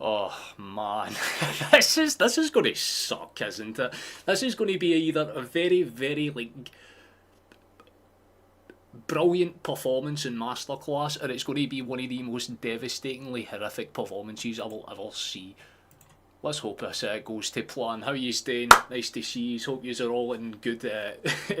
Oh man, this is going to suck, isn't it? This is going to be either a very, very like brilliant performance in masterclass, or it's going to be one of the most devastatingly horrific performances I will ever see. Let's hope this goes to plan. How are you staying? Nice to see you. Hope you are all in good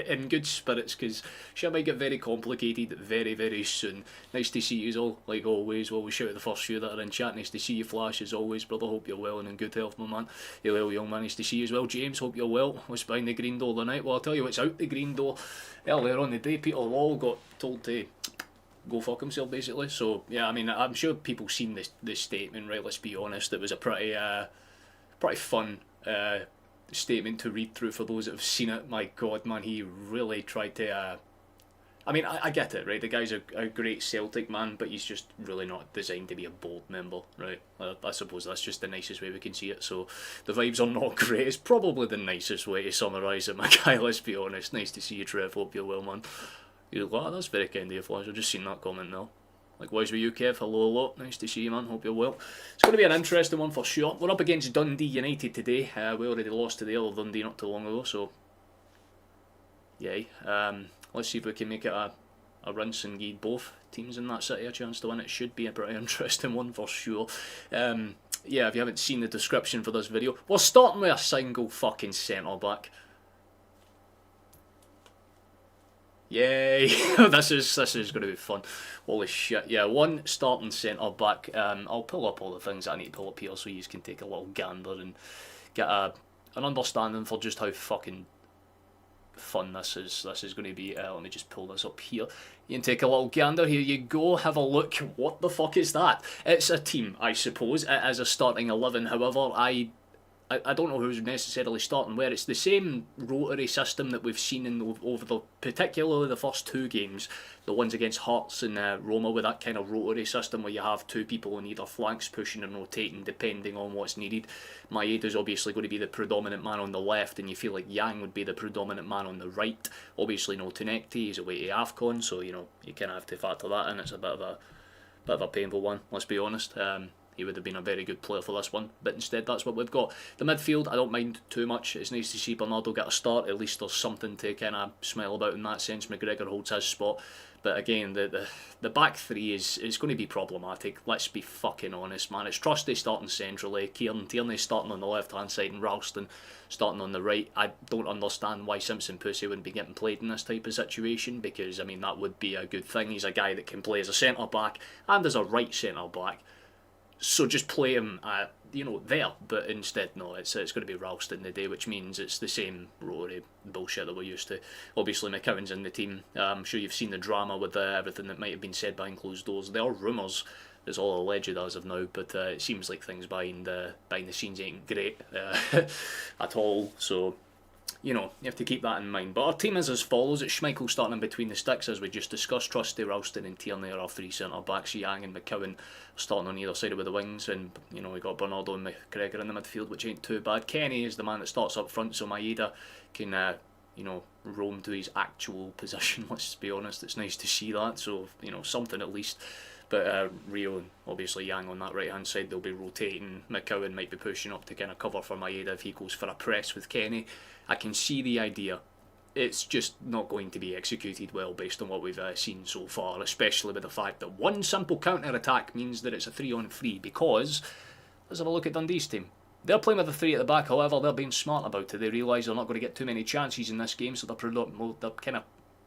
in good spirits, because shit might get very complicated very, very soon. Nice to see you all, like always. Well, we shout at the first few that are in chat. Nice to see you, Flash, as always, brother. Hope you're well and in good health, my man. Hello, young man. Nice to see you as well. James, hope you're well. What's behind the green door tonight? Well, I'll tell you what's out the green door. Earlier on the day, Peter Law got told to go fuck himself, basically. So, yeah, I mean, I'm sure people seen this statement, right? Let's be honest. It was a pretty fun statement to read through for those that have seen it. My God, man, he really tried to. I mean, I get it, right? The guy's a great Celtic man, but he's just really not designed to be a board member, right? I suppose that's just the nicest way we can see it. So the vibes are not great. It's probably the nicest way to summarise it, my guy. Let's be honest. Nice to see you, Trev. Hope you're well, man. You're like, oh, that's very kind of you, Flash. I've just seen that comment now. Likewise with you, Kev. Hello, hello. Nice to see you, man. Hope you're well. It's going to be an interesting one for sure. We're up against Dundee United today. We already lost to the other Dundee not too long ago, so yay. Let's see if we can make it a rinse and give both teams in that city a chance to win. It should be a pretty interesting one for sure. Yeah, if you haven't seen the description for this video, we're starting with a single fucking centre back. Yay! this is going to be fun. Holy shit! Yeah, one starting centre back. I'll pull up all the things that I need to pull up here so you can take a little gander and get an understanding for just how fucking fun this is. This is going to be. Let me just pull this up here. You can take a little gander. Here you go. Have a look. What the fuck is that? It's a team, I suppose. It is a starting 11. However, I don't know who's necessarily starting where. It's the same rotary system that we've seen over particularly the first two games, the ones against Hearts and Roma, with that kind of rotary system where you have two people on either flanks pushing and rotating depending on what's needed. Maeda's obviously going to be the predominant man on the left, and you feel like Yang would be the predominant man on the right. Obviously no Tunekti, he's away to AFCON, so you kind of have to factor that in. It's a bit of a painful one, let's be honest. He would have been a very good player for this one, but instead that's what we've got. The midfield, I don't mind too much. It's nice to see Bernardo get a start. At least there's something to kind of smile about in that sense. McGregor holds his spot. But again, the back three is going to be problematic. Let's be fucking honest, man. It's Trusty starting centrally, Kieran Tierney starting on the left-hand side, and Ralston starting on the right. I don't understand why Simpson Pussy wouldn't be getting played in this type of situation, because, I mean, that would be a good thing. He's a guy that can play as a centre-back and as a right centre-back. So just play him, there. But instead, no, it's going to be Ralston today, which means it's the same rotary bullshit that we're used to. Obviously, McCowan's in the team. I'm sure you've seen the drama with everything that might have been said behind closed doors. There are rumours. It's all alleged as of now, but it seems like things behind the scenes ain't great at all. So, you have to keep that in mind. But our team is as follows. It's Schmeichel starting in between the sticks, as we just discussed. Trusty, Ralston and Tierney are our three centre-backs. Yang and McCowan starting on either side with the wings. And, we got Bernardo and McGregor in the midfield, which ain't too bad. Kenny is the man that starts up front, so Maeda can, roam to his actual position. Let's be honest, it's nice to see that. So, something at least. But Rio and obviously Yang on that right hand side, they'll be rotating. McCowan might be pushing up to kind of cover for Maeda if he goes for a press with Kenny. I can see the idea. It's just not going to be executed well based on what we've seen so far, especially with the fact that one simple counter-attack means that it's a 3-on-3, because let's have a look at Dundee's team. They're playing with a 3 at the back, however, they're being smart about it. They realise they're not going to get too many chances in this game, so they're kind of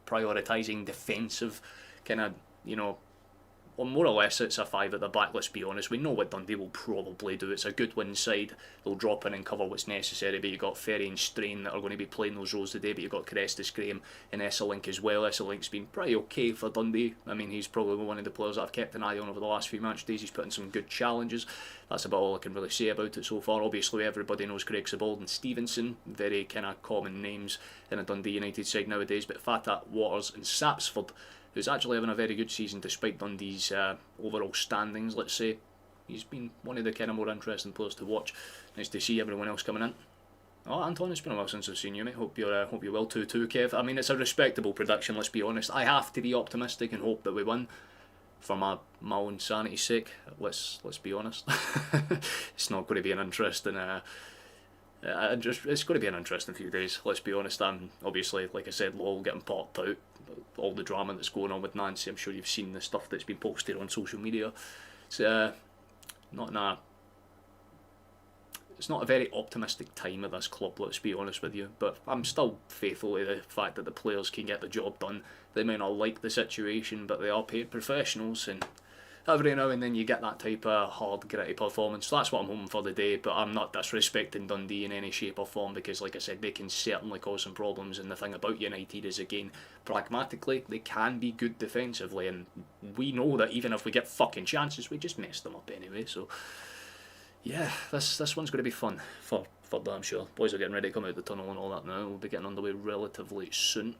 prioritising defensive, kind of, well, more or less it's a 5 at the back, let's be honest. We know what Dundee will probably do. It's a good win side. They'll drop in and cover what's necessary, but you've got Ferry and Strain that are going to be playing those roles today, but you've got Crestis, Graham and Esselink as well. Esselink's been pretty okay for Dundee. I mean, he's probably one of the players that I've kept an eye on over the last few match days. He's put in some good challenges. That's about all I can really say about it so far. Obviously, everybody knows Craig Sebald and Stevenson, very kind of common names in a Dundee United side nowadays, but Fata, Waters and Sapsford, who's actually having a very good season despite Dundee's overall standings, let's say. He's been one of the kind of more interesting players to watch. Nice to see everyone else coming in. Oh, Anton, it's been a while since I've seen you, mate. Hope you're well too, Kev. I mean, it's a respectable prediction, let's be honest. I have to be optimistic and hope that we win. for my own sanity's sake, let's be honest. It's not going to be an interesting. It's going to be an interesting few days. Let's be honest. Obviously, like I said, LOL getting popped out, all the drama that's going on with Nancy. I'm sure you've seen the stuff that's been posted on social media. It's not a very optimistic time at this club, let's be honest with you, but I'm still faithful to the fact that the players can get the job done. They may not like the situation, but they are paid professionals, and every now and then you get that type of hard, gritty performance. So that's what I'm hoping for the day, but I'm not disrespecting Dundee in any shape or form, because like I said, they can certainly cause some problems, and the thing about United is, again, pragmatically, they can be good defensively, and we know that even if we get fucking chances, we just mess them up anyway, so yeah, this one's going to be fun for damn sure. Boys are getting ready to come out the tunnel and all that now. We'll be getting underway relatively soon.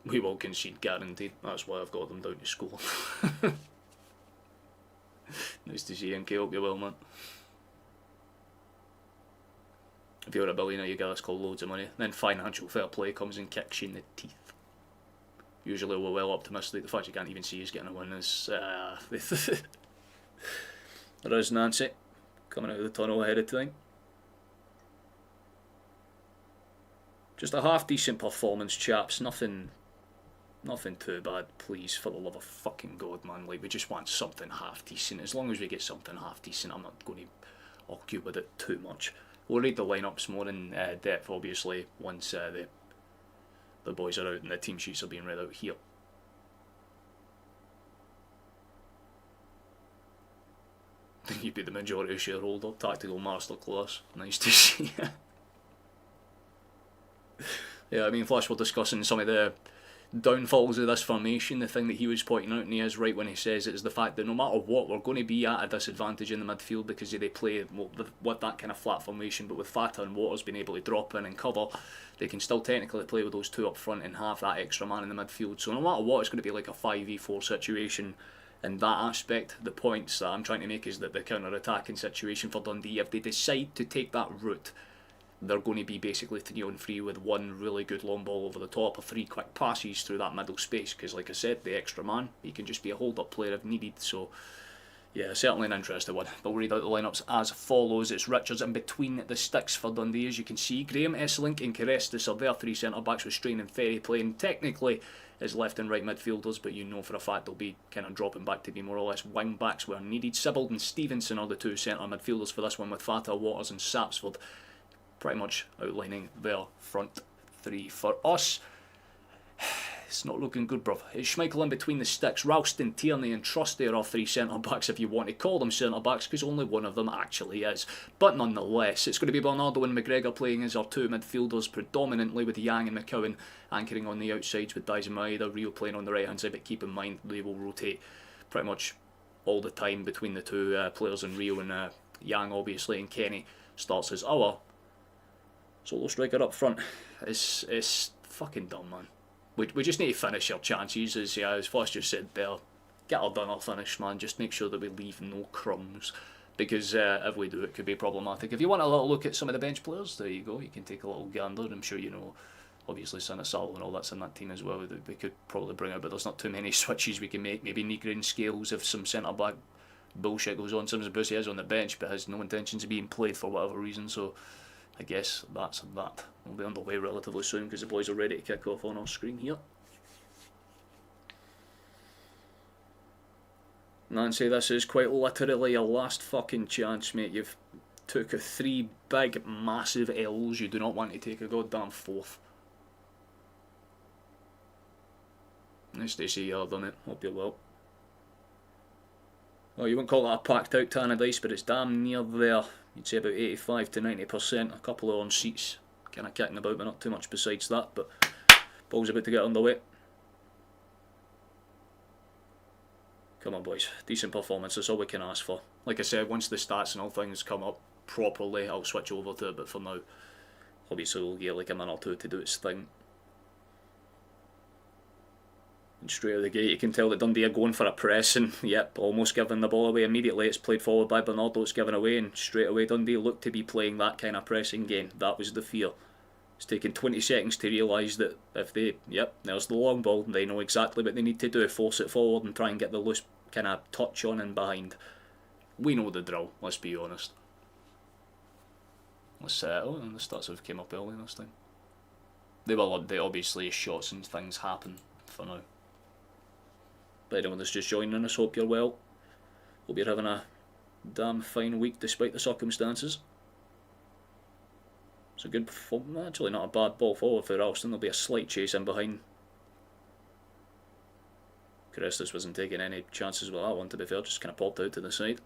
We will concede, guaranteed. That's why I've got them down to school. Nice to see you, and hope you're well, man. If you're a billionaire, you get us called loads of money. Then financial fair play comes and kicks you in the teeth. Usually we're well optimistic. The fact you can't even see us getting a win is... There is Nancy coming out of the tunnel ahead of time. Just a half decent performance, chaps. Nothing too bad, please, for the love of fucking God, man. Like, we just want something half decent. As long as we get something half decent, I'm not going to argue with it too much. We'll read the lineups more in depth, obviously, once the boys are out and the team sheets are being read out here. You'd be the majority shareholder. Tactical masterclass. Nice to see you. Yeah, I mean, Flash, we're discussing some of the downfalls of this formation. The thing that he was pointing out, and he is right when he says it, is the fact that no matter what, we're going to be at a disadvantage in the midfield because they play with that kind of flat formation, but with Fata and Waters being able to drop in and cover, they can still technically play with those two up front and have that extra man in the midfield. So no matter what, it's going to be like a 5v4 situation. In that aspect, the points that I'm trying to make is that the counter-attacking situation for Dundee, if they decide to take that route, they're going to be basically 3-on-3 with one really good long ball over the top, or 3 quick passes through that middle space, because like I said, the extra man, he can just be a hold-up player if needed. So yeah, certainly an interesting one. But we'll read out the lineups as follows. It's Richards in between the sticks for Dundee, as you can see. Graham, Esselink and Carestis are their 3 centre-backs, with Strain and Ferry playing technically as left and right midfielders, but you know for a fact they'll be kind of dropping back to be more or less wing-backs where needed. Sibbald and Stevenson are the 2 centre midfielders for this one, with Fata, Waters and Sapsford pretty much outlining their front 3 for us. It's not looking good, bruv. It's Schmeichel in between the sticks. Ralston, Tierney and Trusty are our 3 centre-backs, if you want to call them centre-backs, because only one of them actually is. But nonetheless, it's going to be Bernardo and McGregor playing as our 2 midfielders, predominantly with Yang and McCowan anchoring on the outsides, with Diaz and Maeda, Rio playing on the right-hand side, but keep in mind they will rotate pretty much all the time between the 2 players, and Rio and Yang, obviously, and Kenny starts as our solo striker up front. It's fucking dumb, man. We just need to finish our chances, as Flash just said there. Get her done or finish, man. Just make sure that we leave no crumbs, because if we do, it could be problematic. If you want a little look at some of the bench players, there you go. You can take a little gander. I'm sure you know, obviously, Sinisalo and all that's in that team as well. That we could probably bring out, but there's not too many switches we can make. Maybe Negrin Scales if some centre-back bullshit goes on. Simmons Brucey is on the bench, but has no intentions of being played for whatever reason, so I guess that's that. We'll be underway relatively soon because the boys are ready to kick off on our screen here. Nancy, this is quite literally your last fucking chance, mate. You've took 3 big, massive L's. You do not want to take a goddamn 4th. Nice to see you, done it. Hope you're well. Well, you wouldn't call that a packed out Tannadice, but it's damn near there. You'd say about 85 to 90%. A couple of on seats kind of kicking about, but not too much besides that. But ball's about to get underway. Come on, boys. Decent performance. That's all we can ask for. Like I said, once the stats and all things come up properly, I'll switch over to it. But for now, obviously we'll get like a minute or 2 to do its thing. And straight out of the gate, you can tell that Dundee are going for a press, and yep, almost giving the ball away immediately. It's played forward by Bernardo, it's given away, and straight away Dundee look to be playing that kind of pressing game. That was the fear. It's taken 20 seconds to realise that if they, yep, there's the long ball, they know exactly what they need to do, force it forward and try and get the loose kind of touch on and behind. We know the drill, let's be honest. Let's settle, and the stats have came up early this time. They will update, obviously, as shots and things happen for now. But anyone that's just joining us, hope you're well. Hope you're having a damn fine week despite the circumstances. It's a good, actually not a bad ball forward for Ralston. There'll be a slight chase in behind. Crestus wasn't taking any chances with that one, to be fair, just kind of popped out to the side.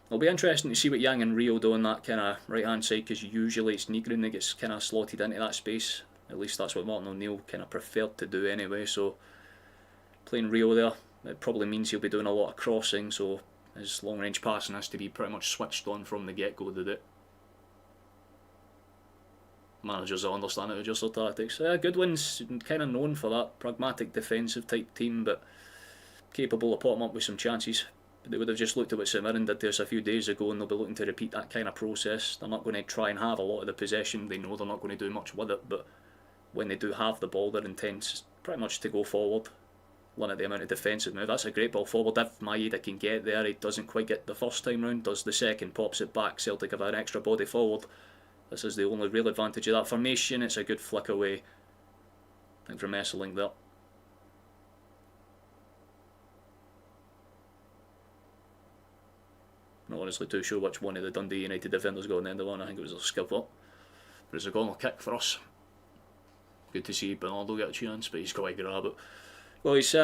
It'll be interesting to see what Yang and Rio do on that kind of right hand side, because usually it's Nygren that gets kind of slotted into that space. At least that's what Martin O'Neill kind of preferred to do anyway. So playing Rio there, it probably means he'll be doing a lot of crossing, so his long range passing has to be pretty much switched on from the get-go to do it. Managers that understand how to adjust their tactics. Goodwin's kind of known for that pragmatic defensive type team, but capable of potting up with some chances. They would have just looked at what St Mirren did to us a few days ago, and they'll be looking to repeat that kind of process. They're not going to try and have a lot of the possession. They know they're not going to do much with it, but when they do have the ball, their intent's pretty much to go forward, limit the amount of defensive move. That's a great ball forward. If Maeda can get there, he doesn't quite get the first time round, does the second, pops it back. Celtic have an extra body forward. This is the only real advantage of that formation. It's a good flick away, I think, from Esselink there. Not honestly too sure which one of the Dundee United defenders got on the end of one. I think it was a skipper. But it's a corner kick for us. Good to see Bernardo get a chance, but he's got to grab it. Well, he's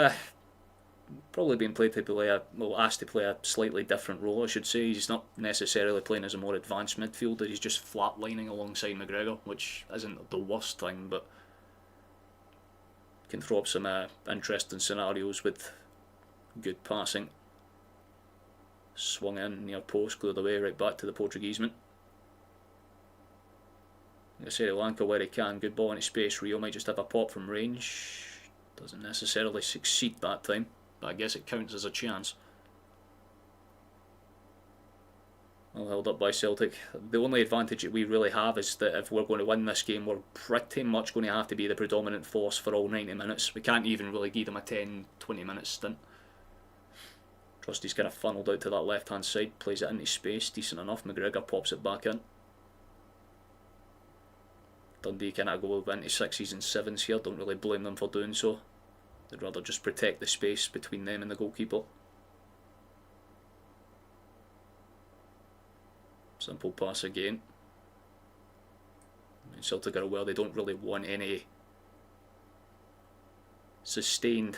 probably been played to play asked to play a slightly different role, I should say. He's not necessarily playing as a more advanced midfielder. He's just flatlining alongside McGregor, which isn't the worst thing, but can throw up some interesting scenarios with good passing. Swung in near post, cleared away, right back to the Portugueseman. I say Lanka where he can, good ball into space. Rio might just have a pop from range. Doesn't necessarily succeed that time, but I guess it counts as a chance. Well held up by Celtic. The only advantage that we really have is that if we're going to win this game, we're pretty much going to have to be the predominant force for all 90 minutes. We can't even really give them a 10-20 minute stint. Trusty's kind of funnelled out to that left hand side, plays it into space, decent enough. McGregor pops it back in. Dundee kind of go into 6s and 7s here, don't really blame them for doing so. They'd rather just protect the space between them and the goalkeeper. Simple pass again. Celtic are aware they don't really want any sustained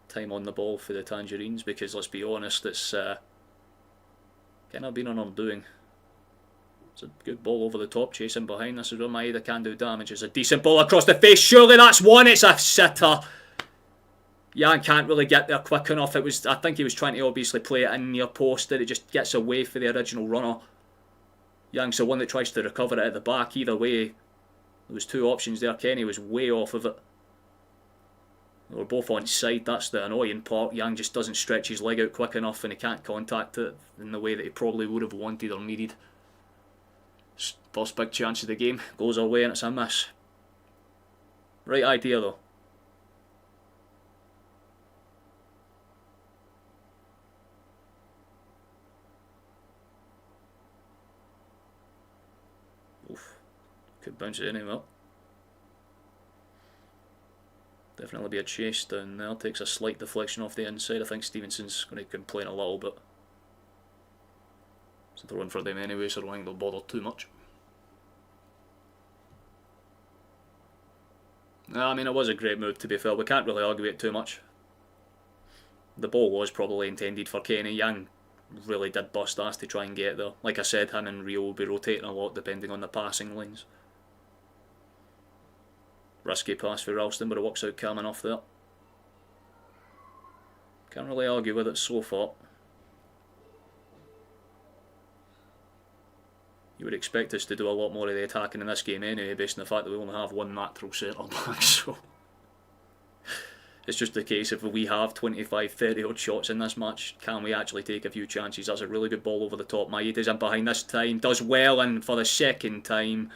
time on the ball for the Tangerines, because let's be honest, it's kind of been an undoing. It's a good ball over the top, chasing behind. This is where Maeda can do damage. It's a decent ball across the face. Surely that's one. It's a sitter. Jan can't really get there quick enough. I think he was trying to obviously play it in near post, and it just gets away for the original runner. Yang's the one that tries to recover it at the back. Either way, there was two options there. Kenny was way off of it. They were both on side, that's the annoying part. Yang just doesn't stretch his leg out quick enough, and he can't contact it in the way that he probably would have wanted or needed. First big chance of the game goes away, and it's a miss. Right idea though. Oof. Could bounce it anywhere. Definitely be a chase down there. Takes a slight deflection off the inside. I think Stevenson's going to complain a little bit. It's a throw in for them anyway, so I don't think they'll bother too much. I mean, it was a great move, to be fair. We can't really argue it too much. The ball was probably intended for Kenny. Yang really did bust ass to try and get there. Like I said, him and Rio will be rotating a lot depending on the passing lanes. Risky pass for Ralston, but it works out calm enough there. Can't really argue with it so far. You would expect us to do a lot more of the attacking in this game anyway, based on the fact that we only have one natural centre back, so it's just a case if we have 25, 30 odd shots in this match, can we actually take a few chances? That's a really good ball over the top. Maeda's in behind this time, does well, and for the second time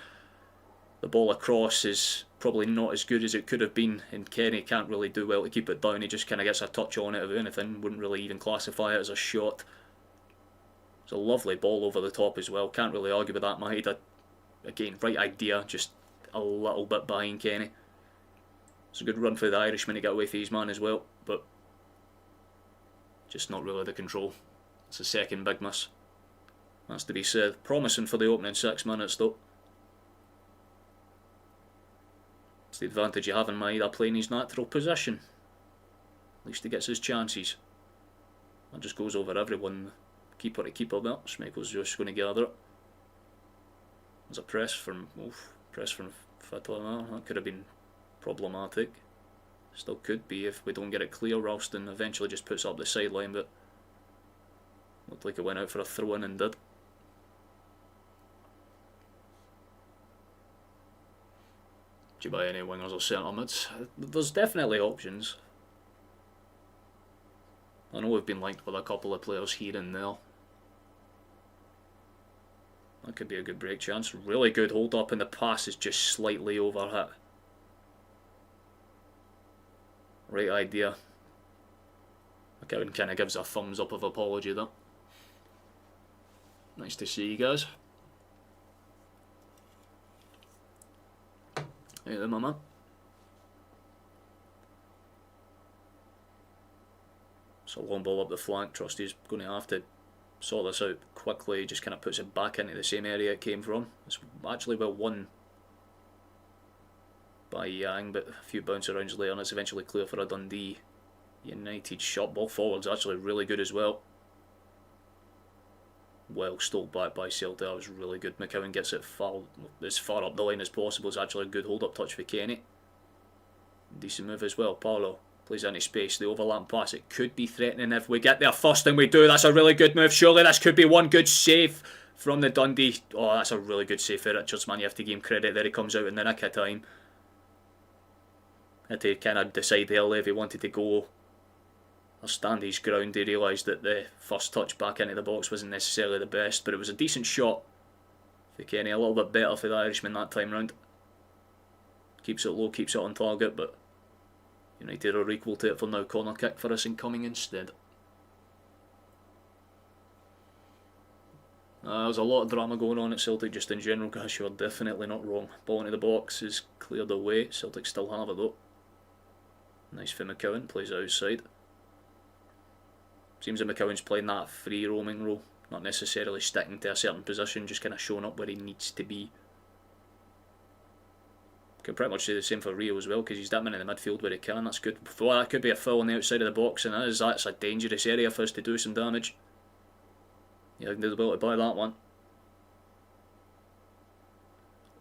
The ball across is probably not as good as it could have been, and Kenny can't really do well to keep it down. He just kind of gets a touch on it, if anything. Wouldn't really even classify it as a shot. It's a lovely ball over the top as well. Can't really argue with that. Mahida, again, right idea, just a little bit behind Kenny. It's a good run for the Irishman to get away from his man as well, but just not really the control. It's a second big miss. That's to be said. Promising for the opening 6 minutes though. It's the advantage you have in Maeda playing his natural position. At least he gets his chances. That just goes over everyone. Keeper to keeper there. Schmeichel's just going to gather it. There's a press from Fatler. That could have been problematic. Still could be if we don't get it clear. Ralston eventually just puts up the sideline, but looked like it went out for a throw in and did. Do you buy any wingers or centre mids? There's definitely options. I know we've been linked with a couple of players here and there. That could be a good break chance. Really good hold up, and the pass is just slightly overhit. Right idea. McCowan kind of gives a thumbs up of apology there. Nice to see you guys. Hey there, my man. It's a long ball up the flank. Trusty's going to have to sort this out quickly. He just kind of puts it back into the same area it came from. It's actually well won by Yang, but a few bounce arounds later and it's eventually clear for a Dundee United shot. Ball forward's actually really good as well. Well stole back by Celtic. That was really good. McCowan gets it as far up the line as possible. It's actually a good hold up touch for Kenny. Decent move as well. Paulo plays into space. The overlap pass, it could be threatening if we get there first, and we do. That's a really good move. Surely this could be one good save from the Dundee. Oh, that's a really good save for Richards, man. You have to give him credit there. He comes out in the nick of time. Had to kind of decide early if he wanted to go or stand his ground. He realised that the first touch back into the box wasn't necessarily the best, but it was a decent shot for Kenny. A little bit better for the Irishman that time round. Keeps it low, keeps it on target, but United are equal to it for now. Corner kick for us incoming instead. There's a lot of drama going on at Celtic just in general, guys. You're definitely not wrong. Ball into the box is cleared away. Celtic still have it though. Nice for McCowan, plays it outside. Seems that McCowan's playing that free roaming role, not necessarily sticking to a certain position, just kind of showing up where he needs to be. Can pretty much say the same for Rio as well, because he's dipping in the midfield where he can. That's good. Well, that could be a foul on the outside of the box, and that's a dangerous area for us to do some damage. Yeah, I can do the able to buy that one.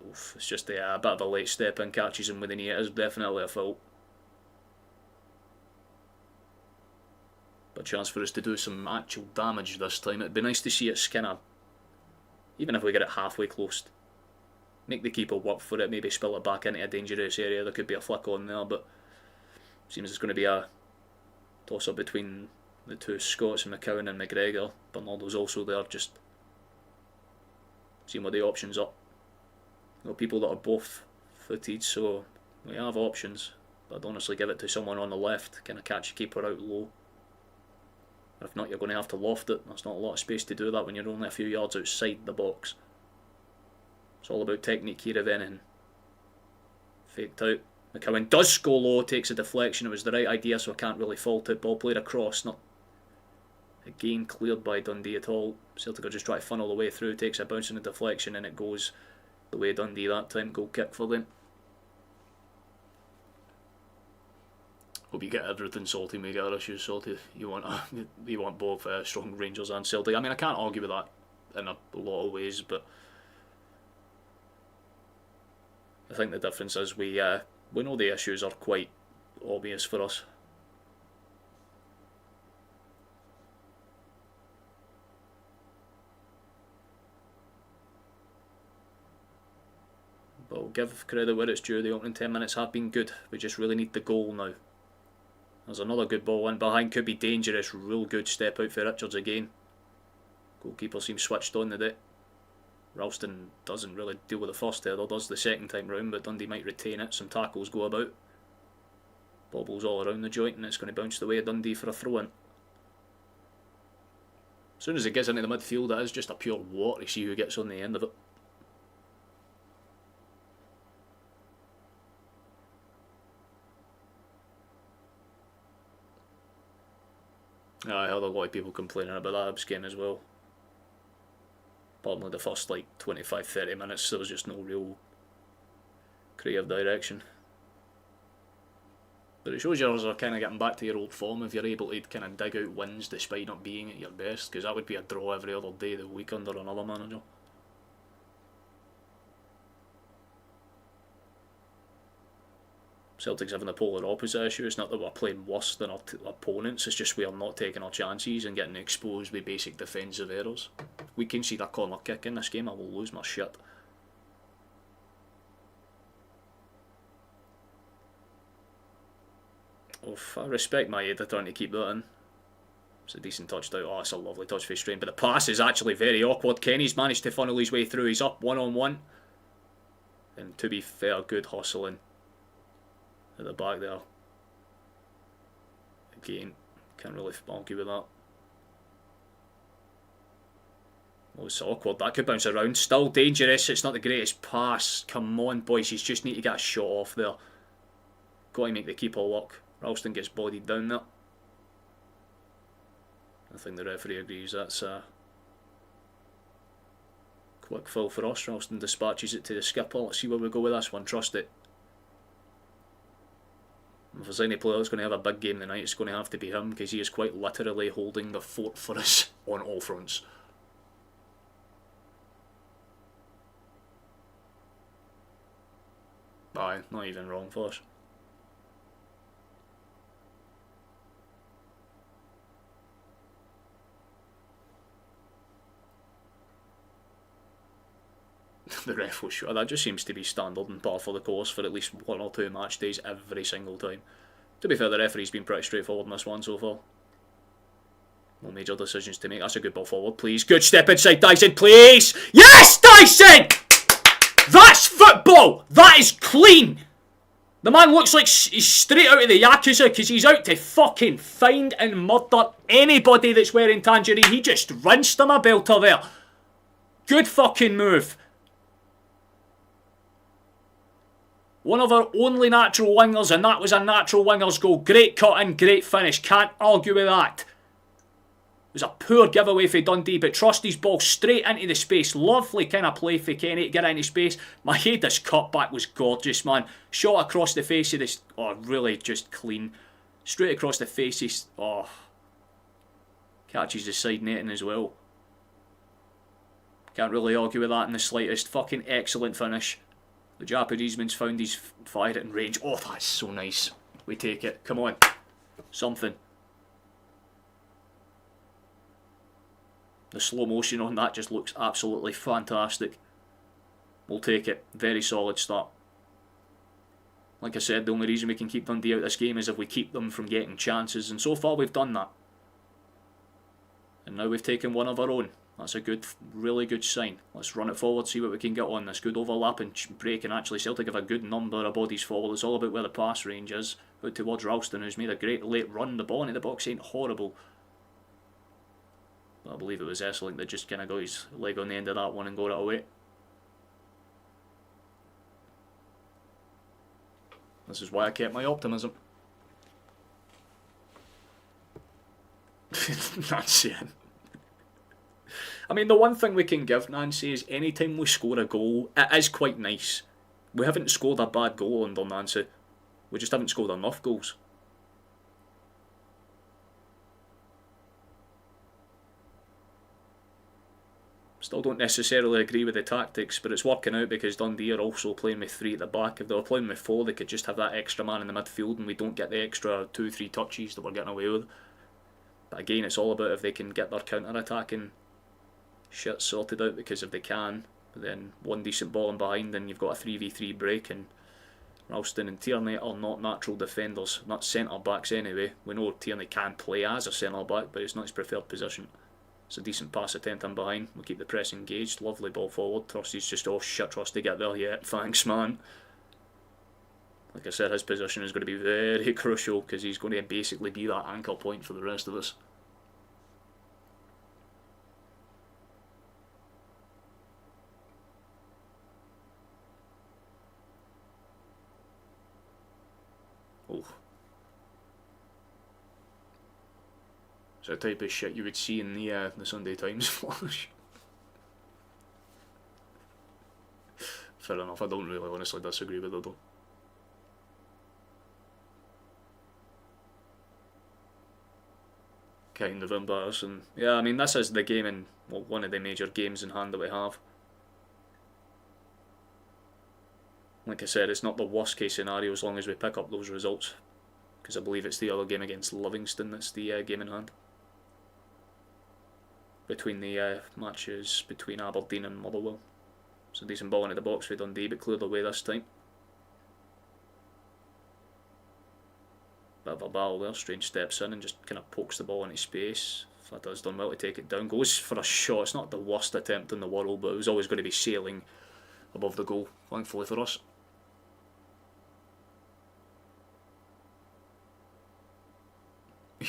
Oof, it's just a bit of a late step in, catches him with the knee. It is definitely a foul. But a chance for us to do some actual damage this time. It'd be nice to see us kind of, even if we get it halfway close, make the keeper work for it, maybe spill it back into a dangerous area. There could be a flick on there, but seems it's going to be a toss-up between the two Scots, McCowan and McGregor. Bernardo's also there, just seeing what the options are. Got people that are both footed, so we have options. But I'd honestly give it to someone on the left, kind of catch a keeper out low. If not, you're going to have to loft it. There's not a lot of space to do that when you're only a few yards outside the box. It's all about technique here, if anything. Faked out. McCowan does go low, takes a deflection. It was the right idea, so I can't really fault it. Ball played across, not again cleared by Dundee at all. Celtic will just try to funnel the way through, takes a bounce and a deflection, and it goes the way Dundee that time. Goal kick for them. Hope you get everything Salty, make our issues Salty. You want both strong Rangers and Celtic. I mean, I can't argue with that in a lot of ways, but I think the difference is we know the issues are quite obvious for us. But we'll give credit where it's due. The opening 10 minutes have been good. We just really need the goal now. There's another good ball in behind, could be dangerous. Real good step out for Richards again. Goalkeeper seems switched on today. Ralston doesn't really deal with the first header, does the second time round, but Dundee might retain it. Some tackles go about. Bobbles all around the joint, and it's going to bounce the way of Dundee for a throw-in. As soon as it gets into the midfield, it is just a pure war to see who gets on the end of it. I heard a lot of people complaining about that Hibs game as well. Probably the first like 25-30 minutes, there was just no real creative direction. But it shows yours are kind of getting back to your old form if you're able to kind of dig out wins despite not being at your best, because that would be a draw every other day of the week under another manager. Celtic's having the polar opposite issue. It's not that we're playing worse than our opponents, it's just we are not taking our chances and getting exposed with basic defensive errors. We can see that corner kick in this game, I will lose my shit. Oof, I respect my editor to keep that in. It's a decent touch out. Oh, it's a lovely touch for Strain, but the pass is actually very awkward. Kenny's managed to funnel his way through. He's up one-on-one. And to be fair, good hustling at the back there. Again, can't really argue with that. Oh, it's awkward. That could bounce around. Still dangerous. It's not the greatest pass. Come on, boys. You just need to get a shot off there. Got to make the keeper work. Ralston gets bodied down there. I think the referee agrees that's a quick foul for us. Ralston dispatches it to the skipper. Let's see where we go with this one. Trust it. If there's any player that's going to have a big game tonight, it's going to have to be him, because he is quite literally holding the fort for us on all fronts. Aye, not even wrong for us. The ref was sure. That just seems to be standard and par for the course for at least 1 or 2 match days every single time. To be fair, the referee's been pretty straightforward in this one so far. No major decisions to make. That's a good ball forward, please. Good step inside Dyson, please! Yes, Dyson! That's football! That is clean! The man looks like he's straight out of the Yakuza, because he's out to fucking find and murder anybody that's wearing tangerine. He just rinsed him a belter there. Good fucking move. One of our only natural wingers, and that was a natural winger's goal. Great cut in, great finish. Can't argue with that. It was a poor giveaway for Dundee, but Trusty's ball straight into the space. Lovely kind of play for Kenny to get into space. Maeda's cutback was gorgeous, man. Shot across the face of this. Oh, really just clean. Straight across the face. Oh. Catches the side netting as well. Can't really argue with that in the slightest. Fucking excellent finish. The Japanese man's found his fire in range. Oh, that's so nice. We take it. Come on. Something. The slow motion on that just looks absolutely fantastic. We'll take it. Very solid start. Like I said, the only reason we can keep Dundee out this game is if we keep them from getting chances. And so far we've done that. And now we've taken one of our own. That's a good, really good sign. Let's run it forward, see what we can get on this. Good overlap and break, and actually Celtic have a good number of bodies forward. It's all about where the pass range is. Out towards Ralston, who's made a great late run. The ball into the box ain't horrible. But I believe it was Esselink that just kind of got his leg on the end of that one and got it away. This is why I kept my optimism. Nancy. I mean, the one thing we can give Nancy is anytime we score a goal, it is quite nice. We haven't scored a bad goal under Nancy. We just haven't scored enough goals. Still don't necessarily agree with the tactics, but it's working out because Dundee are also playing with 3 at the back. If they were playing with 4, they could just have that extra man in the midfield and we don't get the extra 2-3 touches that we're getting away with. But again, it's all about if they can get their counter-attacking shit sorted out, because if they can, then one decent ball in behind, then you've got a 3v3 break, and Ralston and Tierney are not natural defenders, not centre-backs anyway. We know Tierney can play as a centre-back, but it's not his preferred position. It's a decent pass attempt in behind. We'll keep the press engaged. Lovely ball forward. Trusty's just, oh shit, Trusty, get there. Yeah, thanks, man. Like I said, his position is going to be very crucial because he's going to basically be that anchor point for the rest of us. Oh. It's the type of shit you would see in the Sunday Times flash. Fair enough, I don't really honestly disagree with it though. Kind of embarrassing. Yeah, I mean, this is the game in, well, one of the major games in hand that we have. Like I said, it's not the worst case scenario as long as we pick up those results, because I believe it's the other game against Livingston that's the game in hand. Between the matches between Aberdeen and Motherwell. It's a decent ball into the box for Dundee, but cleared away this time. Bit of a battle there. Strange steps in and just kind of pokes the ball into space. Flata's done well to take it down. Goes for a shot. It's not the worst attempt in the world, but it was always going to be sailing above the goal, thankfully for us.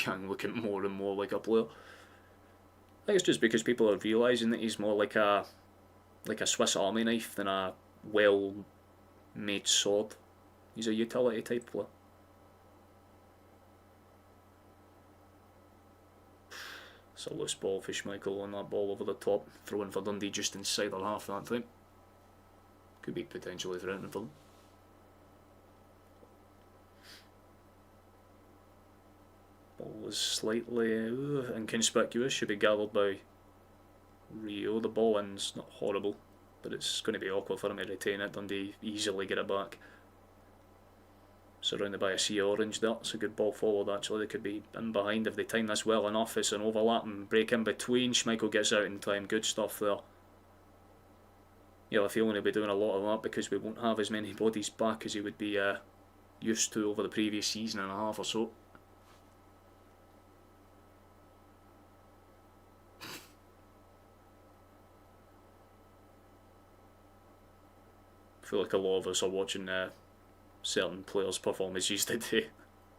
Young looking more and more like a player. I think it's just because people are realising that he's more like a Swiss Army knife than a well-made sword. He's a utility type player. It's a loose ball for Schmeichel on that ball over the top, throwing for Dundee just inside their half that time. Could be potentially threatening for them. Ball was slightly inconspicuous, should be gathered by Rio. The ball in's not horrible, but it's going to be awkward for him to retain it. Dundee easily get it back. Surrounded by a sea orange there. It's a good ball forward actually. They could be in behind if they time this well enough. It's an overlap and break in between. Schmeichel gets out in time. Good stuff there. Yeah, I feel he'll be doing a lot of that because we won't have as many bodies back as he would be used to over the previous season and a half or so. I feel like a lot of us are watching certain players' performances today.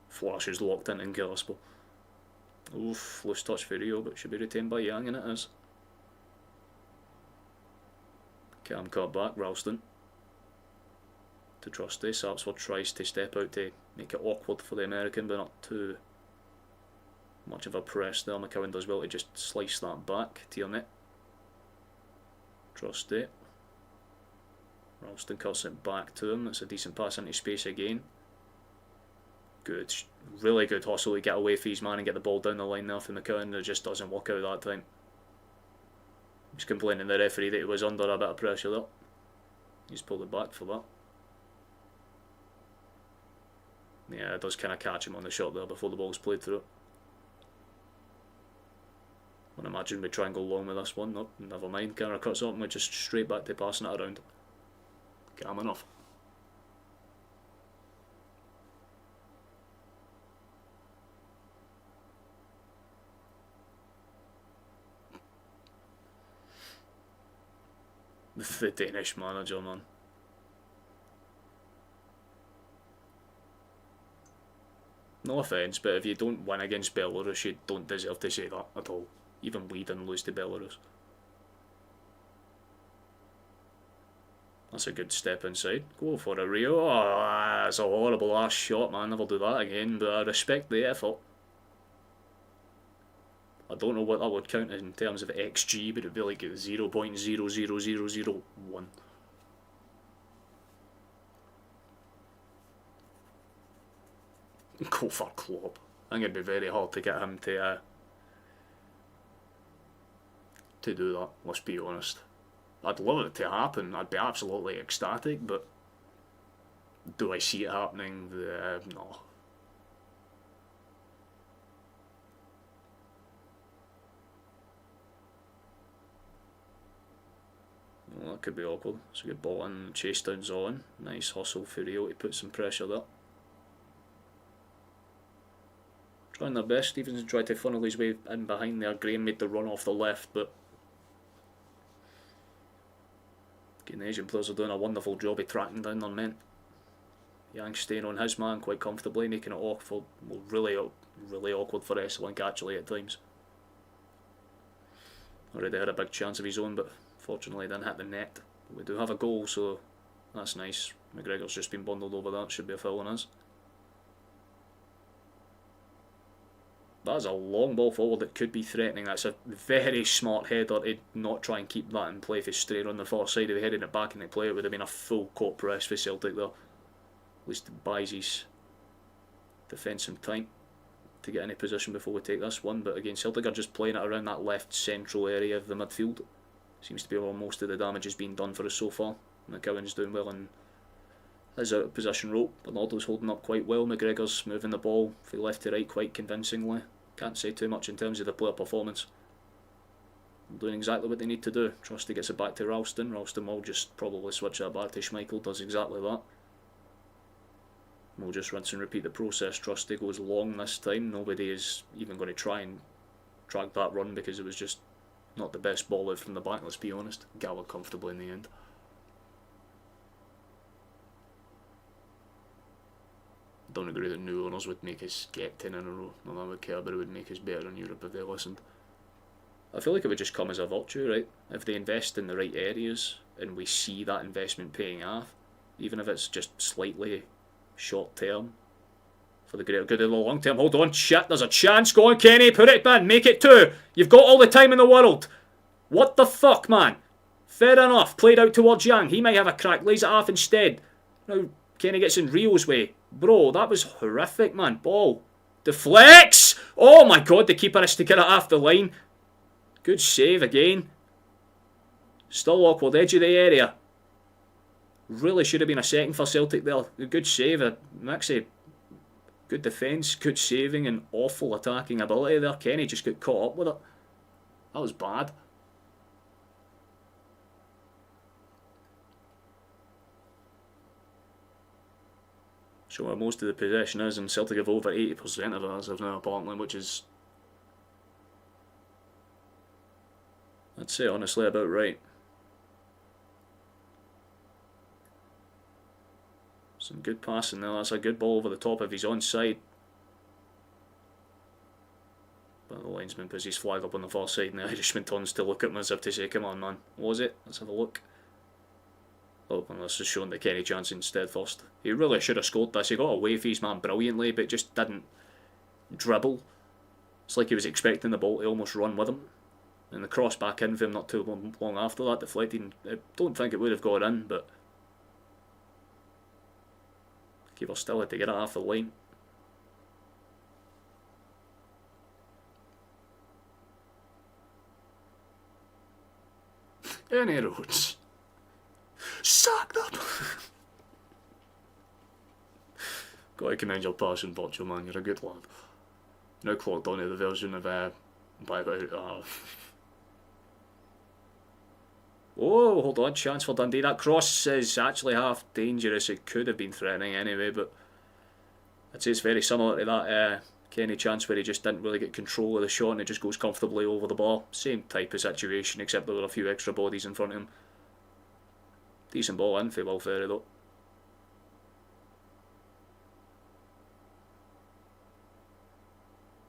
Flash is locked in Gillespie. Oof, loose touch for Rio, but should be retained by Yang, and it is. Cam cut back, Ralston. To Trusty. Sapsford tries to step out to make it awkward for the American, but not too much of a press there. McCowan does well to just slice that back. Tierney. Trusty. Ralston cuts it back to him. It's a decent pass into space again. Good, really good hustle to get away for his man and get the ball down the line there for McCowan. It just doesn't work out that time. He's complaining to the referee that he was under a bit of pressure there. He's pulled it back for that. Yeah, it does kind of catch him on the shot there before the ball's played through. I imagine we try and go long with this one. Nope, never mind. Camera cuts up and we're just straight back to passing it around. Calm enough. The Danish manager, man. No offence, but if you don't win against Belarus, you don't deserve to say that at all. Even we didn't lose to Belarus. That's a good step inside. Go for a Rio. Oh, that's a horrible ass shot, man. Never do that again, but I respect the effort. I don't know what that would count in terms of XG, but it'd be like 0.00001. Go for Klopp. I think it'd be very hard to get him to do that, let's be honest. I'd love it to happen, I'd be absolutely ecstatic, but do I see it happening? No. Well, that could be awkward. It's a good ball in, chase down Zolan. Nice hustle for Rio to put some pressure there. trying their best. Stevenson tried to funnel his way in behind there. Graham made the run off the left, but again, the Asian players are doing a wonderful job of tracking down their men. Yang staying on his man quite comfortably, making it awkward, well, really awkward for Celtic actually at times. Already had a big chance of his own, but fortunately didn't hit the net. But we do have a goal, so that's nice. McGregor's just been bundled over that, should be a foul on us. That's a long ball forward that could be threatening. That's a very smart header to not try and keep that in play. If he's straight on the far side, if he headed it back into play, it would have been a full court press for Celtic there. At least it buys his defence some time to get any position before we take this one. But again, Celtic are just playing it around that left central area of the midfield. Seems to be where most of the damage has been done for us so far. McGowan's doing well and is out of position rope. Bernardo's holding up quite well. McGregor's moving the ball from left to right quite convincingly. Can't say too much in terms of the player performance. Doing exactly what they need to do. Trusty gets it back to Ralston. Ralston will just probably switch that back to Schmeichel. Does exactly that. We'll just rinse and repeat the process. Trusty goes long this time. Nobody is even going to try and track that run because it was just not the best ball out from the back, let's be honest. Gallagher comfortably in the end. Don't agree that new owners would make us get 10 in a row. Not that I would care, but it would make us better in Europe if they listened. I feel like it would just come as a virtue, right? If they invest in the right areas and we see that investment paying off, even if it's just slightly short term, for the greater good of the long term. Hold on, shit, there's a chance. Go on, Kenny, put it in, make it 2. You've got all the time in the world. What the fuck, man? Fair enough, played out towards Yang. He might have a crack, lays it off instead. Now, Kenny gets in Rio's way. Bro, that was horrific, man. Ball. Deflects! Oh my god, the keeper has to get it off the line. Good save again. Still awkward, edge of the area. Really should have been a second for Celtic there. Good save, Mixie. Good defence, good saving and awful attacking ability there. Kenny just got caught up with it. That was bad. So where most of the possession is, and Celtic have over 80% of it as of now apparently, which is, I'd say honestly about right. Some good passing there. That's a good ball over the top if he's onside. But the linesman puts his flag up on the far side and the Irishman turns to look at him as if to say, come on man, what was it? Let's have a look. Oh, and this is shown that Kenny Johnson instead first. He really should have scored this. He got away from his man brilliantly, but just didn't dribble. It's like he was expecting the ball to almost run with him. And the cross back in for him not too long after that, deflected. I don't think it would have got in, but keeper still had to get it off the line. Any roads. Sacked up! Gotta commend your passion, Watchalong, man. You're a good lad. Now clocked onto the version of by about oh, hold on, chance for Dundee. That cross is actually half dangerous. It could have been threatening anyway, but I'd say it's very similar to that Kenny chance where he just didn't really get control of the shot and it just goes comfortably over the bar. Same type of situation, except there were a few extra bodies in front of him. Decent ball in for Will Ferry though.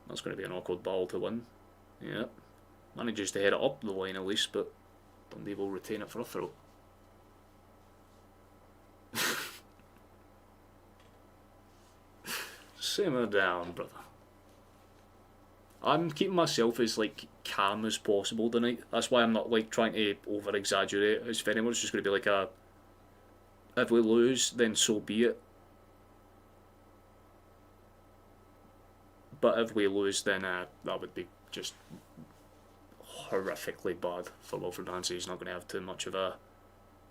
That's going to be an awkward ball to win. Yeah. Manages to head it up the line at least, but Dundee will retain it for a throw. Simmer down, brother. I'm keeping myself as like calm as possible tonight. That's why I'm not like trying to over exaggerate. It's very much just going to be like a, if we lose then so be it. But if we lose then that would be just horrifically bad for Wilfred Nancy. He's not going to have too much of a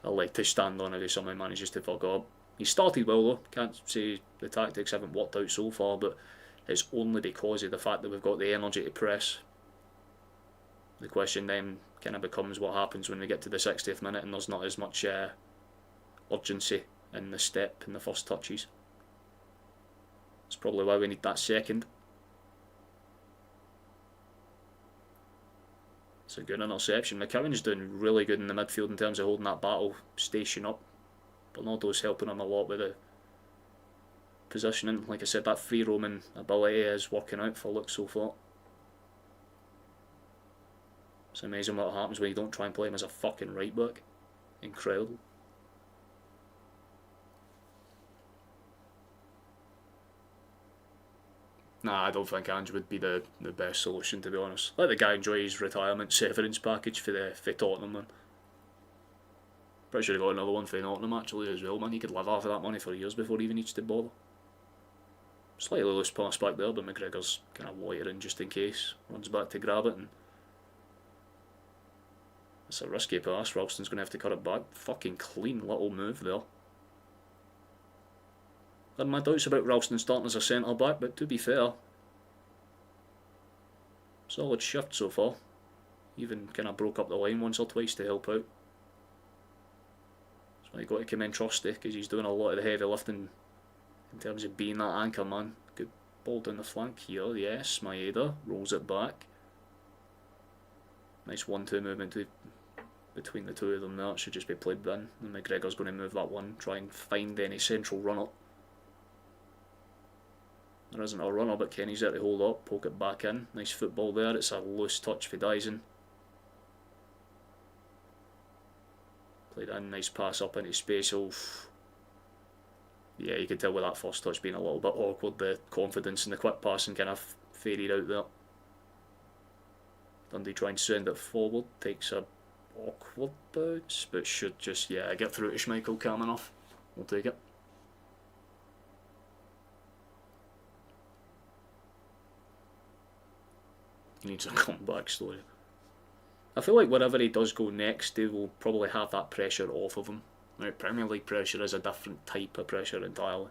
leg to stand on if he somehow manages to fuck up. He started well though. Can't say the tactics haven't worked out so far, but it's only because of the fact that we've got the energy to press. The question then kind of becomes what happens when we get to the 60th minute and there's not as much urgency in the step in the first touches. It's probably why we need that second. It's a good interception. McCowan's doing really good in the midfield in terms of holding that battle station up. Bernardo's helping him a lot with the positioning. Like I said, that free roaming ability is working out for Luke so far. It's amazing what happens when you don't try and play him as a fucking right back. Incredible. Nah, I don't think Ange would be the best solution, to be honest. Let the guy enjoy his retirement severance package for Tottenham, man. Pretty sure he got another one for Nottingham actually as well, man. He could live off of that money for years before he even needs to bother. Slightly loose pass back there, but McGregor's kind of loitering just in case. Runs back to grab it, and it's a risky pass. Ralston's going to have to cut it back. Fucking clean little move there. I had my doubts about Ralston starting as a centre back, but to be fair, solid shift so far. Even kind of broke up the line once or twice to help out. So you got to commend Trusty because he's doing a lot of the heavy lifting in terms of being that anchor man. Good ball down the flank here. Yes, Maeda rolls it back. Nice 1-2 movement between the two of them there. It should just be played in. And McGregor's going to move that one, try and find any central runner. There isn't a runner, but Kenny's there to hold up, poke it back in. Nice football there. It's a loose touch for Dyson. Played in, nice pass up into space. Oh, yeah, you could tell with that first touch being a little bit awkward. The confidence and the quick passing kind of faded out there. Dundee trying to send it forward, takes a awkward bounce, but should just, yeah, get through to Schmeichel calm enough. We'll take it. He needs a comeback story. I feel like wherever he does go next, they will probably have that pressure off of him. Right, Premier League pressure is a different type of pressure entirely.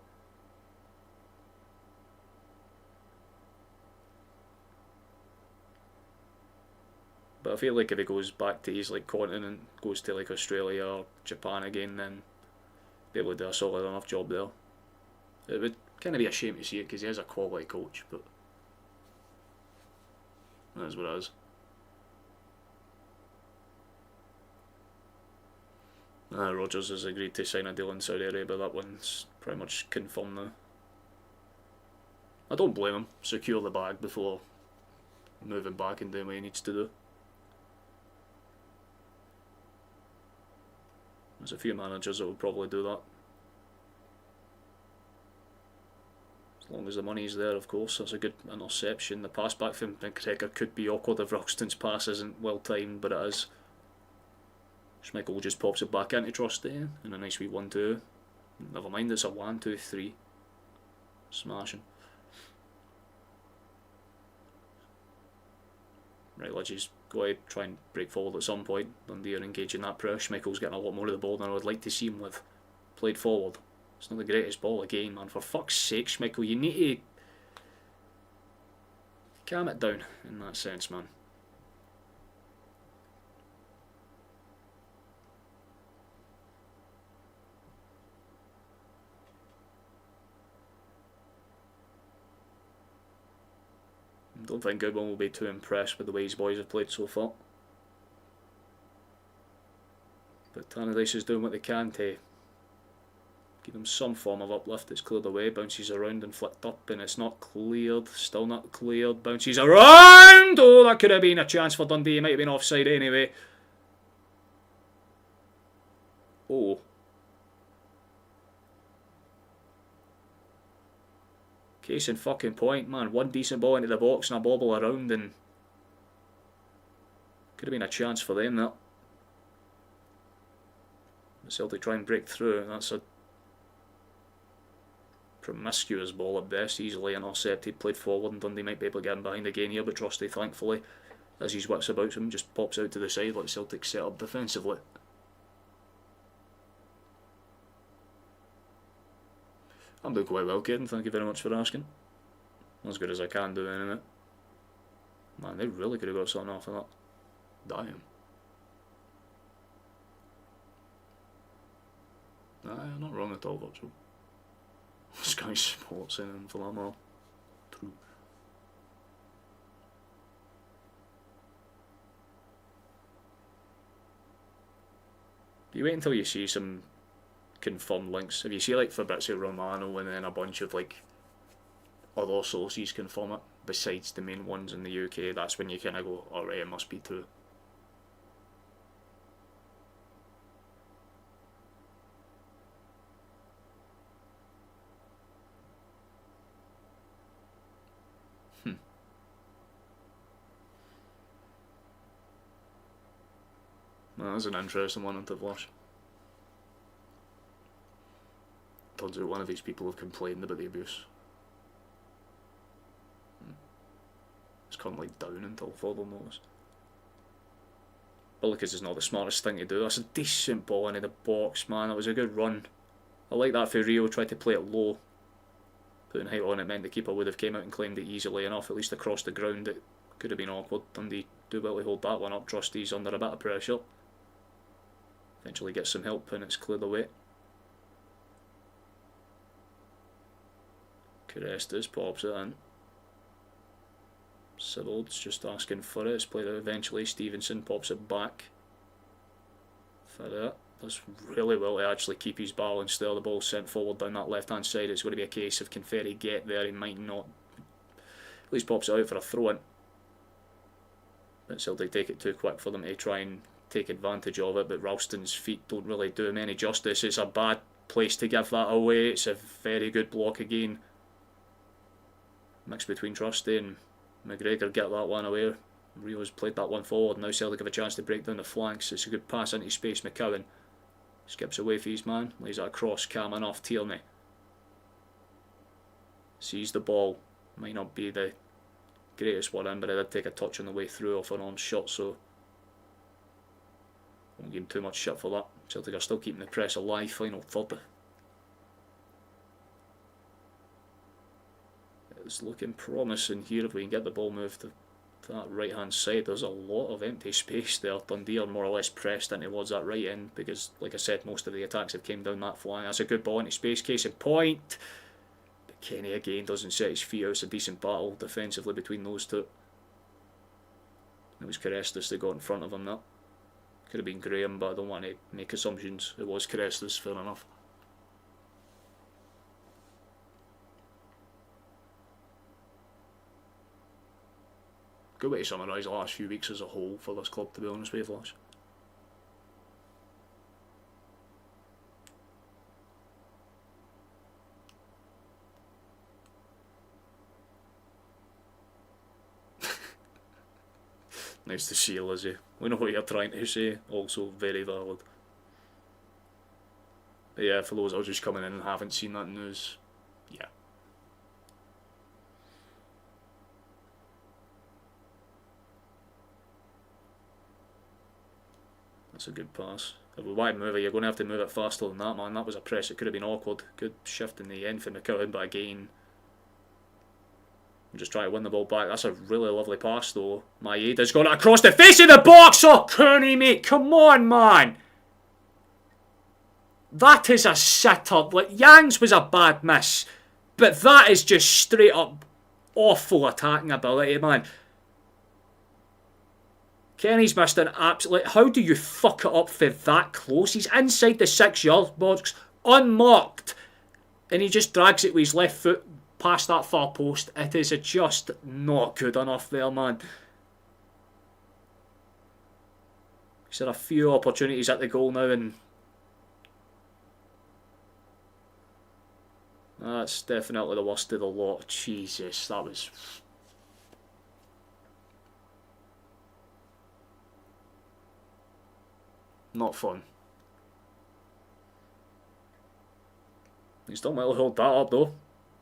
But I feel like if he goes back to his like continent, goes to like Australia or Japan again, then be able to do a solid enough job there. It would kind of be a shame to see it because he is a quality coach, but that's what it is. Rodgers has agreed to sign a deal in Saudi Arabia. That one's pretty much confirmed now. I don't blame him. Secure the bag before moving back and doing what he needs to do. There's a few managers that will probably do that. As long as the money's there, of course. That's a good interception. The pass back from McGregor could be awkward if Roxton's pass isn't well timed, but it is. Schmeichel just pops it back into Trusty and a nice wee 1-2. Never mind, it's a 1-2-3. Smashing. Right, let's just go ahead, try and break forward at some point. Dundee are engaging that pressure. Schmeichel's getting a lot more of the ball than I would like to see him with. Played forward. It's not the greatest ball again, man. For fuck's sake, Schmeichel, you need to calm it down in that sense, man. Don't think Goodwin will be too impressed with the way his boys have played so far. But Tannadice is doing what they can to give them some form of uplift. It's cleared away, bounces around and flicked up, and it's not cleared. Still not cleared. Bounces around! Oh, that could have been a chance for Dundee. He might have been offside anyway. Oh. Case in fucking point, man. One decent ball into the box and a bobble around, and could have been a chance for them that. Celtic try and break through. That's a promiscuous ball at best, easily intercepted, played forward, and Dundee might be able to get him behind again here, but Trusty, thankfully, as his wits about him, just pops out to the side like Celtic set up defensively. I'm doing quite well, kid, thank you very much for asking. As good as I can do anyway. Man, they really could have got something off of that. Damn. Nah, you're not wrong at all, Virtual. Sky Sports in for that more. True. You wait until you see some confirmed links. If you see like Fabrizio Romano and then a bunch of like other sources confirm it, besides the main ones in the UK, that's when you kind of go, alright, it must be true. Well, that's an interesting one to watch. Turns out one of these people have complained about the abuse. It's currently down until further notice. Billikers is not the smartest thing to do. That's a decent ball into the box, man. That was a good run. I like that for Rio, tried to play it low. Putting height on it meant the keeper would have came out and claimed it easily enough, at least across the ground. It could have been awkward. Dundee do well to hold that one up. Trustees under a bit of pressure. Eventually gets some help and it's cleared away. Carestas pops it in. Sibbald's just asking for it. It's played out eventually. Stevenson pops it back. For it. Does really well to actually keep his balance there. The ball sent forward down that left hand side. It's going to be a case of can Ferry get there. He might not. At least pops it out for a throw in. But Celtic take it too quick for them to try and take advantage of it. But Ralston's feet don't really do him any justice. It's a bad place to give that away. It's a very good block again. Mix between Trusty and McGregor get that one away. Rio's played that one forward. Now Celtic have a chance to break down the flanks. It's a good pass into space. McCowan skips away for his man. Lays it across. Calm enough. Tierney sees the ball. Might not be the greatest one in, but I did take a touch on the way through off an arm shot, so won't give him too much shit for that. Celtic are still keeping the press alive. Final third. It's looking promising here if we can get the ball moved to that right hand side. There's a lot of empty space there. Dundee are more or less pressed in towards that right end because, like I said, most of the attacks have came down that flank. That's a good ball into space. Case in point. But Kenny again doesn't set his feet out. It's a decent battle defensively between those two. It was Carestas that got in front of him there. Could have been Graham, but I don't want to make assumptions. It was Carestas, fair enough. Good way to summarise the last few weeks as a whole for this club, to be honest with you, Flash. Nice to see you, Lizzie. We know what you're trying to say, also very valid. But yeah, for those that are just coming in and haven't seen that news, yeah. That's a good pass. If we want to move it, you're going to have to move it faster than that, man. That was a press. It could have been awkward. Good shift in the end for McCowan, but again, I'm just trying to win the ball back. That's a really lovely pass, though. Maeda's got it across the face of the box. Oh, Kearney, mate. Come on, man. That is a sit-up. Like, Yang's was a bad miss, but that is just straight up awful attacking ability, man. Kenny's missed an absolute... How do you fuck it up for that close? He's inside the 6-yard box, unmarked, and he just drags it with his left foot past that far post. It is just not good enough there, man. He's had a few opportunities at the goal now, and that's definitely the worst of the lot. Jesus, that was... not fun. He's done well to hold that up, though.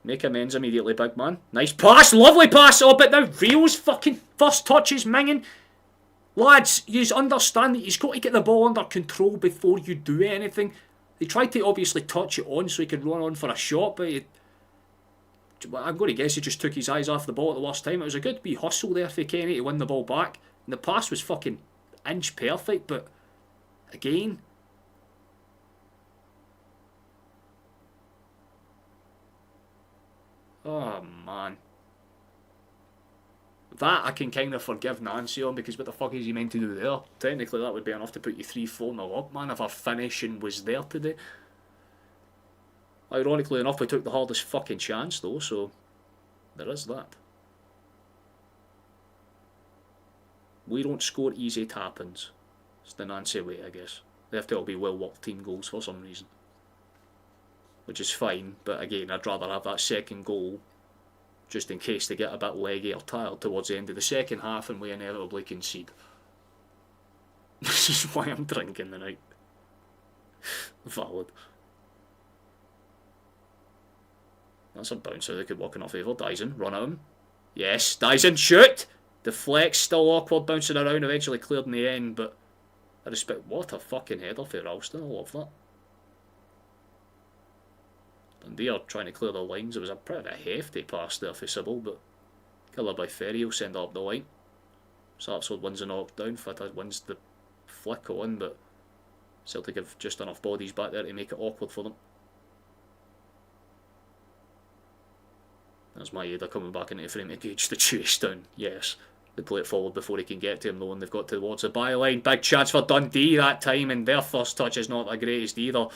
Make amends immediately, big man. Nice pass, lovely pass. Oh, but now Rio's fucking first touch is minging. Lads, you understand that you've got to get the ball under control before you do anything. They tried to obviously touch it on so he could run on for a shot, but I'm going to guess he just took his eyes off the ball at the worst time. It was a good wee hustle there for Kenny to win the ball back. And the pass was fucking inch perfect, but again, oh man, That I can kind of forgive Nancy on, because what the fuck is he meant to do there? Technically that would be enough to put you 3-4-0 up, man, if our finishing was there today. Ironically enough, we took the hardest fucking chance though, so there is that. We don't score easy tap-ins. It's the Nancy way, I guess. They have to all be well-worked team goals for some reason. Which is fine, but again, I'd rather have that second goal just in case they get a bit leggy or tired towards the end of the second half and we inevitably concede. This is why I'm drinking tonight. Valid. That's a bouncer that could work in our favour. Dyson, run at him. Yes, Dyson, shoot! Deflect, still awkward, bouncing around, eventually cleared in the end, but I respect. What a fucking header for Ralston, I love that. Dundee are trying to clear the lines. It was a pretty hefty pass there for Sybil, but killer by Ferry will send it up the line. Sarsfield wins the knockdown, Fitta wins the flick on, but Celtic have just enough bodies back there to make it awkward for them. There's Maeda coming back into the frame to gauge the chase down. Yes, they play it forward before he can get to him, though, and they've got towards the byline. Big chance for Dundee that time, and their first touch is not the greatest either. I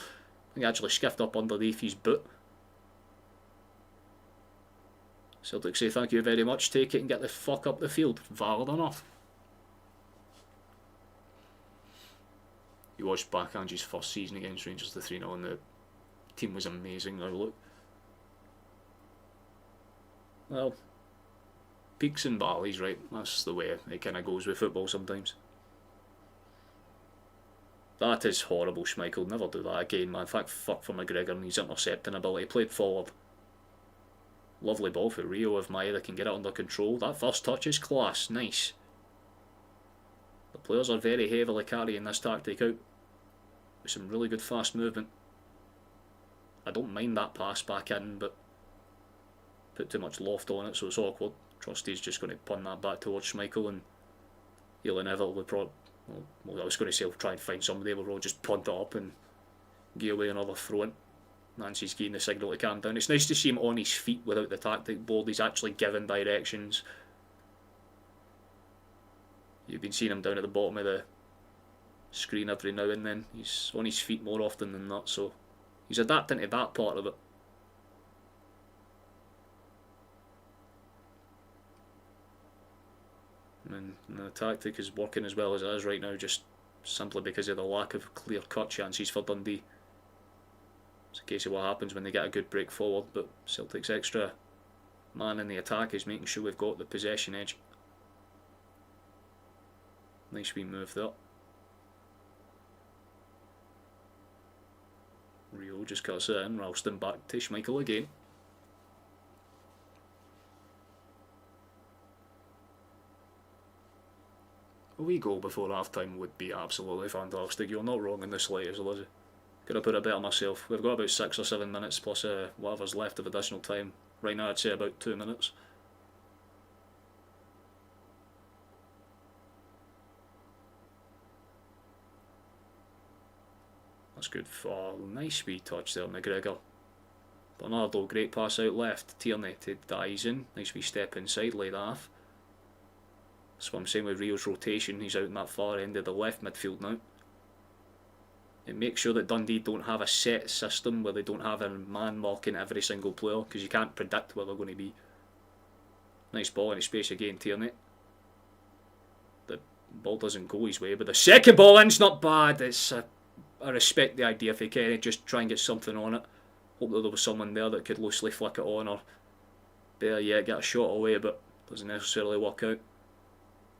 think he actually skiffed up underneath his boot. Celtic say thank you very much, take it and get the fuck up the field. Valid enough. You watched back Angie's first season against Rangers, the 3-0, and the team was amazing. Now look. Well, peaks and valleys, right? That's the way it kind of goes with football sometimes. That is horrible, Schmeichel. Never do that again, man. In fact, fuck for McGregor and his intercepting ability. Played forward. Lovely ball for Rio if Maeda can get it under control. That first touch is class. Nice. The players are very heavily carrying this tactic out with some really good fast movement. I don't mind that pass back in, but put too much loft on it, so it's awkward. Trusty's just going to pun that back towards Schmeichel, and he'll inevitably well, I was going to say he'll try and find somebody, but we'll just punt it up and give away another throw-in. Nancy's getting the signal to calm down. It's nice to see him on his feet without the tactic board. He's actually giving directions. You've been seeing him down at the bottom of the screen every now and then. He's on his feet more often than not, so he's adapting to that part of it. And the tactic is working as well as it is right now, just simply because of the lack of clear-cut chances for Dundee. It's a case of what happens when they get a good break forward, but Celtic's extra man in the attack is making sure we've got the possession edge. Nice wee move there. Rio just cuts it in, Ralston back to Schmeichel again. A wee goal before half time would be absolutely fantastic. You're not wrong in the slightest, Lizzie. Could have put it better myself. We've got about 6 or 7 minutes plus whatever's left of additional time. Right now I'd say about 2 minutes. That's good. Oh, nice wee touch there, McGregor. Bernardo, great pass out left. Tierney to Dyson. Nice wee step inside, laid off. That's what I'm saying with Rio's rotation. He's out in that far end of the left midfield now. It makes sure that Dundee don't have a set system where they don't have a man marking every single player, because you can't predict where they're going to be. Nice ball into space again, Tierney. The ball doesn't go his way, but the second ball in's not bad. It's I respect the idea for Kenny, just try and get something on it. Hope that there was someone there that could loosely flick it on, or better yet, get a shot away, but doesn't necessarily work out.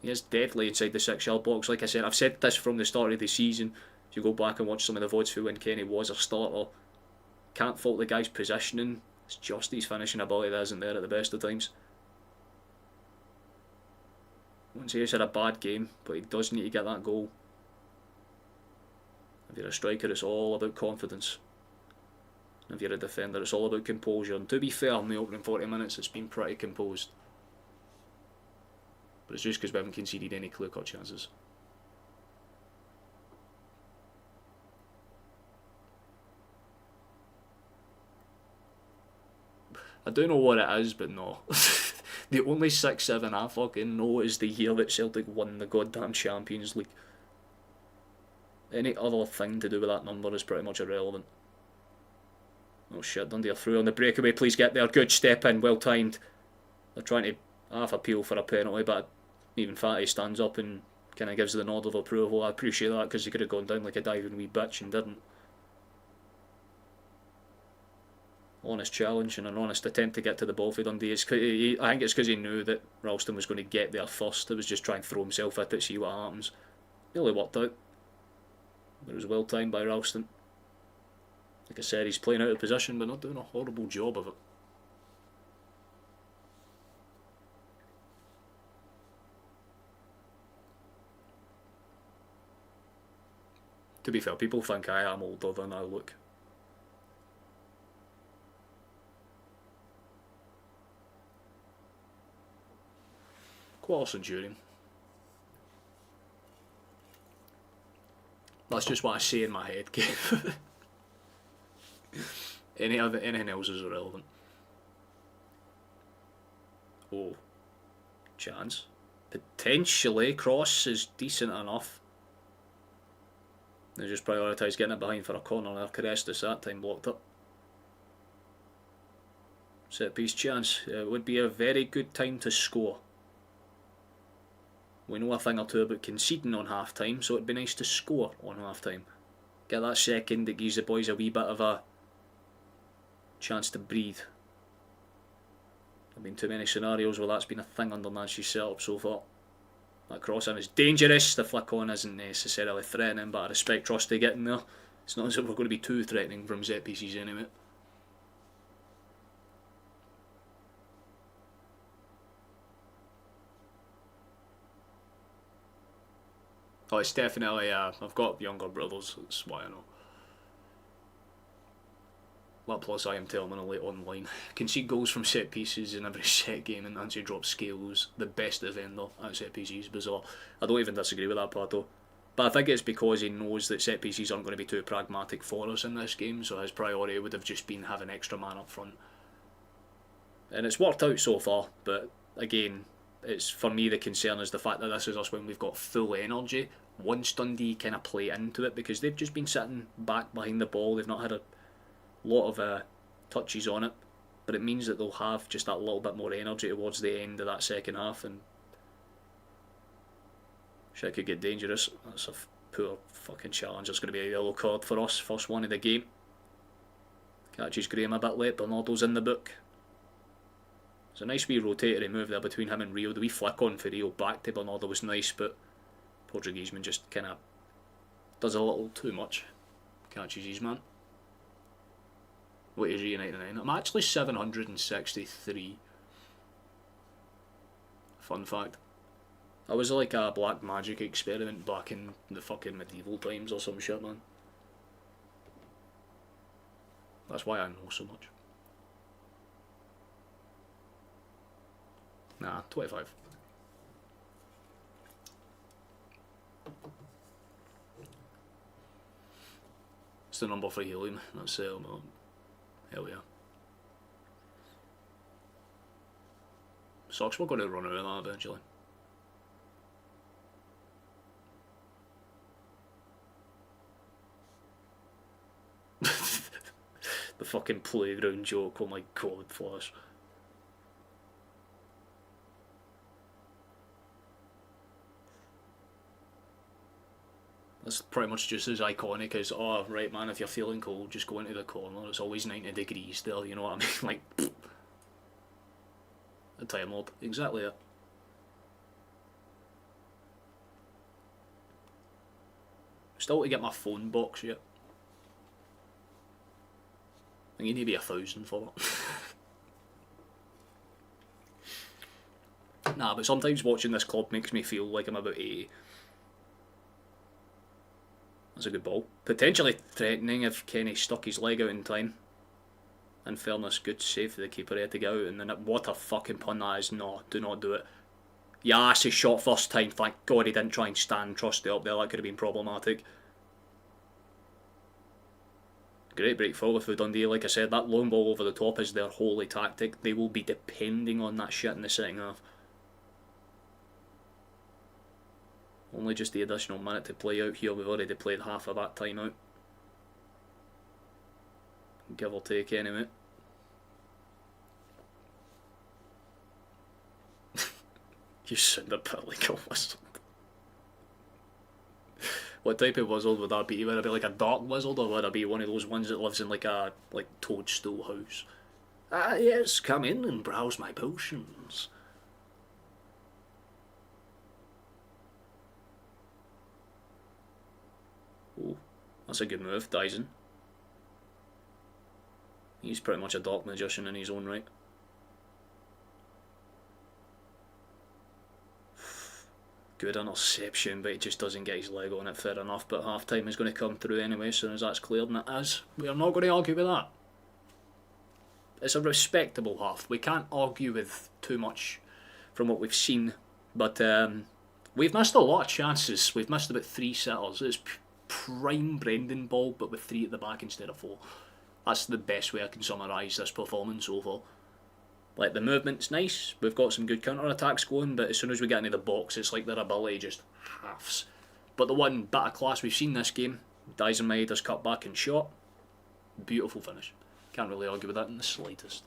He is deadly inside the 6-yard box. Like I said, I've said this from the start of the season. If you go back and watch some of the VODs for when Kenny was a starter, can't fault the guy's positioning. It's just his finishing ability that isn't there at the best of times. I wouldn't say he's had a bad game, but he does need to get that goal. If you're a striker, it's all about confidence. And if you're a defender, it's all about composure. And to be fair, in the opening 40 minutes, it's been pretty composed. But it's just because we haven't conceded any clear-cut chances. I don't know what it is, but no. The only 6-7 I fucking know is the year that Celtic won the goddamn Champions League. Any other thing to do with that number is pretty much irrelevant. Oh shit, Dundee are through on the breakaway. Please get there. Good step in, well timed. They're trying to half appeal for a penalty, but even Fatty stands up and kind of gives the nod of approval. I appreciate that because he could have gone down like a diving wee bitch and didn't. Honest challenge and an honest attempt to get to the ball for Dundee. I think it's because he knew that Ralston was going to get there first. It was just trying to throw himself at it, see what happens. Nearly worked out. But it was well timed by Ralston. Like I said, he's playing out of position but not doing a horrible job of it. To be fair, people think I am older than I look. Quarter centurion. That's just what I say in my head, Kev. Anything else is irrelevant. Oh. Chance. Potentially, cross is decent enough. They just prioritised getting it behind for a corner there. Carestis that time blocked up. Set piece chance. It would be a very good time to score. We know a thing or two about conceding on half time, so it'd be nice to score on half time. Get that second that gives the boys a wee bit of a chance to breathe. There have been too many scenarios where that's been a thing under Nancy's setup so far. That cross in is dangerous. The flick on isn't necessarily threatening, but I respect Trusty getting there. It's not as if we're going to be too threatening from set pieces anyway. Oh, it's definitely, I've got younger brothers, that's why I know. Well, plus I am terminally online. Concede goals from set pieces in every set game and Nancy drops scales. The best defender at set pieces, bizarre. I don't even disagree with that part though. But I think it's because he knows that set pieces aren't going to be too pragmatic for us in this game, so his priority would have just been having extra man up front. And it's worked out so far, but again, it's for me the concern is the fact that this is us when we've got full energy. Once Dundee kind of play into it, because they've just been sitting back behind the ball, they've not had a lot of touches on it, but it means that they'll have just that little bit more energy towards the end of that second half, and shit could get dangerous. That's a poor fucking challenge. It's going to be a yellow card for us, first one of the game. Catches Graham a bit late, Bernardo's in the book. It's a nice wee rotatory move there between him and Rio. The wee flick on for Rio back to Bernardo was nice, but Portugueseman just kind of does a little too much. Catches his man. What is he, 99? I'm actually 763. Fun fact. I was like a black magic experiment back in the fucking medieval times or some shit, man. That's why I know so much. Nah, 25. It's the number for helium. That's lmao. Hell yeah. Sucks we're going to run out of that eventually. The fucking playground joke, oh my god, Flash. That's pretty much just as iconic as, oh, right man, if you're feeling cold, just go into the corner. It's always 90 degrees there, you know what I mean? Like, pfft. A Time Lord. Exactly it. Still to get my phone box yet. I think you need to be 1,000 for it. Nah, but sometimes watching this club makes me feel like I'm about 80. That's a good ball. Potentially threatening if Kenny stuck his leg out in time. In fairness, good save for the keeper. He had to get out, and then what a fucking pun that is. No, do not do it. Yes, he shot first time. Thank God he didn't try and stand Trusty up there. That could have been problematic. Great break forward for Dundee. Like I said, that long ball over the top is their holy tactic. They will be depending on that shit in the second half. Only just the additional minute to play out here. We've already played half of that time out. Give or take, anyway. You sound a bit like a wizard. What type of wizard would that be? Would it be like a dark wizard, or would it be one of those ones that lives in like a toadstool house? Ah yes, come in and browse my potions. Oh, that's a good move, Dyson. He's pretty much a dark magician in his own right. Good interception, but he just doesn't get his leg on it, fair enough. But half time is going to come through anyway as soon as that's cleared, and it is. We are not going to argue with that. It's a respectable half. We can't argue with too much from what we've seen, but we've missed a lot of chances. We've missed about 3 setters. It's prime Brendan ball, but with 3 at the back instead of 4. That's the best way I can summarise this performance overall. Like, the movement's nice, we've got some good counter-attacks going, but as soon as we get into the box, it's like their ability just halves. But the one bit of class we've seen this game, Dyson made us cut back and shot. Beautiful finish. Can't really argue with that in the slightest.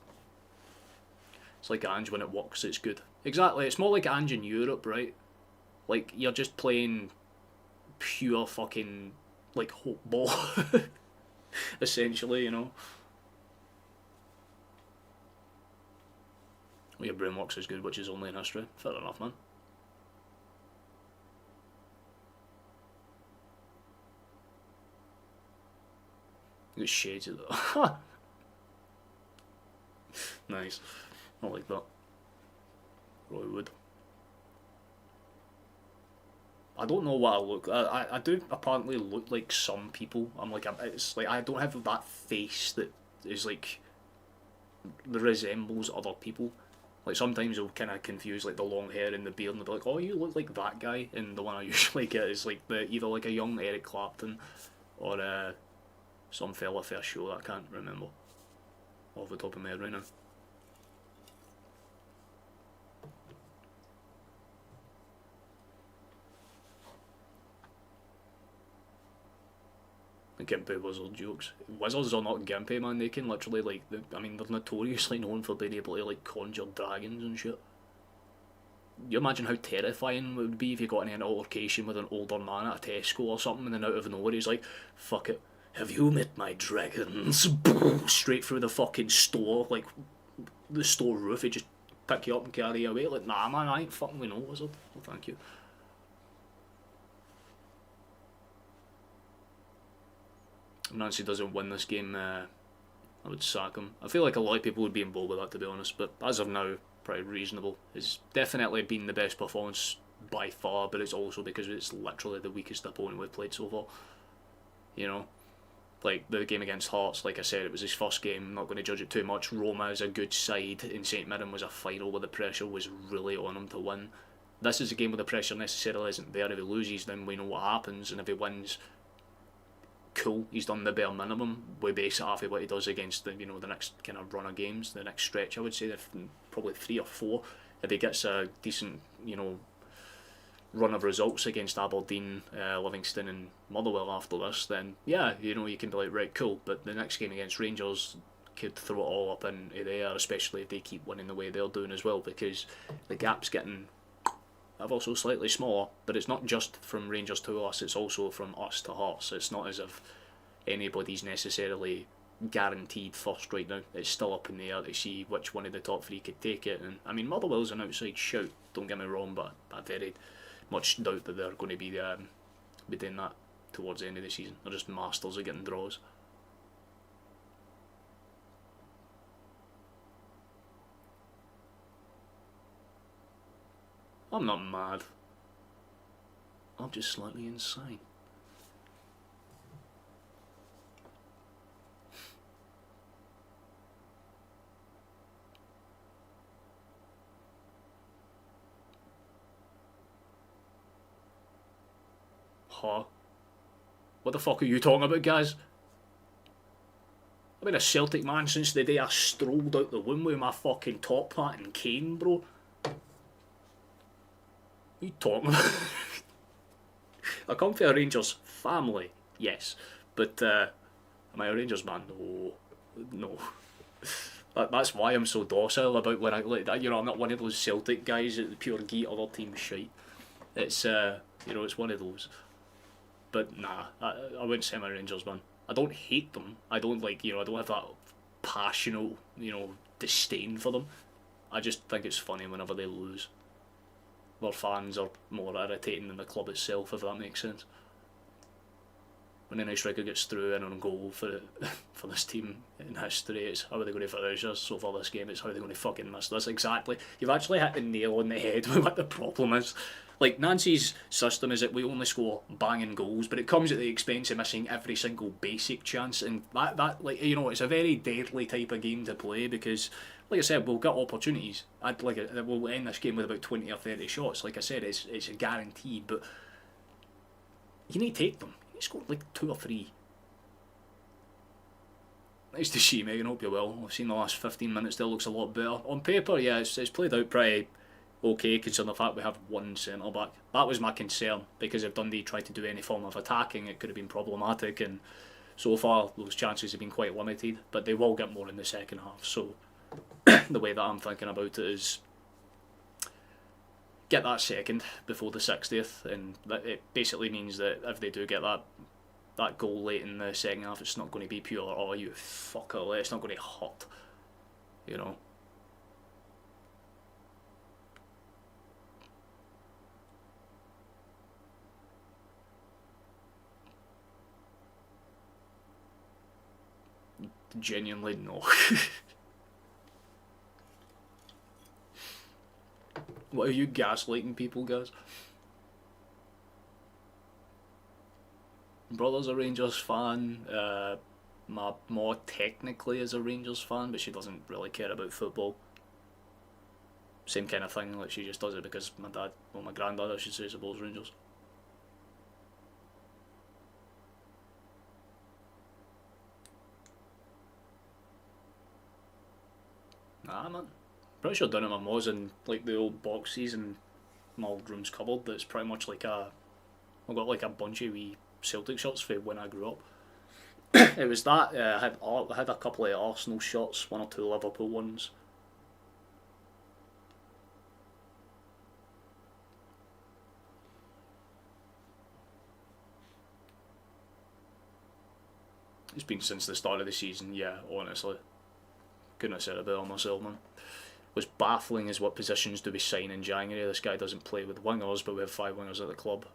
It's like Ange, when it works, it's good. Exactly, it's more like Ange in Europe, right? Like, you're just playing pure fucking, like, hope ball. Essentially, you know. Well, your brain works as good, which is only in history. Fair enough, man. You got shades of that. Nice. I like that. Roy Wood. I don't know what I look. I do apparently look like some people. I'm like, it's like I don't have that face that is like that resembles other people. Like, sometimes it'll kind of confuse like the long hair and the beard, and they'll be like, "Oh, you look like that guy." And the one I usually get is like either like a young Eric Clapton or some fella for a show that I can't remember off the top of my head right now. Gimpy wizard jokes. Wizards are not gimpy, man. They can literally like, I mean, they're notoriously known for being able to like conjure dragons and shit. You imagine how terrifying it would be if you got in an altercation with an older man at a Tesco or something, and then out of nowhere he's like, "Fuck it, have you met my dragons?" Straight through the fucking store, like the store roof. He just pick you up and carry you away. Like, nah, man, I ain't fucking with no wizard. Well, thank you. If Nancy doesn't win this game, I would sack him. I feel like a lot of people would be on board with that, to be honest, but as of now, pretty reasonable. It's definitely been the best performance by far, but it's also because it's literally the weakest opponent we've played so far. You know? Like, the game against Hearts, like I said, it was his first game, I'm not going to judge it too much. Roma is a good side, and St Mirren was a final where the pressure was really on him to win. This is a game where the pressure necessarily isn't there. If he loses, then we know what happens, and if he wins, cool, he's done the bare minimum. We base it off of what he does against the the next kind of run of games, the next stretch. I would say probably 3 or 4. If he gets a decent run of results against Aberdeen, Livingston, and Motherwell after this, then yeah, you can be like, right, cool. But the next game against Rangers could throw it all up into the air, especially if they keep winning the way they're doing as well, because the gap's getting also slightly smaller, but it's not just from Rangers to us, it's also from us to Hearts. It's not as if anybody's necessarily guaranteed first right now. It's still up in the air to see which one of the top 3 could take it. And I mean, Motherwell's an outside shout, don't get me wrong, but I very much doubt that they're going to be doing that towards the end of the season. They're just masters of getting draws. I'm not mad. I'm just slightly insane. Huh? What the fuck are you talking about, guys? I've been a Celtic man since the day I strolled out the womb with my fucking top hat and cane, bro. What are you talking about? I come from a Rangers family, yes, but am I a Rangers man? No, no. That's why I'm so docile about when I'm not one of those Celtic guys that pure geet other teams shite. It's it's one of those. But nah, I wouldn't say I'm a Rangers man. I don't hate them. I don't I don't have that passionate, disdain for them. I just think it's funny whenever they lose. Their fans are more irritating than the club itself, if that makes sense. When any striker gets through and on goal for for this team in history, it's how are they going to finish us? So for this game, it's how are they going to fucking miss this? Exactly. You've actually hit the nail on the head with what the problem is. Like, Nancy's system is that we only score banging goals, but it comes at the expense of missing every single basic chance, and that it's a very deadly type of game to play because, like I said, we'll get opportunities. We'll end this game with about 20 or 30 shots. Like I said, it's a guarantee, but you need to take them. You scored like 2 or 3. Nice to see, Megan. Hope you're well. I've seen the last 15 minutes there, looks a lot better. On paper, yeah, it's played out pretty okay, considering the fact we have one centre back. That was my concern, because if Dundee tried to do any form of attacking, it could have been problematic, and so far those chances have been quite limited, but they will get more in the second half. So the way that I'm thinking about it is get that second before the 60th, and it basically means that if they do get that goal late in the second half, it's not going to be pure, oh you fucker, it's not going to hurt, Genuinely, no. What are you gaslighting people, guys? Brother's a Rangers fan. My mom technically is a Rangers fan, but she doesn't really care about football. Same kind of thing, like she just does it because my granddad, I should say, supports Rangers. Nah, man. Pretty sure down at my mom's in like the old boxes and my old room's cupboard. That's pretty much like I've got like a bunch of wee Celtic shirts for when I grew up. It was that I had a couple of Arsenal shirts, 1 or 2 Liverpool ones. It's been since the start of the season, yeah, honestly. Couldn't have said it better myself, man. What's baffling is what positions do we sign in January. This guy doesn't play with wingers, but we have 5 wingers at the club.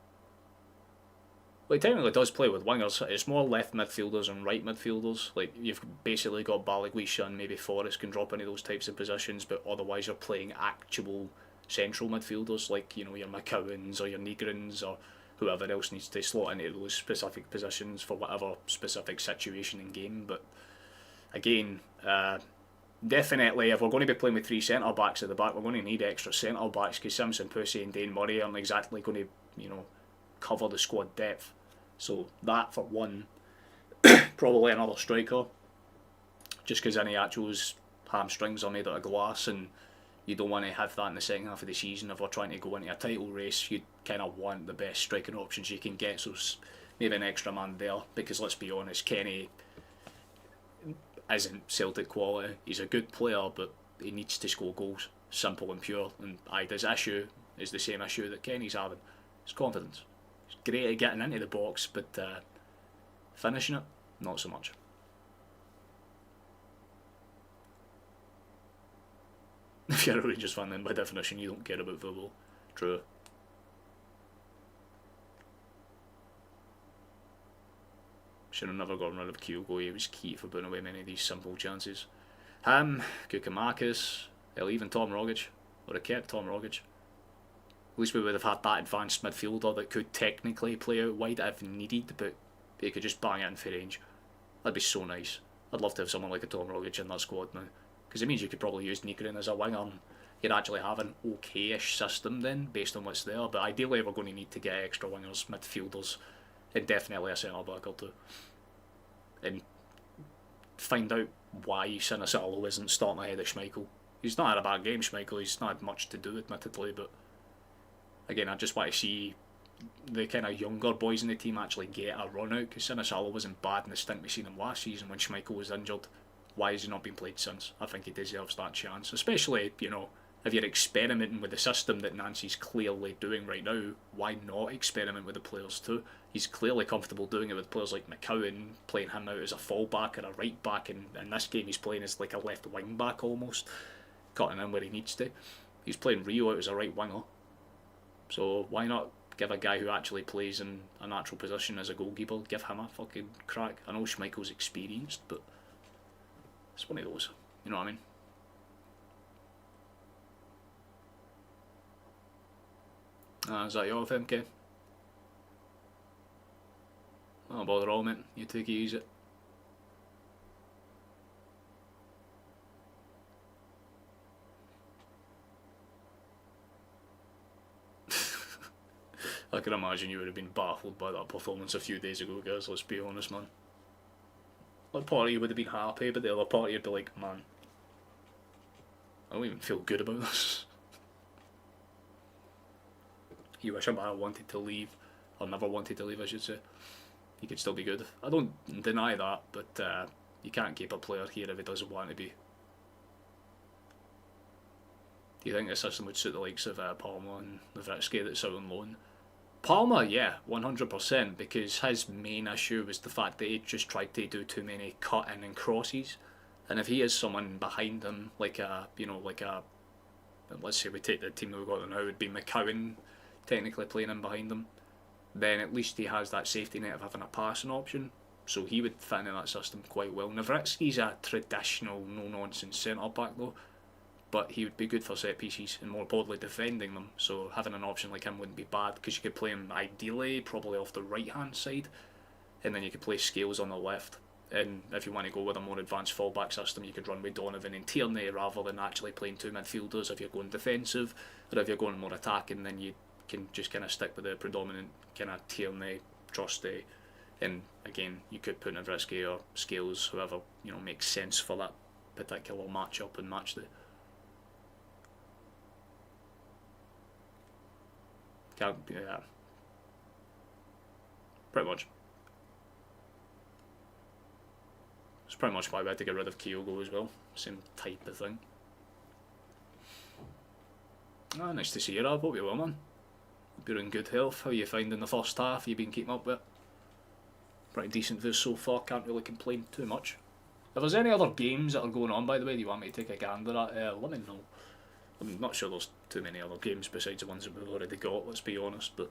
Well, he technically does play with wingers. It's more left midfielders and right midfielders. Like, you've basically got Balagwisha and maybe Forrest can drop into those types of positions, but otherwise you're playing actual central midfielders, like, your McCowans or your Negrins or whoever else needs to slot into those specific positions for whatever specific situation in game. But again, definitely, if we're going to be playing with 3 centre backs at the back, we're going to need extra centre backs because Simpson, Pussy, and Dane Murray aren't exactly going to, cover the squad depth. So that for one, probably another striker, just because Iniacho's hamstrings are made out of glass, and you don't want to have that in the second half of the season. If we're trying to go into a title race, you kind of want the best striking options you can get. So maybe an extra man there, because let's be honest, Kenny isn't Celtic quality. He's a good player, but he needs to score goals, simple and pure. And his issue is the same issue that Kenny's having. It's confidence. He's great at getting into the box, but finishing it, not so much. If you're a Rangers fan, then by definition you don't care about football. True. Should have never gotten rid of Kyogo. He was key for putting away many of these simple chances. Kukamakis, hell, even Tom Rogic. Would have kept Tom Rogic. At least we would have had that advanced midfielder that could technically play out wide if needed, but he could just bang it in for range. That'd be so nice. I'd love to have someone like a Tom Rogic in that squad now, because it means you could probably use Nigrin as a winger and you'd actually have an okay-ish system then, based on what's there. But ideally we're going to need to get extra wingers, midfielders, and definitely a centre back or two. And find out why Sinisalo isn't starting ahead of Schmeichel. He's not had a bad game, Schmeichel. He's not had much to do, admittedly, but again, I just want to see the kind of younger boys in the team actually get a run out, because Sinisalo wasn't bad in the stint we seen him last season when Schmeichel was injured. Why has he not been played since? I think he deserves that chance, especially, you know, if you're experimenting with the system that Nancy's clearly doing right now. Why not experiment with the players too? He's clearly comfortable doing it with players like McCowan, playing him out as a full-back or a right-back, and in this game he's playing as like a left wing-back almost, cutting in where he needs to. He's playing Rio out as a right winger, so why not give a guy who actually plays in a natural position as a goalkeeper, give him a fucking crack? I know Schmeichel's experienced, but it's one of those, you know what I mean? Is that you off, MK? Don't bother all, mate. You take it easy. I can imagine you would have been baffled by that performance a few days ago, guys, let's be honest, man. One part of you would have been happy, but the other part of you would be like, man, I don't even feel good about this. You wish a man wanted to leave, or never wanted to leave, I should say. He could still be good. I don't deny that, but you can't keep a player here if he doesn't want to be. Do you think the system would suit the likes of Palmer and Nowitzki that's out on loan? Palmer, yeah, 100%, because his main issue was the fact that he just tried to do too many cut-in and crosses. And if he has someone behind him, like a, you know, like a, let's say we take the team that we've got now, it would be McCowan technically playing in behind him, then at least he has that safety net of having a passing option, so he would fit into that system quite well. Nowitzki's a traditional no-nonsense centre-back though, but he would be good for set pieces and more importantly defending them, so having an option like him wouldn't be bad, because you could play him ideally probably off the right hand side, and then you could play Scales on the left, and if you want to go with a more advanced full-back system you could run with Donovan and Tierney rather than actually playing two midfielders if you're going defensive, or if you're going more attacking then you can just kind of stick with the predominant kind of Tierney, Trusty, and again you could put Nowitzki or Scales, whoever, you know, makes sense for that particular match-up and match day. Yeah, pretty much. It's pretty much why we had to get rid of Kyogo as well. Same type of thing. Ah, nice to see you, Rob. Hope you're well, man. Hope you're in good health. How are you finding the first half? You been keeping up with it? Pretty decent views so far. Can't really complain too much. If there's any other games that are going on, by the way, that you want me to take a gander at, let me know. I'm not sure there's too many other games besides the ones that we've already got, let's be honest, but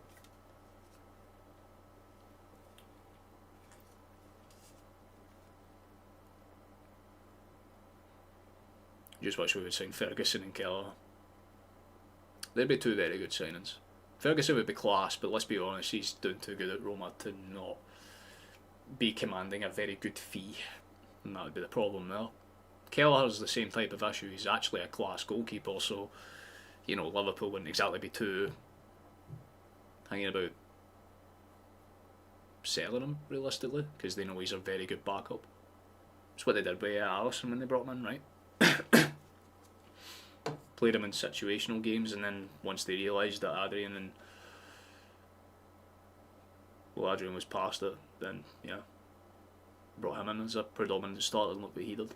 just wish we would sign Ferguson and Keller. They'd be two very good signings. Ferguson would be class, but let's be honest, he's doing too good at Roma to not be commanding a very good fee, and that would be the problem there. Keller has the same type of issue. He's actually a class goalkeeper, so you know Liverpool wouldn't exactly be too hanging about selling him realistically, because they know he's a very good backup. That's what they did with Alisson when they brought him in, right? Played him in situational games, and then once they realised that Adrian was past it, then yeah, brought him in as a predominant starter, and look what he did.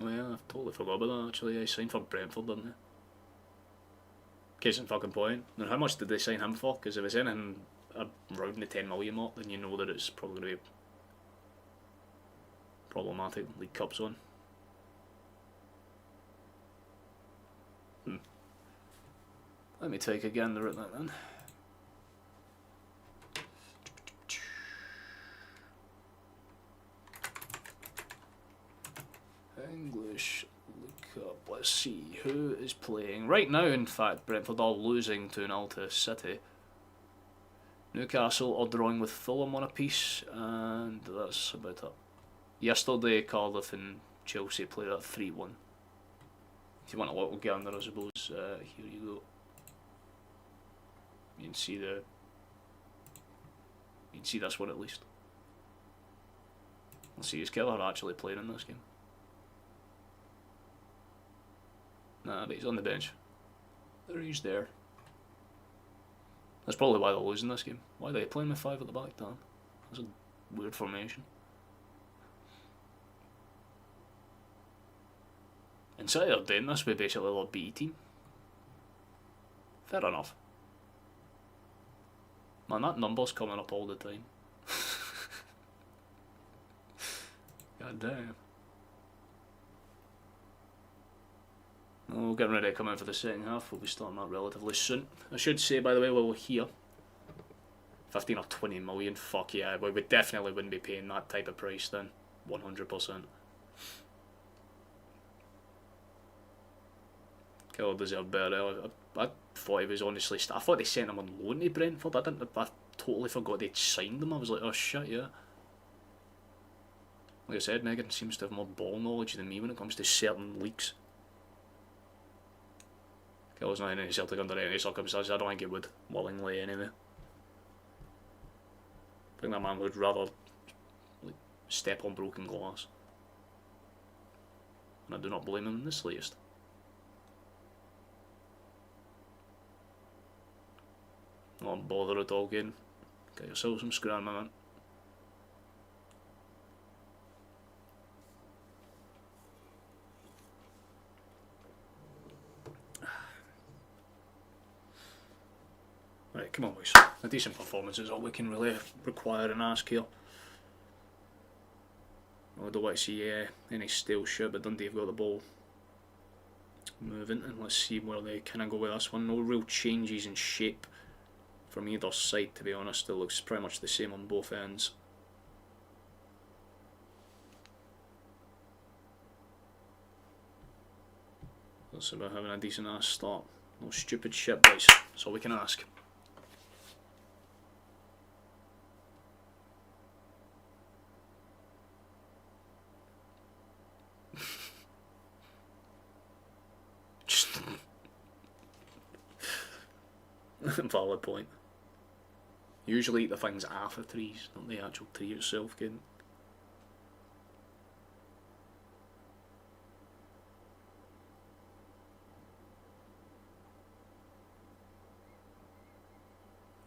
Oh yeah, I've totally forgot about that actually. I signed for Brentford, didn't I? Case in fucking point. Now how much did they sign him for? Because if it's anything around the 10 million mark, then you know that it's probably going to be problematic. League Cup's on. Let me take a gander at that then. English League Cup. Let's see who is playing right now. In fact, Brentford are losing 2-0 to City. Newcastle are drawing with Fulham on a piece, and that's about it. Yesterday, Cardiff and Chelsea played at 3-1. If you want a little gander, I suppose. is here you go. You can see this one at least. Let's see, is Keller actually playing in this game? Nah, but he's on the bench. There, he's there. That's probably why they're losing this game. Why are they playing with 5 at the back, Dan? That's a weird formation. Instead of doing this, we basically a B team. Fair enough. Man, that number's coming up all the time. God damn. Oh, getting ready to come in for the second half. We'll be starting that relatively soon. I should say, by the way, while we're here, 15 or 20 million, fuck yeah, we definitely wouldn't be paying that type of price then. 100%. Keller deserved better. I thought he was honestly. I thought they sent him on loan to Brentford. I totally forgot they'd signed him. I was like, oh shit, yeah. Like I said, Megan seems to have more ball knowledge than me when it comes to certain leaks. Keller's not in any Celtic under any circumstances. I don't think he would willingly anyway. I think that man would rather like step on broken glass. And I do not blame him in the slightest. Not bother at all, Gain. Get yourself some scran, my man. Right, come on boys. A decent performance is all we can really require and ask here. I don't want to see any stale shit, but Dundee have got the ball moving, and let's see where they kind of go with this one. No real changes in shape from either side, to be honest. It looks pretty much the same on both ends. That's about having a decent ass start. No stupid shit, boys. That's all we can ask. Valid point. Usually the thing's after trees, not the actual tree itself, Again.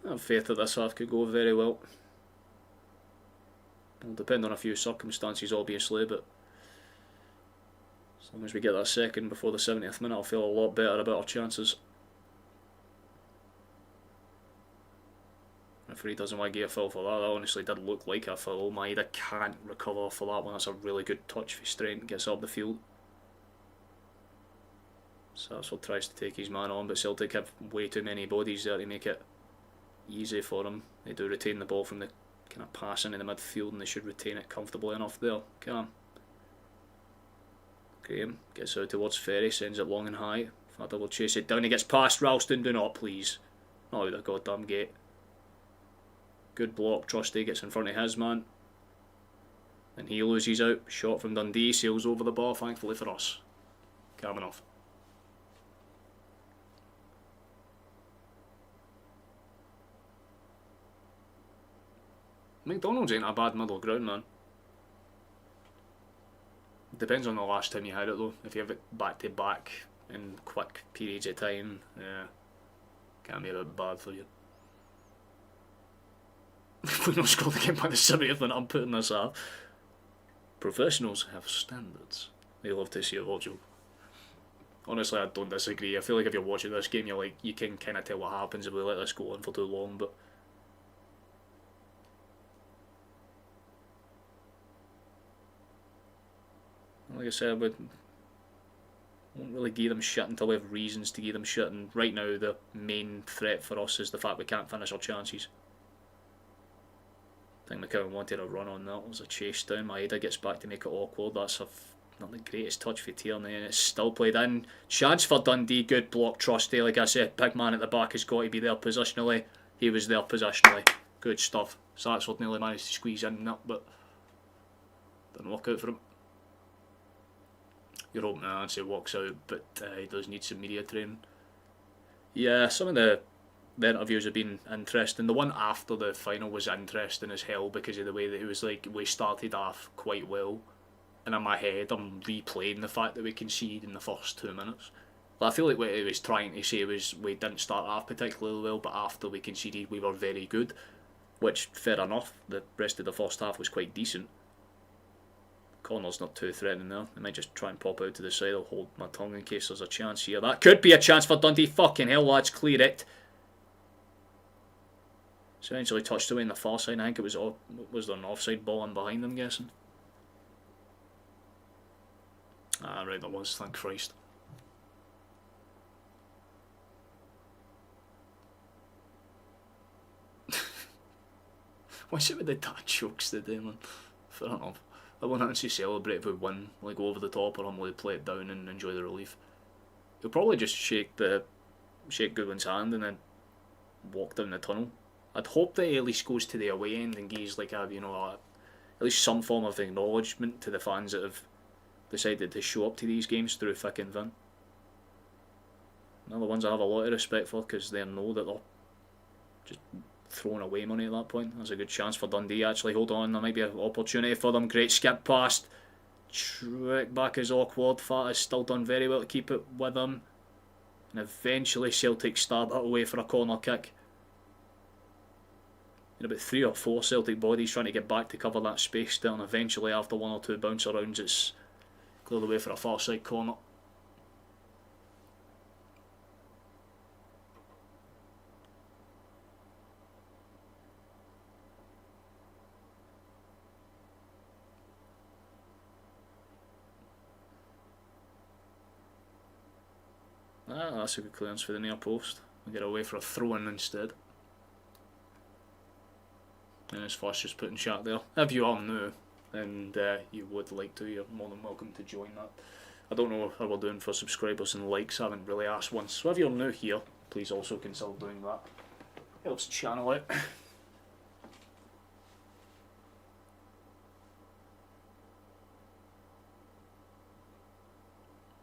I have faith that this half could go very well. It'll depend on a few circumstances obviously, but as long as we get that second before the 70th minute, I'll feel a lot better about our chances. Referee doesn't want to give a foul for that. That honestly did look like a foul. Maeda can't recover for that one. That's a really good touch for strength. Gets up the field. Sarsfield tries to take his man on, but Celtic have way too many bodies there to make it easy for him. They do retain the ball from the kind of passing in the midfield, and they should retain it comfortably enough there. Graham gets out towards Ferry, sends it long and high. Fada will chase it down. He gets past Ralston. Do not, please. Not out the goddamn gate. Good block. Trusty gets in front of his man. And he loses out. Shot from Dundee. Sails over the bar, thankfully for us. Calm enough. McDonald's ain't a bad middle ground, man. Depends on the last time you had it though. If you have it back to back in quick periods of time, yeah, can't be a bit bad for you. If we don't score the game by the 70th minute, I'm putting this up. Professionals have standards. They love to see a Watchalong. Honestly, I don't disagree. I feel like if you're watching this game, you can kind of tell what happens if we let this go on for too long, but like I said, we won't really give them shit until we have reasons to give them shit, and right now the main threat for us is the fact we can't finish our chances. I think McCowan wanted a run on that. It was a chase down. Maeda gets back to make it awkward. That's not the greatest touch for Tierney, and it's still played in. Chance for Dundee. Good block, Trusty. Like I said, big man at the back has got to be there positionally. He was there positionally. Good stuff. Saxford nearly managed to squeeze in that, but didn't work out for him. Your opening answer walks out, but he does need some media training. Yeah, some of the interviews have been interesting. The one after the final was interesting as hell because of the way that it was like, we started off quite well, and in my head I'm replaying the fact that we conceded in the first 2 minutes. But I feel like what he was trying to say was we didn't start off particularly well, but after we conceded we were very good, which, fair enough, the rest of the first half was quite decent. Corner's not too threatening there. I might just try and pop out to the side. I'll hold my tongue in case there's a chance here. That could be a chance for Dundee. Fucking hell, lads, clear it. It's eventually touched away in the far side. I think it was there an offside ball in behind, I'm guessing. Ah, right, there was, thank Christ. What's it with the dad jokes today, man? Fair enough. I won't actually celebrate if we win, like go over the top, or I'm going to play it down and enjoy the relief. He'll probably just shake Goodwin's hand and then walk down the tunnel. I'd hope that he at least goes to the away end and gives like at least some form of acknowledgement to the fans that have decided to show up to these games through thick and thin. They're the ones I have a lot of respect for because they know that they're just throwing away money at that point. There's a good chance for Dundee actually. Hold on, there might be an opportunity for them. Great skip past. Trick back is awkward. Fat has still done very well to keep it with him. And eventually Celtic stab it away for a corner kick. And about 3 or 4 Celtic bodies trying to get back to cover that space there, and eventually after 1 or 2 bounce arounds it's cleared away for a far side corner. Ah, that's a good clearance for the near post. We get away for a throw-in instead. And his first just putting shot there. If you are new and you would like to, you're more than welcome to join that. I don't know how we're doing for subscribers and likes, I haven't really asked once. So if you're new here, please also consider doing that. Helps the channel out.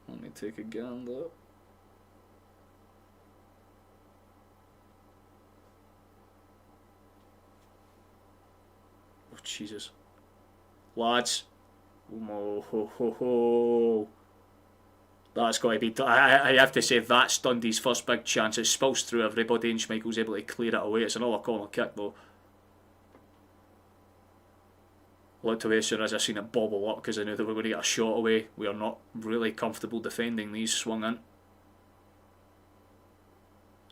Let me take a gander. Oh, Jesus. Lads. Oh, ho, ho, ho. That's got to be... I have to say, that's Dundee's first big chance. It spills through everybody and Schmeichel's able to clear it away. It's another corner kick, though. I looked away as soon as I seen it bobble up because I knew they were going to get a shot away. We are not really comfortable defending these. Swung in.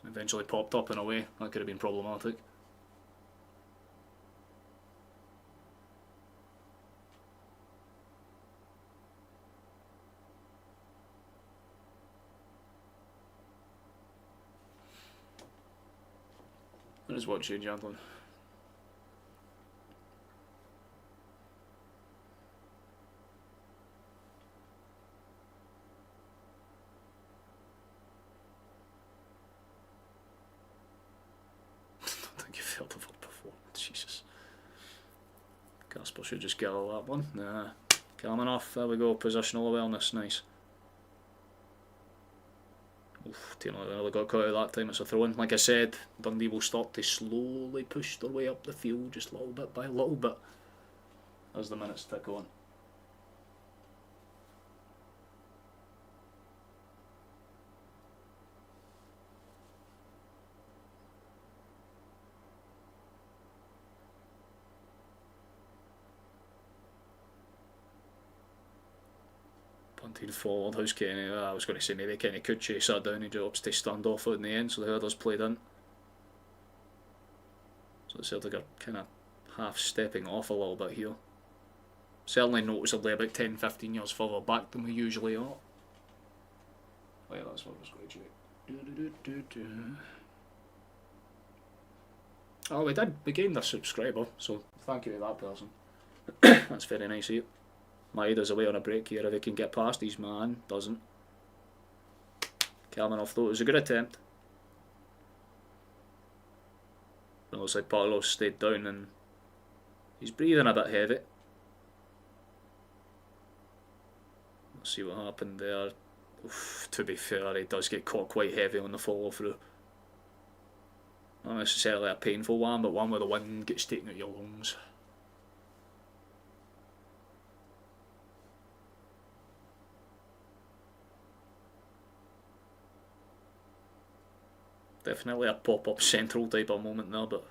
Eventually popped up and away. That could have been problematic. What is watching, gentlemen? I don't think you felt the vote before. Jesus. Casper should just get all that one. Nah. Calm enough. There we go. Positional awareness. Nice. Oof, Taylor nearly got caught out that time. It's a throw in. Like I said, Dundee will start to slowly push their way up the field, just little bit by little bit, as the minutes tick on. Punted forward, how's Kenny? I was going to say maybe Kenny could chase that down, he drops to stand off in the end, so the header's played in. So the Celtic are kind of half stepping off a little bit here. Certainly noticeably about 10-15 years further back than we usually are. Oh yeah, that's what I was going to do. Oh, we gained a subscriber, so thank you to that person. That's very nice of you. Maeda's away on a break here, if he can get past his man, doesn't. Kalmanov though, it was a good attempt. It looks like Barlow stayed down and he's breathing a bit heavy. Let's see what happened there. Oof, to be fair, he does get caught quite heavy on the follow through. Not necessarily a painful one, but one where the wind gets taken out your lungs. Definitely a pop-up central type of moment there, but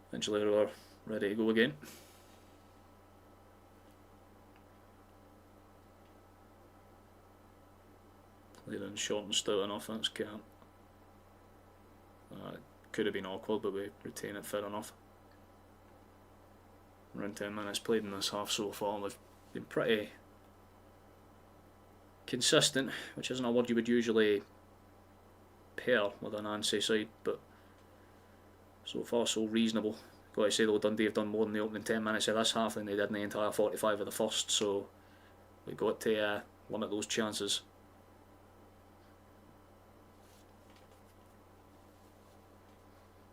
eventually we were ready to go again. Clearing short and stout enough, that's camp. It could have been awkward, but we retain it fair enough. Around 10 minutes played in this half so far. We've been pretty consistent, which isn't a word you would usually pair with an Nancy side, but so far so reasonable. Got to say though, Dundee have done more in the opening 10 minutes of this half than they did in the entire 45 of the first, so we've got to limit those chances.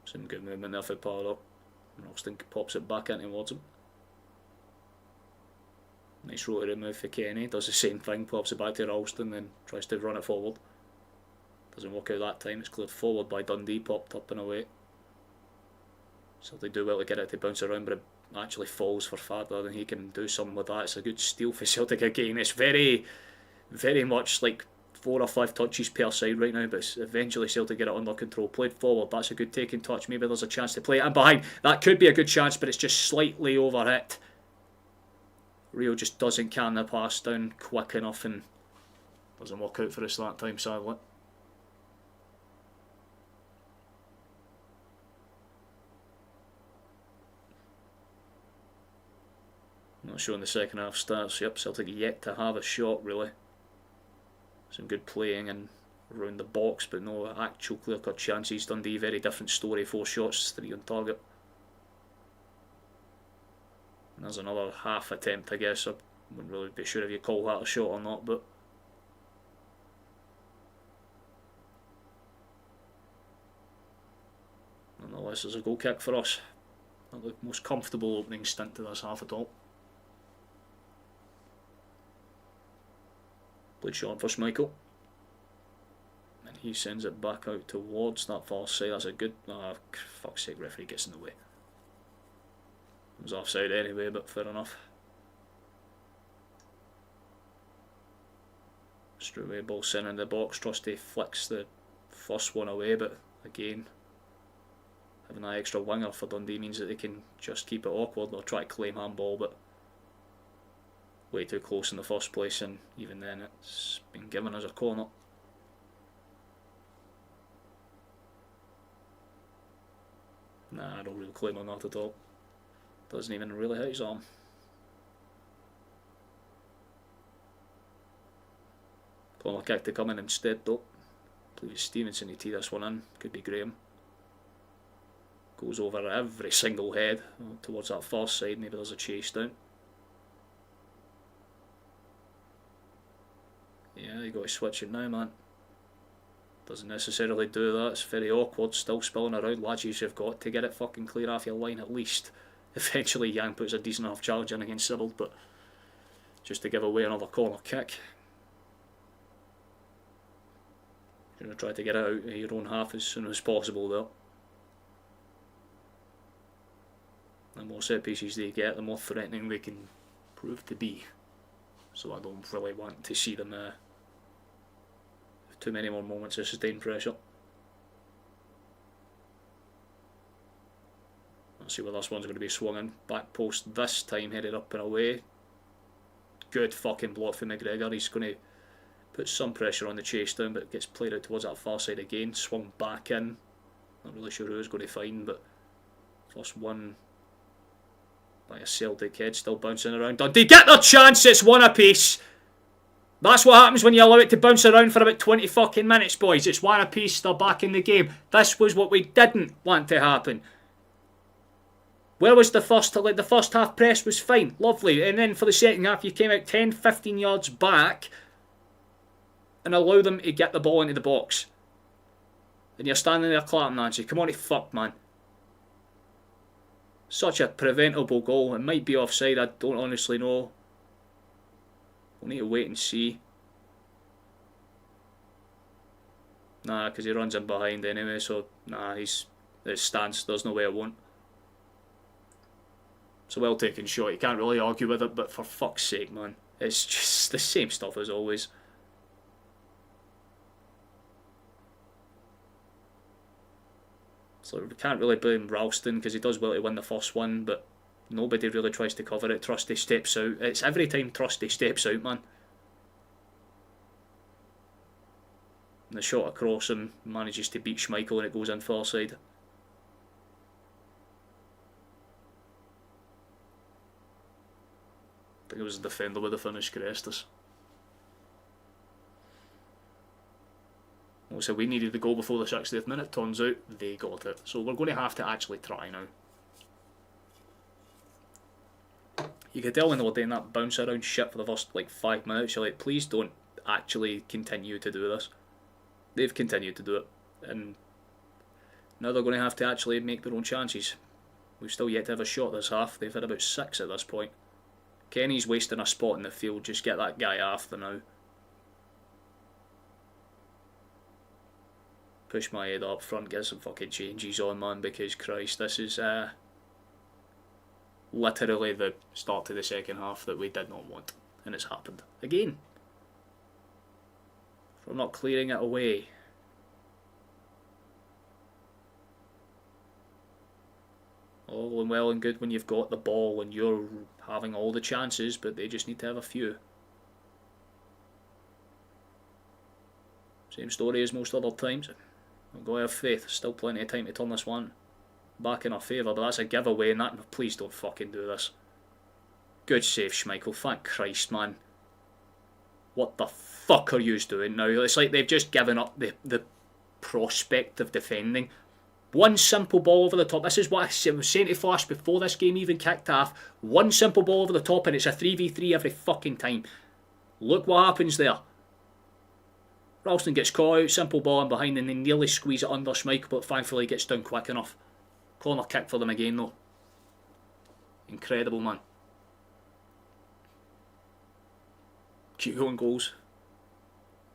Some good movement there for power up. Ralston pops it back in towards him. Nice rotary move for Kenny. Does the same thing, pops it back to Ralston, then tries to run it forward. Doesn't work out that time. It's cleared forward by Dundee, popped up and away. So they do well to get it to bounce around, but it actually falls for Fadler, and he can do something with that. It's a good steal for Celtic again. It's very, very much like 4 or 5 touches per side right now, but eventually Celtic get it under control. Played forward, that's a good taking touch. Maybe there's a chance to play it in behind. That could be a good chance, but it's just slightly overhit. Rio just doesn't can the pass down quick enough and doesn't work out for us that time, sadly. Not showing the second half stats. Yep, Celtic yet to have a shot really. Some good playing and around the box, but no actual clear-cut chances. Dundee, very different story. 4 shots, 3 on target. And there's another half attempt, I guess. I wouldn't really be sure if you call that a shot or not, but nonetheless, there's a goal kick for us. Not the most comfortable opening stint to this half at all. Played short for Schmeichel. And he sends it back out towards that far side. That's a good... fuck's sake, referee gets in the way. It was offside anyway, but fair enough. Straight away, ball sent in the box. Trusty flicks the first one away, but again, having that extra winger for Dundee means that they can just keep it awkward. They'll try to claim handball, but way too close in the first place, and even then it's been given as a corner. Nah, I don't really claim on that at all. Doesn't even really hit his arm. Corner kick to come in instead though. I believe it's Stevenson who teed this one in. Could be Graham. Goes over every single head towards that far side. Maybe there's a chase down. Yeah, you got to switch it now, man. Doesn't necessarily do that. It's very awkward. Still spilling around. Ladges have got to get it fucking clear off your line at least. Eventually Yang puts a decent enough challenge in against Sybil, but just to give away another corner kick. You're going to try to get it out of your own half as soon as possible there. The more set pieces they get, the more threatening they can prove to be. So I don't really want to see them too many more moments of sustained pressure. Let's see where this one's going to be swung in. Back post this time, headed up and away. Good fucking block for McGregor. He's going to put some pressure on the chase down, but gets played out towards that far side again. Swung back in. Not really sure who he's going to find, but first one by a Celtic head, still bouncing around. Dundee get their chance, it's one apiece. That's what happens when you allow it to bounce around for about 20 fucking minutes, boys. It's one apiece, they're back in the game. This was what we didn't want to happen. Where was the first? The first half press was fine, lovely, and then for the second half you came out 10-15 yards back and allow them to get the ball into the box. And you're standing there clapping, Nancy. Come on, fuck, man. Such a preventable goal. It might be offside, I don't honestly know. We'll need to wait and see. Nah, because he runs in behind anyway, so nah, his stance, there's no way it won't. It's a well taken shot, you can't really argue with it, but for fuck's sake, man. It's just the same stuff as always. So we can't really blame Ralston because he does well to win the first one, but nobody really tries to cover it. Trusty steps out. It's every time Trusty steps out, man. And the shot across him manages to beat Schmeichel and it goes in far side. I think it was the defender with the finish, Crestus. So we needed the goal before the 60th minute. Turns out they got it. So we're going to have to actually try now. You could tell when they were doing that bounce around shit for the first like 5 minutes, you're like, please don't actually continue to do this. They've continued to do it, and now they're going to have to actually make their own chances. We've still yet to have a shot this half. They've had about 6 at this point. Kenny's wasting a spot in the field. Just get that guy after now. Push my head up front, get some fucking changes on, man, because Christ, this is literally the start to the second half that we did not want, and it's happened again. From not clearing it away. All and well and good when you've got the ball and you're having all the chances, but they just need to have a few. Same story as most other times. I've got to have faith. Still plenty of time to turn this one back in our favour, but that's a giveaway, and that, please don't fucking do this. Good save, Schmeichel. Thank Christ, man. What the fuck are you doing now? It's like they've just given up the prospect of defending. One simple ball over the top. This is what I was saying to Flash before this game even kicked off. One simple ball over the top and it's a 3v3 every fucking time. Look what happens there. Ralston gets caught out, simple ball in behind, and they nearly squeeze it under Schmeichel, but thankfully he gets down quick enough. Corner kick for them again though. Incredible, man. Keep going goals.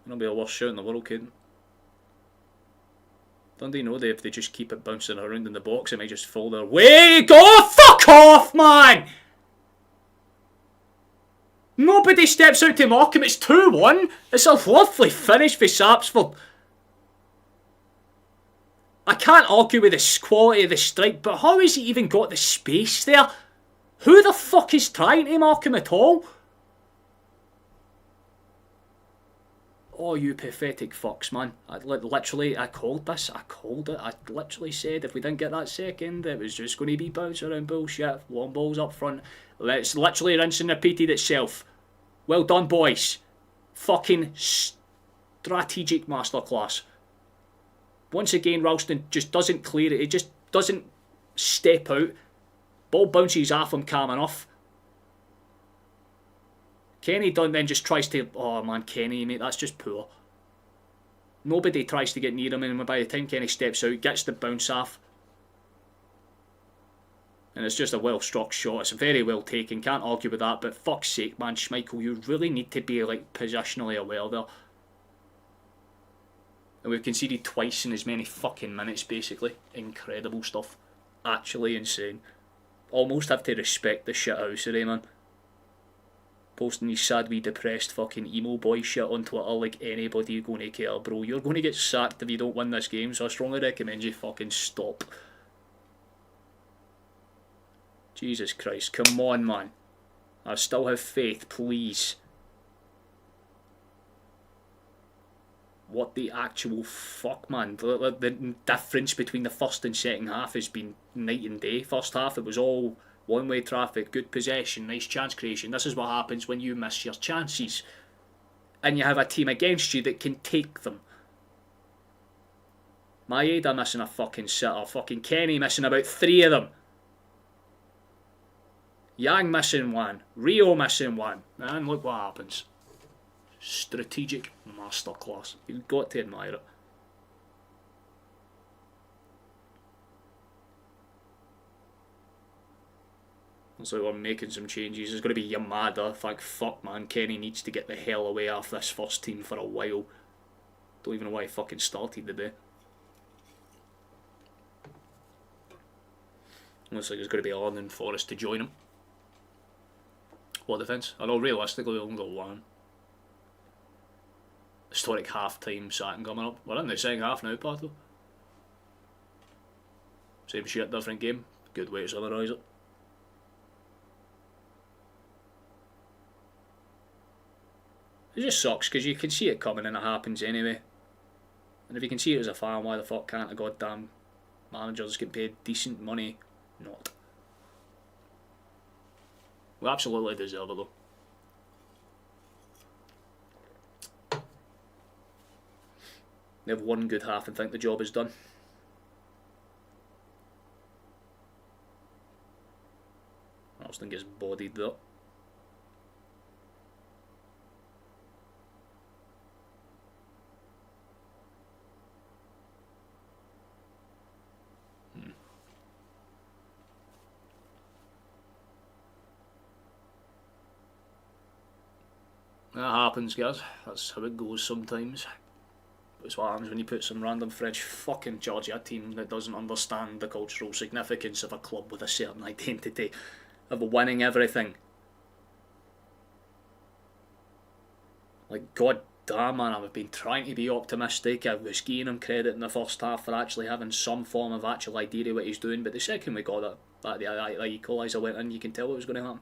That'll be the worst shout in the world, kid. Dundee know that if they just keep it bouncing around in the box, it might just fall their way. Go fuck off, man! Nobody steps out to mark him. It's 2-1. It's a lovely finish for Sapsford. I can't argue with the quality of the strike, but how has he even got the space there? Who the fuck is trying to mark him at all? Oh, you pathetic fucks, man. I called this. I called it. I literally said if we didn't get that second, it was just going to be bounce around bullshit. Long balls up front. It's literally rinsed and repeated itself. Well done, boys. Fucking strategic masterclass. Once again, Ralston just doesn't clear it. He just doesn't step out. Ball bounces off him calm enough. Kenny Dunn then just tries to... Oh man, Kenny, mate, that's just poor. Nobody tries to get near him, and by the time Kenny steps out, gets the bounce off. And it's just a well-struck shot. It's very well taken, can't argue with that, but fuck's sake, man, Schmeichel, you really need to be like positionally aware there. And we've conceded twice in as many fucking minutes, basically. Incredible stuff. Actually insane. Almost have to respect the shit out of it, man. Posting these sad wee depressed fucking emo boy shit on Twitter like anybody going to care, bro. You're going to get sacked if you don't win this game, so I strongly recommend you fucking stop. Jesus Christ, come on, man. I still have faith, please. What the actual fuck, man? The difference between the first and second half has been night and day. First half, it was all one-way traffic, good possession, nice chance creation. This is what happens when you miss your chances. And you have a team against you that can take them. Maeda missing a fucking sitter. Fucking Kenny missing about 3 of them. Yang missing 1. Rio missing 1. And look what happens. Strategic masterclass. You've got to admire it. So we're making some changes. There's going to be Yamada. Thank fuck, man. Kenny needs to get the hell away off this first team for a while. Don't even know why he fucking started today. Looks like there's going to be Arden Forrest to join him. What defence? I know realistically we'll only got one. Historic half-time satin coming up. We're in the second half now, Pato. Same shit, different game. Good way to summarise it. It just sucks because you can see it coming and it happens anyway. And if you can see it as a fan, why the fuck can't a goddamn managers get paid decent money? Not. We absolutely deserve it though. They have one good half and think the job is done. Alston gets bodied though. That happens, guys. That's how it goes sometimes. But it's what happens when you put some random French fucking Georgia team that doesn't understand the cultural significance of a club with a certain identity, of winning everything. Like, god damn, man, I've been trying to be optimistic. I was giving him credit in the first half for actually having some form of actual idea of what he's doing, but the second we got that equaliser went in, you can tell what was going to happen.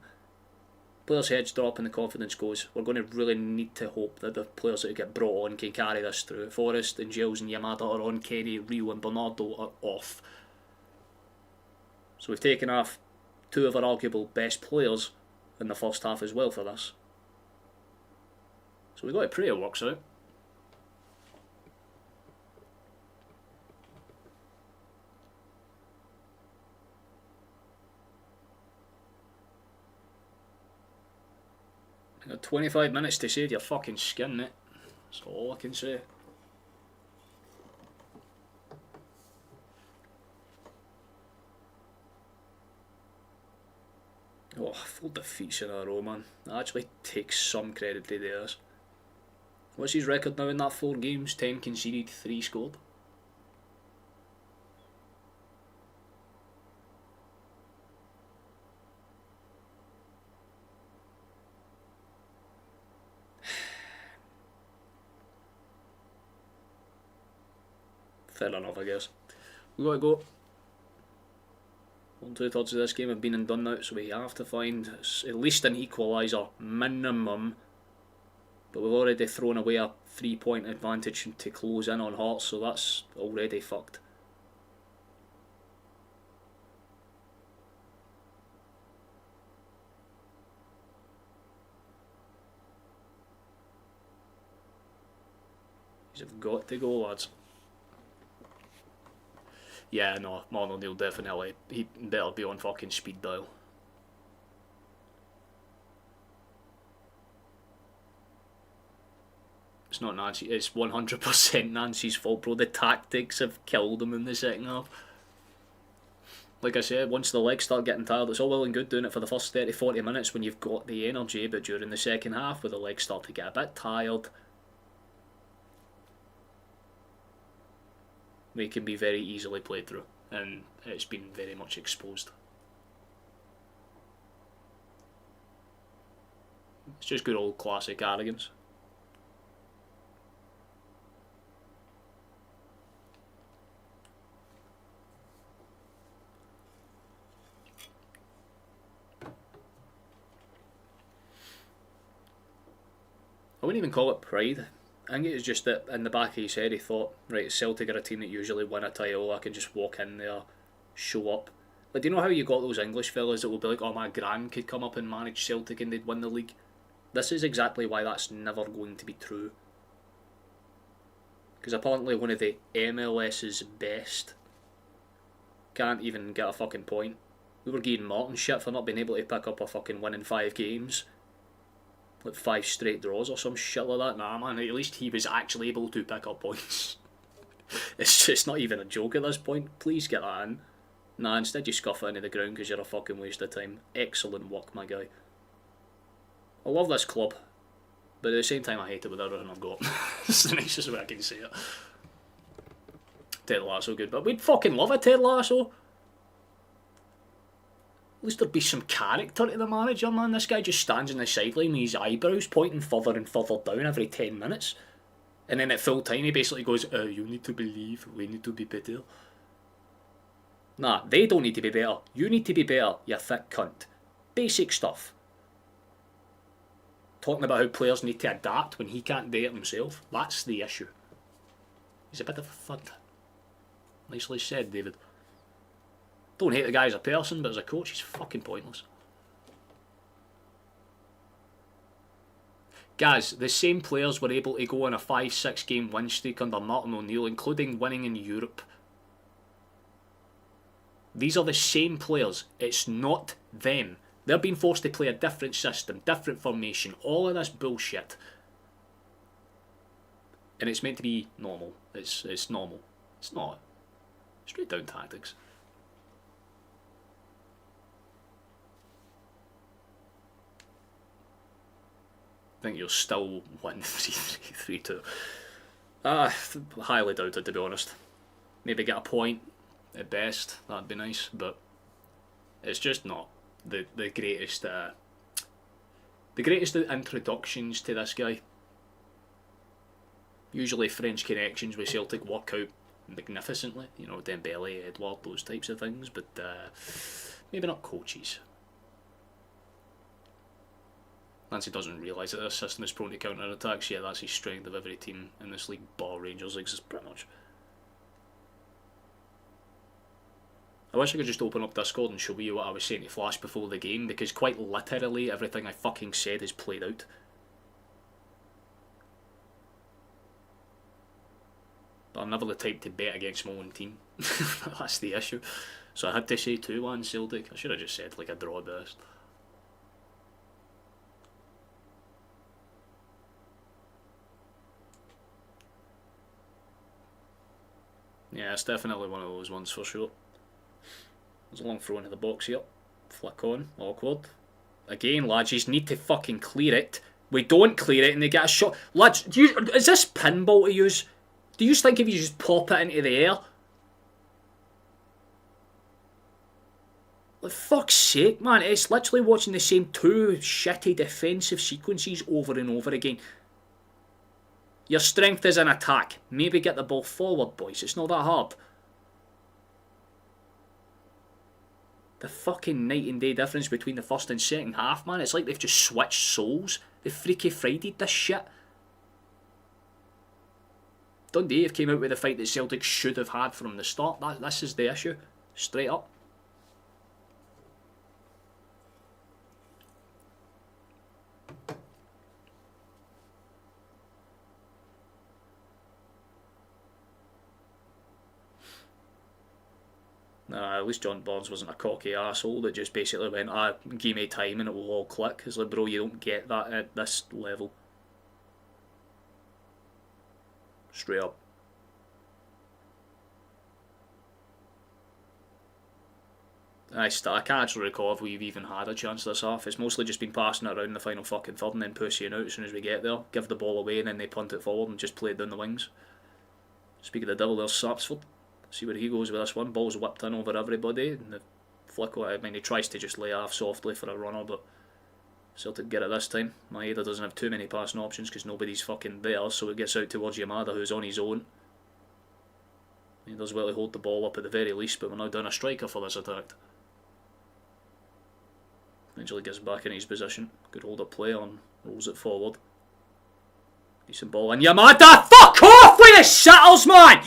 Players' heads drop and the confidence goes. We're going to really need to hope that the players that get brought on can carry this through. Forrest and Giles and Yamada are on, Kenny, Rio and Bernardo are off. So we've taken off two of our arguable best players in the first half as well for this. So we've got to pray it works out. You got 25 minutes to save your fucking skin, mate. That's all I can say. Oh, 4 defeats in a row, man. That actually takes some credit to theirs. What's his record now in that 4 games? 10 conceded, 3 scored. Fair enough, I guess. We've got to go. 1 2/3 of this game have been and done now, so we have to find at least an equaliser minimum. But we've already thrown away a 3-point advantage to close in on Hearts, so that's already fucked. You've got to go, lads. Yeah, no, Martin O'Neill definitely. He better be on fucking speed dial. It's not Nancy, it's 100% Nancy's fault, bro. The tactics have killed him in the second half. Like I said, once the legs start getting tired, it's all well and good doing it for the first 30-40 minutes when you've got the energy, but during the second half where the legs start to get a bit tired, they can be very easily played through, and it's been very much exposed. It's just good old classic arrogance. I wouldn't even call it pride. I think it was just that in the back of his head he thought, right, Celtic are a team that usually win a title, I can just walk in there, show up. Like, do you know how you got those English fellas that will be like, oh, my gran could come up and manage Celtic and they'd win the league? This is exactly why that's never going to be true. Because apparently one of the MLS's best can't even get a fucking point. We were giving Martin shit for not being able to pick up a fucking win in 5 games. Like 5 straight draws or some shit like that. Nah, man, at least he was actually able to pick up points. It's not even a joke at this point. Please get that in. Nah, instead you scuff it into the ground because you're a fucking waste of time. Excellent work, my guy. I love this club, but at the same time I hate it with everything I've got. It's the nicest way I can say it. Ted Lasso good, but we'd fucking love a Ted Lasso. At least there'd be some character to the manager, man. This guy just stands on the sideline with his eyebrows pointing further and further down every 10 minutes. And then at full time he basically goes, you need to believe, we need to be better. Nah, they don't need to be better. You need to be better, you thick cunt. Basic stuff. Talking about how players need to adapt when he can't do it himself. That's the issue. He's a bit of a thud. Nicely said, David. Don't hate the guy as a person, but as a coach, he's fucking pointless. Guys, the same players were able to go on a 5-6 game win streak under Martin O'Neill, including winning in Europe. These are the same players. It's not them. They're being forced to play a different system, different formation, all of this bullshit. And it's meant to be normal. It's normal. It's not. Straight down tactics. I think you'll still win 3-2. Highly doubted, to be honest. Maybe get a point at best. That'd be nice, but it's just not the greatest. The greatest introductions to this guy. Usually French connections with Celtic work out magnificently. You know, Dembele, Edouard, those types of things, but maybe not coaches. Nancy doesn't realise that this system is prone to counter-attacks. Yeah, that's his strength of every team in this league, bar Rangers leagues, pretty much. I wish I could just open up Discord and show you what I was saying to Flash before the game, because quite literally everything I fucking said is played out. But I'm never the type to bet against my own team. That's the issue. So I had to say 2-1 Celtic. I should have just said like a draw best. Yeah, it's definitely one of those ones for sure. There's a long throw into the box here. Flick on. Awkward. Again, lads, you just need to fucking clear it. We don't clear it and they get a shot. Lads, is this pinball to use? Do you think if you just pop it into the air? Like, fuck's sake, man. It's literally watching the same two shitty defensive sequences over and over again. Your strength is in attack. Maybe get the ball forward, boys. It's not that hard. The fucking night and day difference between the first and second half, man. It's like they've just switched souls. They Freaky Friday'd this shit. Dundee have came out with the fight that Celtic should have had from the start. This is the issue. Straight up. At least John Barnes wasn't a cocky asshole that just basically went, give me time and it will all click. It's like, bro, you don't get that at this level. Straight up. I can't actually recall if we've even had a chance this half. It's mostly just been passing it around the final fucking third and then pushing out as soon as we get there. Give the ball away and then they punt it forward and just play it down the wings. Speaking of the devil, there's Sapsford. See where he goes with this one. Ball's whipped in over everybody. And the flick, I mean, he tries to just lay off softly for a runner, but Celtic get it this time. Maeda doesn't have too many passing options because nobody's fucking there, so it gets out towards Yamada, who's on his own. He does well to hold the ball up at the very least, but we're now down a striker for this attack. Eventually gets back in his position. Good hold up play on, rolls it forward. Decent ball in. Yamada, fuck off with the settles, man!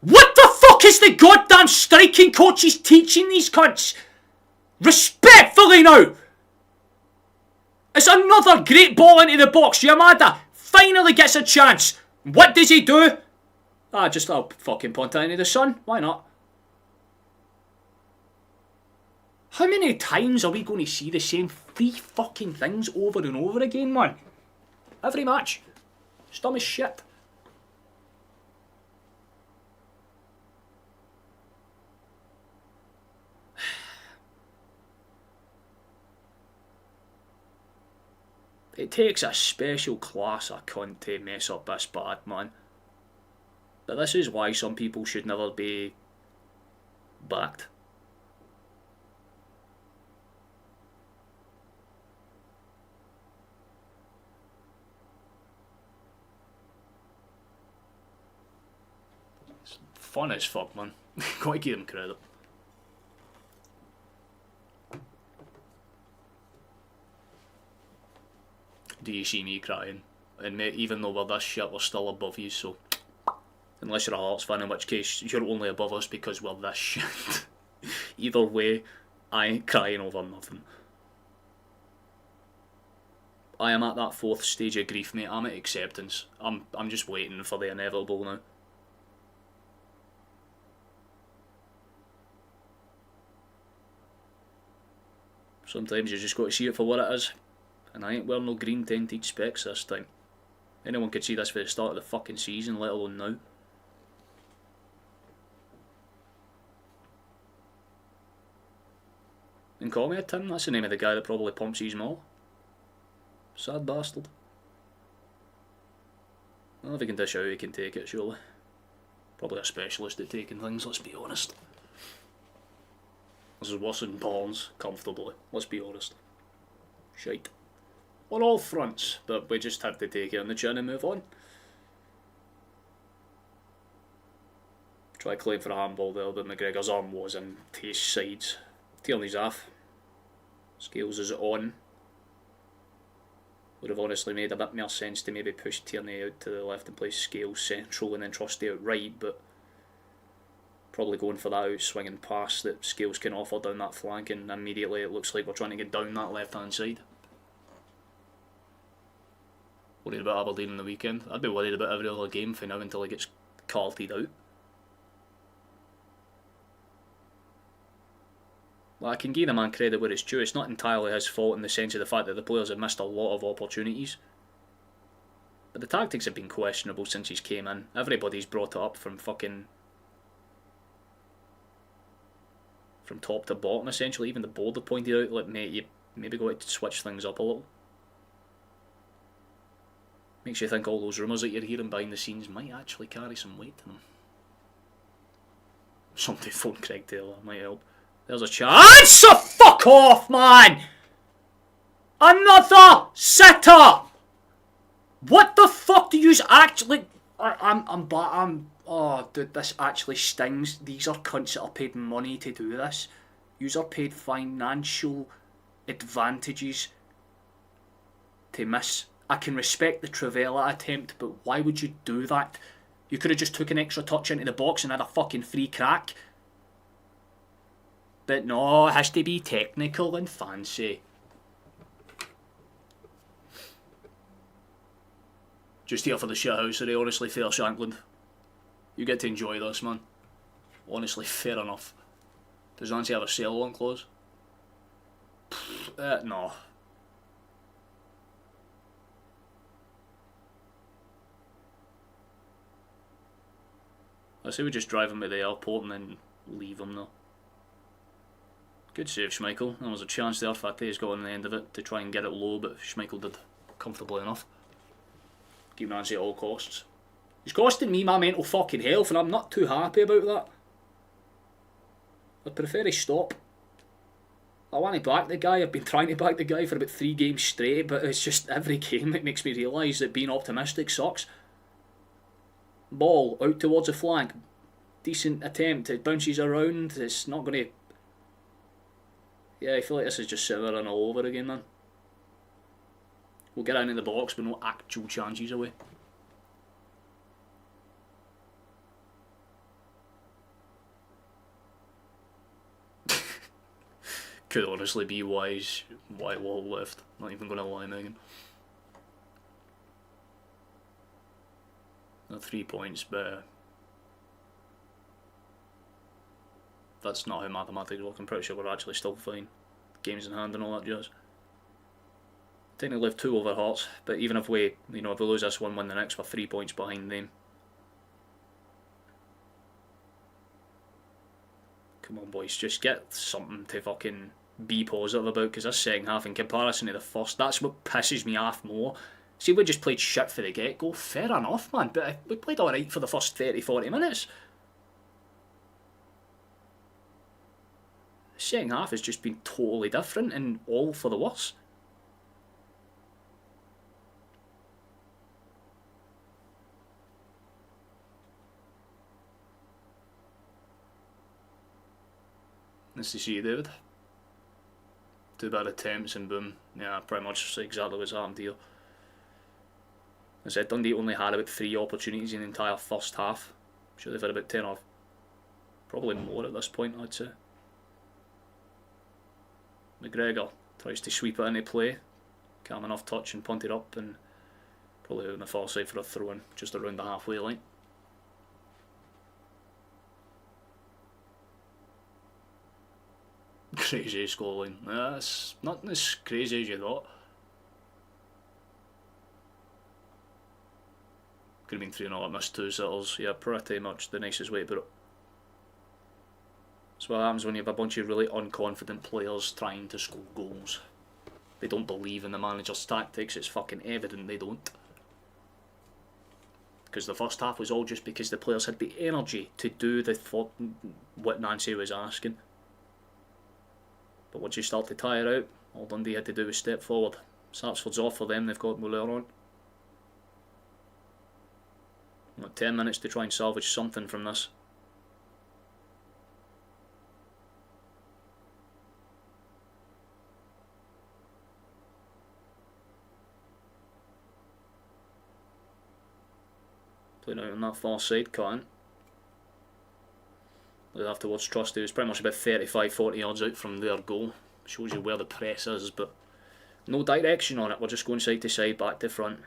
What the fuck is the goddamn striking coaches teaching these cunts? Respectfully now! It's another great ball into the box. Yamada finally gets a chance. What does he do? I'll fucking punt it into the sun. Why not? How many times are we going to see the same 3 fucking things over and over again, man? Every match. It's dumb as shit. It takes a special class of cunt to mess up this bad, man. But this is why some people should never be backed. It's fun as fuck, man. Gotta give them credit. Do you see me crying? And mate, even though we're this shit, we're still above you, so... Unless you're a Hearts fan, in which case you're only above us because we're this shit. Either way, I ain't crying over nothing. I am at that 4th stage of grief, mate. I'm at acceptance. I'm just waiting for the inevitable now. Sometimes you just got to see it for what it is. And I ain't wearing no green tinted specs this time. Anyone could see this for the start of the fucking season, let alone now. And call me a Tim, that's the name of the guy that probably pumps his maul. Sad bastard. Well, if he can dish out, he can take it, surely. Probably a specialist at taking things, let's be honest. This is worse than Barnes, comfortably, let's be honest. Shite. On all fronts, but we just had to take it on the chin and move on. Try claim for a handball there, but McGregor's arm was in his sides. Tierney's off. Scales is on. Would have honestly made a bit more sense to maybe push Tierney out to the left and play Scales central and then Trusty out right, but probably going for that out swinging pass that Scales can offer down that flank, and immediately it looks like we're trying to get down that left hand side. Worried about Aberdeen in the weekend. I'd be worried about every other game for now until it gets carted out. Well, I can give the man credit where it's due. It's not entirely his fault in the sense of the fact that the players have missed a lot of opportunities. But the tactics have been questionable since he's came in. Everybody's brought it up from fucking... from top to bottom, essentially. Even the board have pointed out, like, mate, you maybe got to switch things up a little. Makes you think all those rumours that you're hearing behind the scenes might actually carry some weight to them. Somebody phone Craig Taylor, might help. There's a chance! So fuck off, man! Another sitter! What the fuck do you actually... Oh, dude, this actually stings. These are cunts that are paid money to do this. Yous are paid financial advantages to miss. I can respect the Trivela attempt, but why would you do that? You could have just took an extra touch into the box and had a fucking free crack. But no, it has to be technical and fancy. Just here for the shithousery, honestly, fair Shankland. You get to enjoy this, man. Honestly, fair enough. Does Nancy have a sell-on clause? No. I say we just drive him to the airport and then leave him though. Good save, Schmeichel. There was a chance there. Fateh's got on the end of it to try and get it low, but Schmeichel did comfortably enough. Keep Nancy at all costs. He's costing me my mental fucking health, and I'm not too happy about that. I'd prefer he stop. I want to back the guy. I've been trying to back the guy for about 3 games straight, but it's just every game it makes me realise that being optimistic sucks. Ball out towards the flank. Decent attempt. It bounces around. It's not going to... Yeah, I feel like this is just simmering all over again, man. We'll get out in the box, but no actual chances away. Could honestly be why Wall left. Not even going to lie, Megan. 3 points, but that's not how mathematics work. I'm pretty sure we're actually still fine. Games in hand and all that jazz. Technically have 2 over Hearts, but even if we, if we lose this one, win the next, we're 3 points behind them. Come on, boys, just get something to fucking be positive about, because this second half, in comparison to the first, that's what pisses me off more. See, we just played shit for the get-go. Fair enough, man, but we played alright for the first 30-40 minutes. The second half has just been totally different and all for the worse. Nice to see you, David. 2 bad attempts and boom. Yeah, pretty much exactly what's happened here. I said Dundee only had about 3 opportunities in the entire first half. Sure, they've had about 10 off. Probably more at this point, I'd say. McGregor tries to sweep it into play. Calm enough touch and punt it up, and probably out on the far side for a throw-in just around the halfway line. Crazy scoreline. Yeah, it's not as crazy as you thought. Could have been 3-0 at missed 2 sittles. Yeah, pretty much the nicest way to put it. That's what happens when you have a bunch of really unconfident players trying to score goals. They don't believe in the manager's tactics. It's fucking evident they don't. Because the first half was all just because the players had the energy to do what Nancy was asking. But once you start to tire out, all Dundee had to do was step forward. Sapsford's off for them, they've got Muller on. Got 10 minutes to try and salvage something from this. Playing out on that far side, can't. Afterwards, Trusty was pretty much about 35-40 yards out from their goal. Shows you where the press is, but no direction on it. We're just going side to side, back to front.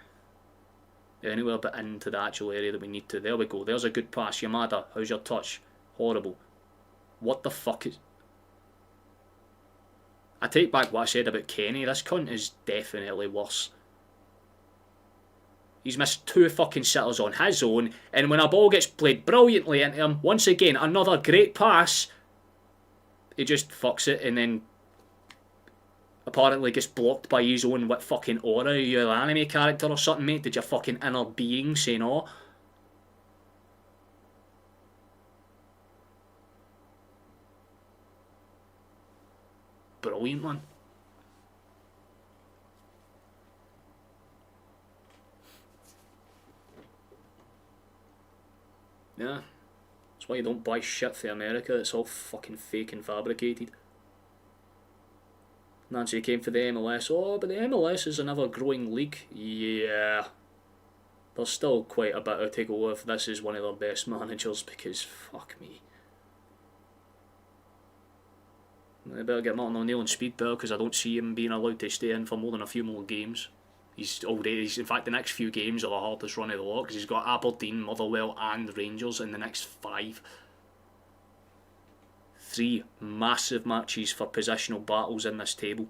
Anywhere but into the actual area that we need to. There we go. There's a good pass. Yamada, how's your touch? Horrible. What the fuck is... I take back what I said about Kenny. This cunt is definitely worse. He's missed 2 fucking sitters on his own, and when a ball gets played brilliantly into him, once again, another great pass, he just fucks it and then apparently gets blocked by his own what fucking aura. Are you an anime character or something, mate? Did your fucking inner being say no? Brilliant, man. Yeah, that's why you don't buy shit for America. It's all fucking fake and fabricated. Nancy came for the MLS. Oh, but the MLS is an ever-growing league. Yeah. There's still quite a bit to go if this is one of their best managers, because fuck me. I better get Martin O'Neill on speed there, because I don't see him being allowed to stay in for more than a few more games. He's in fact, the next few games are the hardest run of the lot, because he's got Aberdeen, Motherwell and Rangers in the next 5. 3 massive matches for positional battles in this table.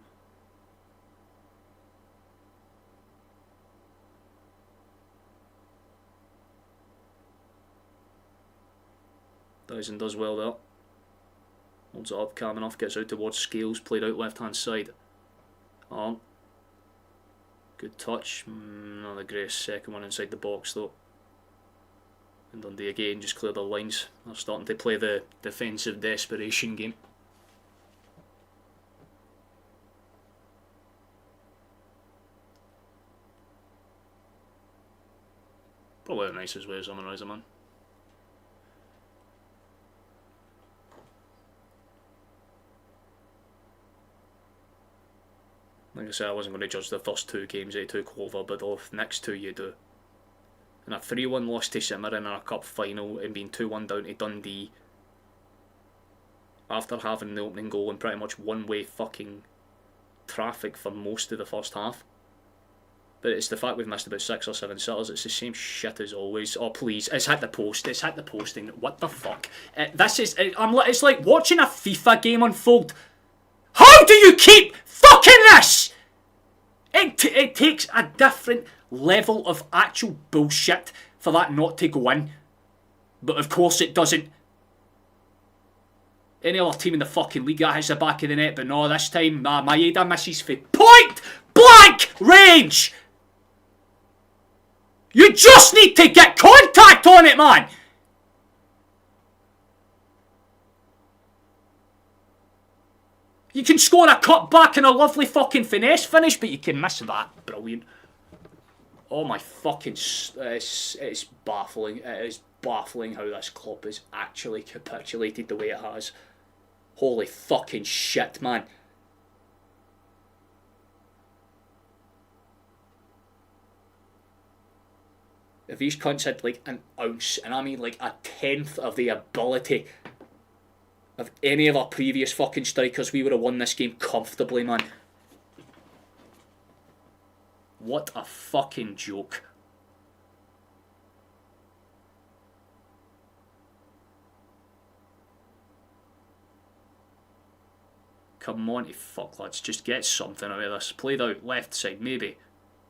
Dyson does well there. Holds it up, calm enough, gets out towards Scales, played out left hand side. Oh. Good touch. Not the greatest second one inside the box though. And Dundee again just cleared the lines. They're starting to play the defensive desperation game. Probably the nicest way to summarise it, man. Like I said, I wasn't going to judge the first 2 games they took over, but the next 2 you do. And a 3-1 loss to Cimarron in a cup final and being 2-1 down to Dundee after having the opening goal in pretty much one-way fucking traffic for most of the first half. But it's the fact we've missed about 6 or 7 sitters. It's the same shit as always. Oh please, it's hit the post. It's hit the posting. What the fuck? It's like watching a FIFA game unfold. How do you keep fucking this? It takes a different level of actual bullshit for that not to go in. But of course it doesn't. Any other team in the fucking league that hits the back of the net, but no, this time, Maeda misses for point blank range! You just need to get contact on it, man! You can score a cutback and a lovely fucking finesse finish, but you can miss that. Brilliant. Oh my fucking... It's baffling. It is baffling how this club has actually capitulated the way it has. Holy fucking shit, man. If these cunts had like an ounce, and I mean like a tenth of the ability of any of our previous fucking strikers, we would have won this game comfortably, man. What a fucking joke. Come on, you fuck lads, just get something out of this. Played out, left side, maybe.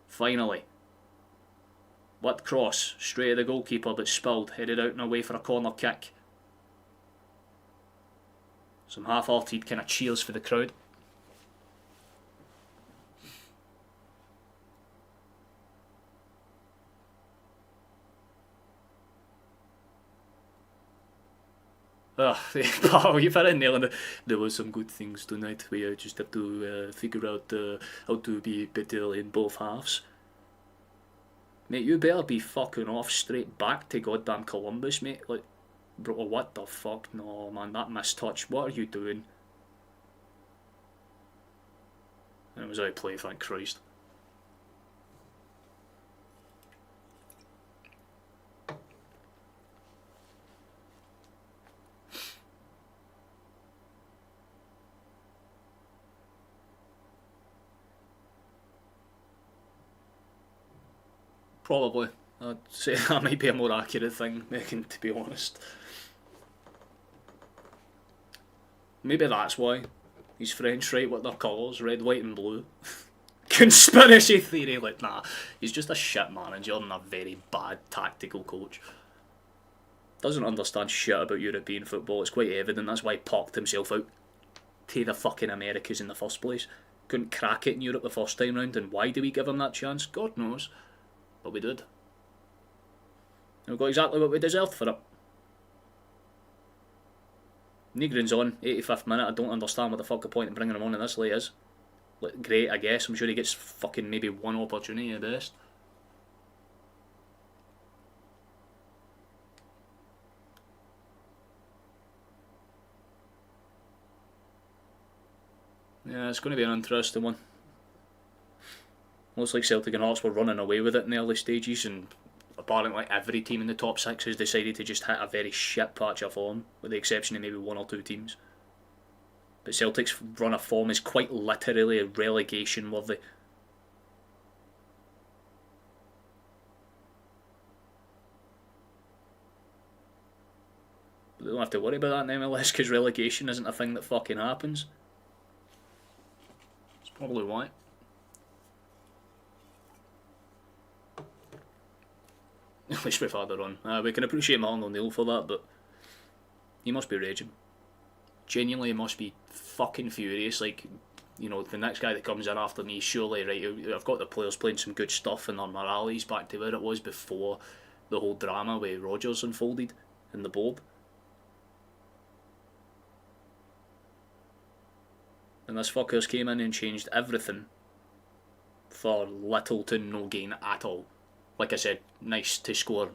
Finally. What cross? Straight at the goalkeeper, but spilled. Headed out and away for a corner kick. Some half-hearted kind of cheers for the crowd. You've had a nail on it. There were some good things tonight. We just have to figure out how to be better in both halves. Mate, you better be fucking off straight back to goddamn Columbus, mate. Like, bro, what the fuck? No, man, that mistouch. What are you doing? And it was out of play, thank Christ. Probably. I'd say that might be a more accurate thing, Megan, to be honest. Maybe that's why. He's French, right? What their colours? Red, white and blue. Conspiracy theory, like, nah. He's just a shit manager and a very bad tactical coach. Doesn't understand shit about European football. It's quite evident. That's why he parked himself out to the fucking Americas in the first place. Couldn't crack it in Europe the first time round, and why do we give him that chance? God knows. But we did. And we got exactly what we deserved for it. Negrin's on, 85th minute. I don't understand what the fuck the point of bringing him on in this late is. Like, great, I guess. I'm sure he gets fucking maybe one opportunity at best. Yeah, it's going to be an interesting one. Looks like Celtic and Hearts were running away with it in the early stages, and apparently every team in the top six has decided to just hit a very shit patch of form, with the exception of maybe one or two teams. But Celtic's run of form is quite literally relegation worthy. But they don't have to worry about that in MLS because relegation isn't a thing that fucking happens. That's probably why. At least we've had a run. We can appreciate Martin O'Neill for that, but he must be raging. Genuinely, he must be fucking furious. Like, you know, the next guy that comes in after me, surely, right, I've got the players playing some good stuff and their morale is back to where it was before the whole drama with Rodgers unfolded in the board. And this fuckers came in and changed everything for little to no gain at all. Like I said, nice to score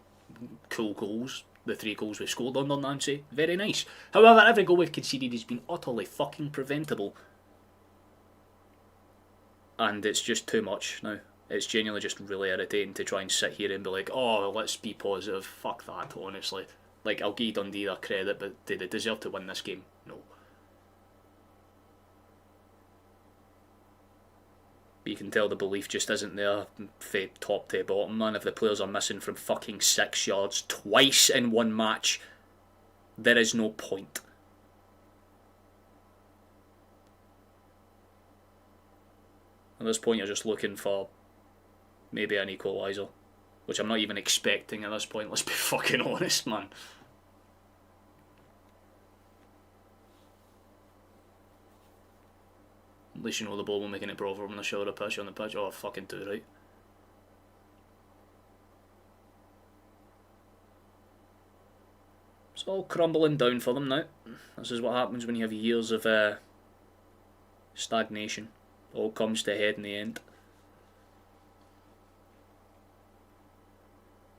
cool goals. The 3 goals we've scored under Nancy, very nice. However, every goal we've conceded has been utterly fucking preventable. And it's just too much now. It's genuinely just really irritating to try and sit here and be like, oh, let's be positive. Fuck that, honestly. Like, I'll give Dundee their credit, but did they deserve to win this game? No. You can tell the belief just isn't there from top to bottom, man. If the players are missing from fucking 6 yards twice in one match, there is no point. At this point you're just looking for maybe an equaliser, which I'm not even expecting at this point, let's be fucking honest, man. least you know the ball will making it proper when they show the pitch on the pitch. Oh, fucking too right. It's all crumbling down for them now. This is what happens when you have years of stagnation. All comes to a head in the end.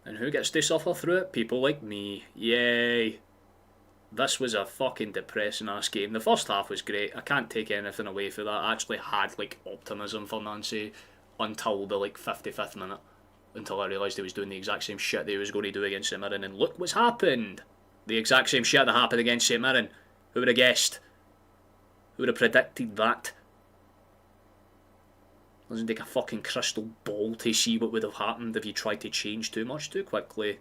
And who gets to suffer through it? People like me. Yay. This was a fucking depressing ass game. The first half was great. I can't take anything away from that. I actually had like optimism for Nancy until the like 55th minute. Until I realised he was doing the exact same shit that he was going to do against St Mirren. And look what's happened. The exact same shit that happened against St Mirren. Who would have guessed? Who would have predicted that? Doesn't take a fucking crystal ball to see what would have happened if you tried to change too much too quickly.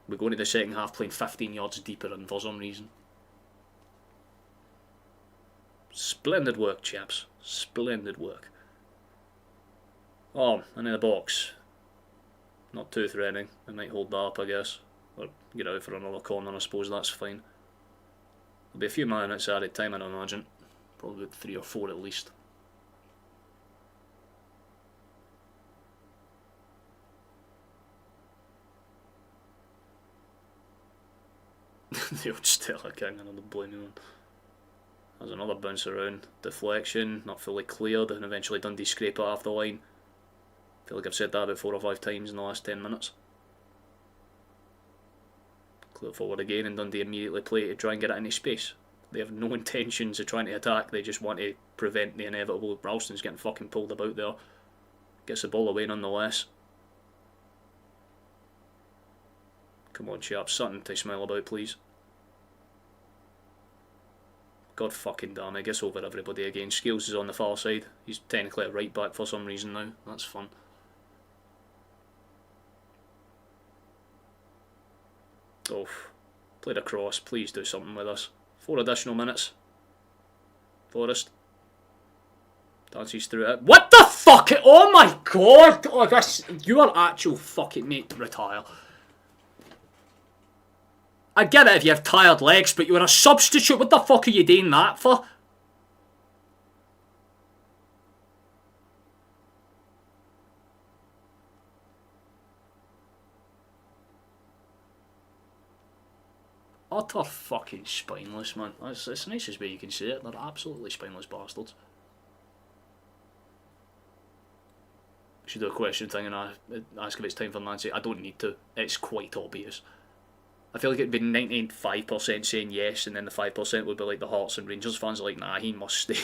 We go into the second half playing 15 yards deeper and for some reason. Splendid work, chaps. Splendid work. Oh, and in the box. Not too threatening. I might hold that up, I guess. Or get out for another corner, I suppose that's fine. There'll be a few minutes added time, I'd imagine. Probably about 3 or 4 at least. The old Stella King, another blaming one. There's another bounce around. Deflection, not fully cleared, and eventually Dundee scrape it off the line. I feel like I've said that about 4 or 5 times in the last 10 minutes. Clear forward again, and Dundee immediately play to try and get it into space. They have no intentions of trying to attack, they just want to prevent the inevitable. Ralston's getting fucking pulled about there. Gets the ball away nonetheless. Come on, chaps, something to smile about, please. God fucking damn it, gets over everybody again. Scales is on the far side. He's technically a right back for some reason now. That's fun. Oh, played across. Please do something with us. 4 additional minutes. Forrest. Dances through it. What the fuck? Oh my god! Oh, this, you are actual fucking mate. Retire. I get it if you have tired legs, but you were a substitute. What the fuck are you doing that for? Utter fucking spineless, man. That's the nicest way you can say it. They're absolutely spineless bastards. Should do a question thing and ask if it's time for Nancy. I don't need to. It's quite obvious. I feel like it'd be 95% saying yes, and then the 5% would be like the Hearts and Rangers fans are like, nah, he must stay.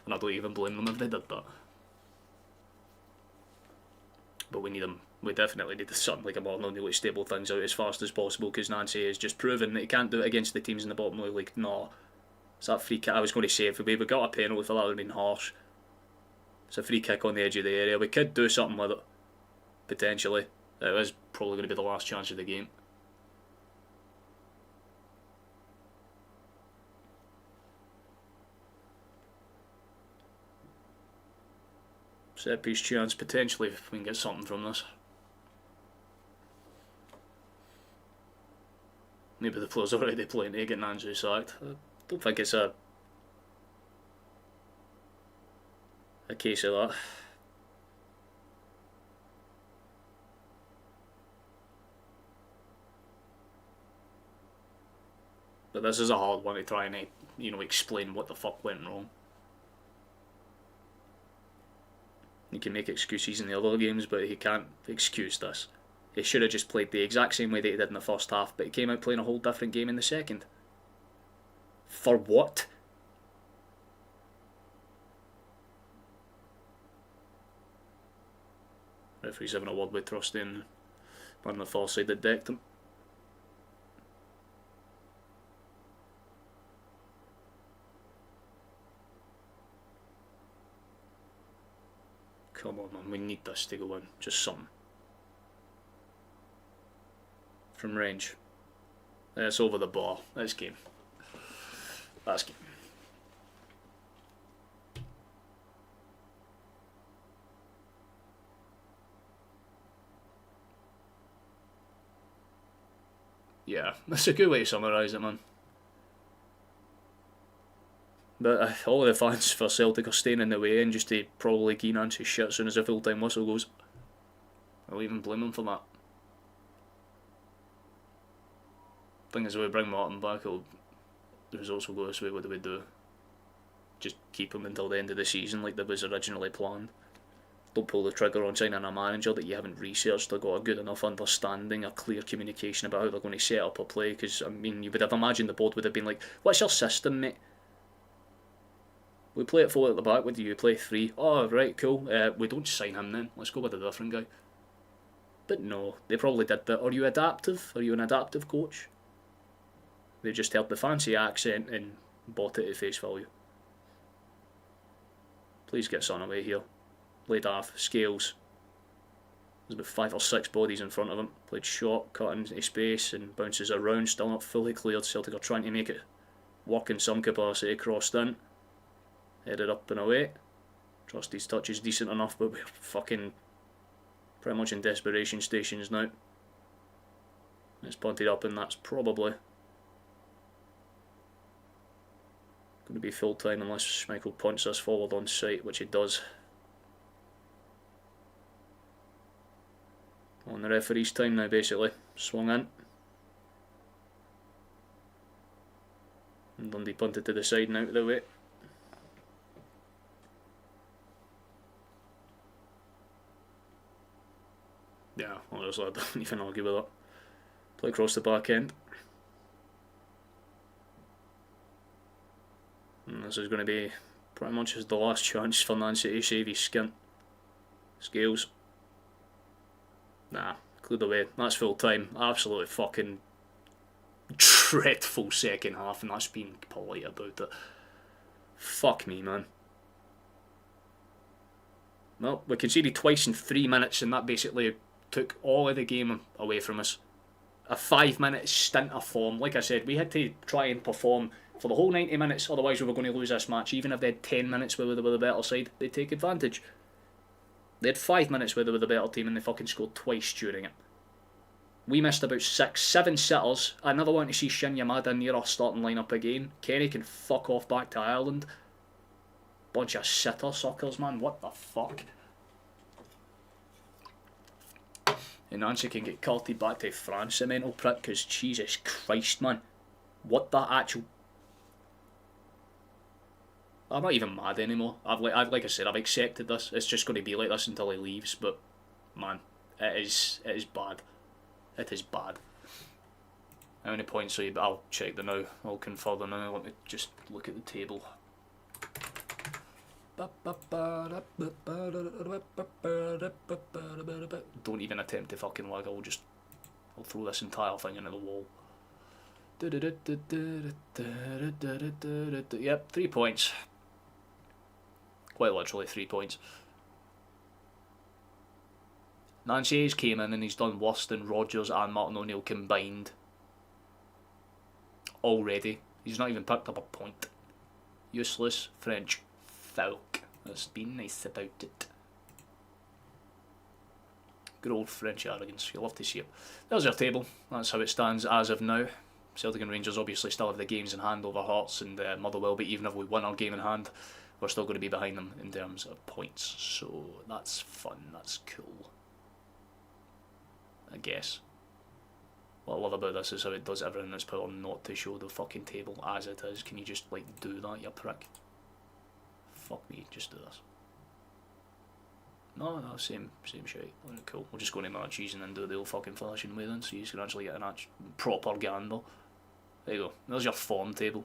And I don't even blame them if they did that. But we need him. We definitely need something like a more non-really stable things out as fast as possible, because Nancy has just proven that he can't do it against the teams in the bottom of the league. No. It's that free kick. I was going to say if we got a penalty for that, would have been harsh. It's a free kick on the edge of the area. We could do something with it. Potentially. It is probably going to be the last chance of the game. Set piece chance, potentially, if we can get something from this. Maybe the players are already playing to get Nancy sacked. I don't think it's a case of that. But this is a hard one to try and, explain what the fuck went wrong. He can make excuses in the other games, but he can't excuse this. He should have just played the exact same way that he did in the first half, but he came out playing a whole different game in the second. For what? Referee's having a word with Trusty and on the far side that decked him. Come on, man, we need this to go in. Just something. From range. It's over the bar. That's game. That's game. Yeah, that's a good way to summarise it, man. But all of the fans for Celtic are staying in the way and just to probably keen on to shit as soon as the full-time whistle goes. I'll even blame them for that. Thing is, if we bring Martin back, the results will go this way. What do we do? Just keep him until the end of the season like that was originally planned. Don't pull the trigger on signing a manager that you haven't researched or got a good enough understanding or clear communication about how they're going to set up a play. Because, I mean, you would have imagined the board would have been like, what's your system, mate? We play it 4 at the back, what do you play? 3? Oh, right, cool. We don't sign him then. Let's go with a different guy. But no, they probably did that. Are you adaptive? Are you an adaptive coach? They just heard the fancy accent and bought it at face value. Please get Son away here. Laid off, scales. There's about 5 or 6 bodies in front of him. Played short, cut into space and bounces around, still not fully cleared. Celtic are trying to make it work in some capacity, crossed in. Headed up and away. Trust his touch is decent enough, but we're fucking pretty much in desperation stations now. It's punted up and that's probably going to be full time unless Schmeichel punts us forward on sight, which he does. On the referee's time now, basically. Swung in. And Dundee punted to the side and out of the way. Yeah, honestly, I don't even argue with that. Play across the back end. And this is going to be pretty much the last chance for Nancy to save his skin. Scales. Nah, cleared away. That's full time. Absolutely fucking dreadful second half, and that's being polite about it. Fuck me, man. Well, we conceded twice in 3 minutes, and that basically took all of the game away from us. A 5-minute stint of form. Like I said, we had to try and perform for the whole 90 minutes, otherwise we were going to lose this match. Even if they had 10 minutes where they were the better side, they'd take advantage. They had 5 minutes where they were the better team and they fucking scored twice during it. We missed about 6, 7 sitters. I never want to see Shin Yamada near our starting lineup again. Kenny can fuck off back to Ireland. Bunch of sitter suckers, man. What the fuck? And Nancy can get carted back to France, the mental prick, because Jesus Christ, man. What the actual... I'm not even mad anymore. Like I said, I've accepted this. It's just going to be like this until he leaves, but man, it is bad. It is bad. How many points are you... I'll check them now. I'll confer them now. Let me just look at the table. Don't even attempt to fucking lag. I'll throw this entire thing into the wall. Yep, 3 points. Quite literally 3 points. Nancy Hayes came in and he's done worse than Rodgers and Martin O'Neill combined. Already. He's not even picked up a point. Useless French folk. Let's be nice about it. Good old French arrogance. You'll love to see it. There's our table. That's how it stands as of now. Celtic and Rangers obviously still have the games in hand over Hearts and Motherwell, but even if we win our game in hand, we're still going to be behind them in terms of points. So that's fun. That's cool. I guess. What I love about this is how it does everything that's put on not to show the fucking table as it is. Can you just like do that, you prick? Fuck me, just do this. No, same shit. Cool. We'll just go into matches and then do the old fucking flashing way then, so you can actually get a proper gander. There you go. There's your form table.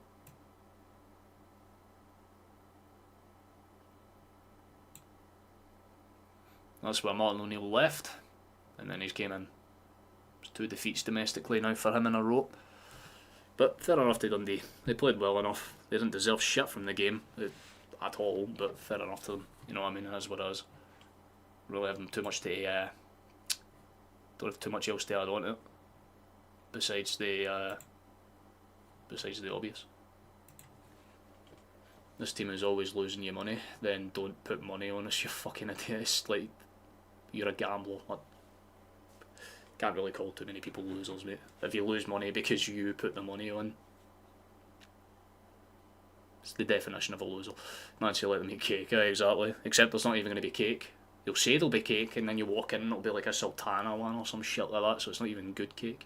That's where Martin O'Neill left, and then he's came in. It's 2 defeats domestically now for him in a row. But fair enough to Dundee. They played well enough. They didn't deserve shit from the game at all, but fair enough to them. You know what I mean? It is what it is. Really have them too much to don't have too much else to add on to it besides the obvious. This team is always losing you money, then don't put money on us, you fucking idiot. It's like you're a gambler. Can't really call too many people losers, mate. If you lose money because you put the money on, It's the definition of a loser. Nancy let them eat cake, exactly. Except there's not even going to be cake. They'll say there'll be cake, and then you walk in and it'll be like a sultana one or some shit like that, so it's not even good cake.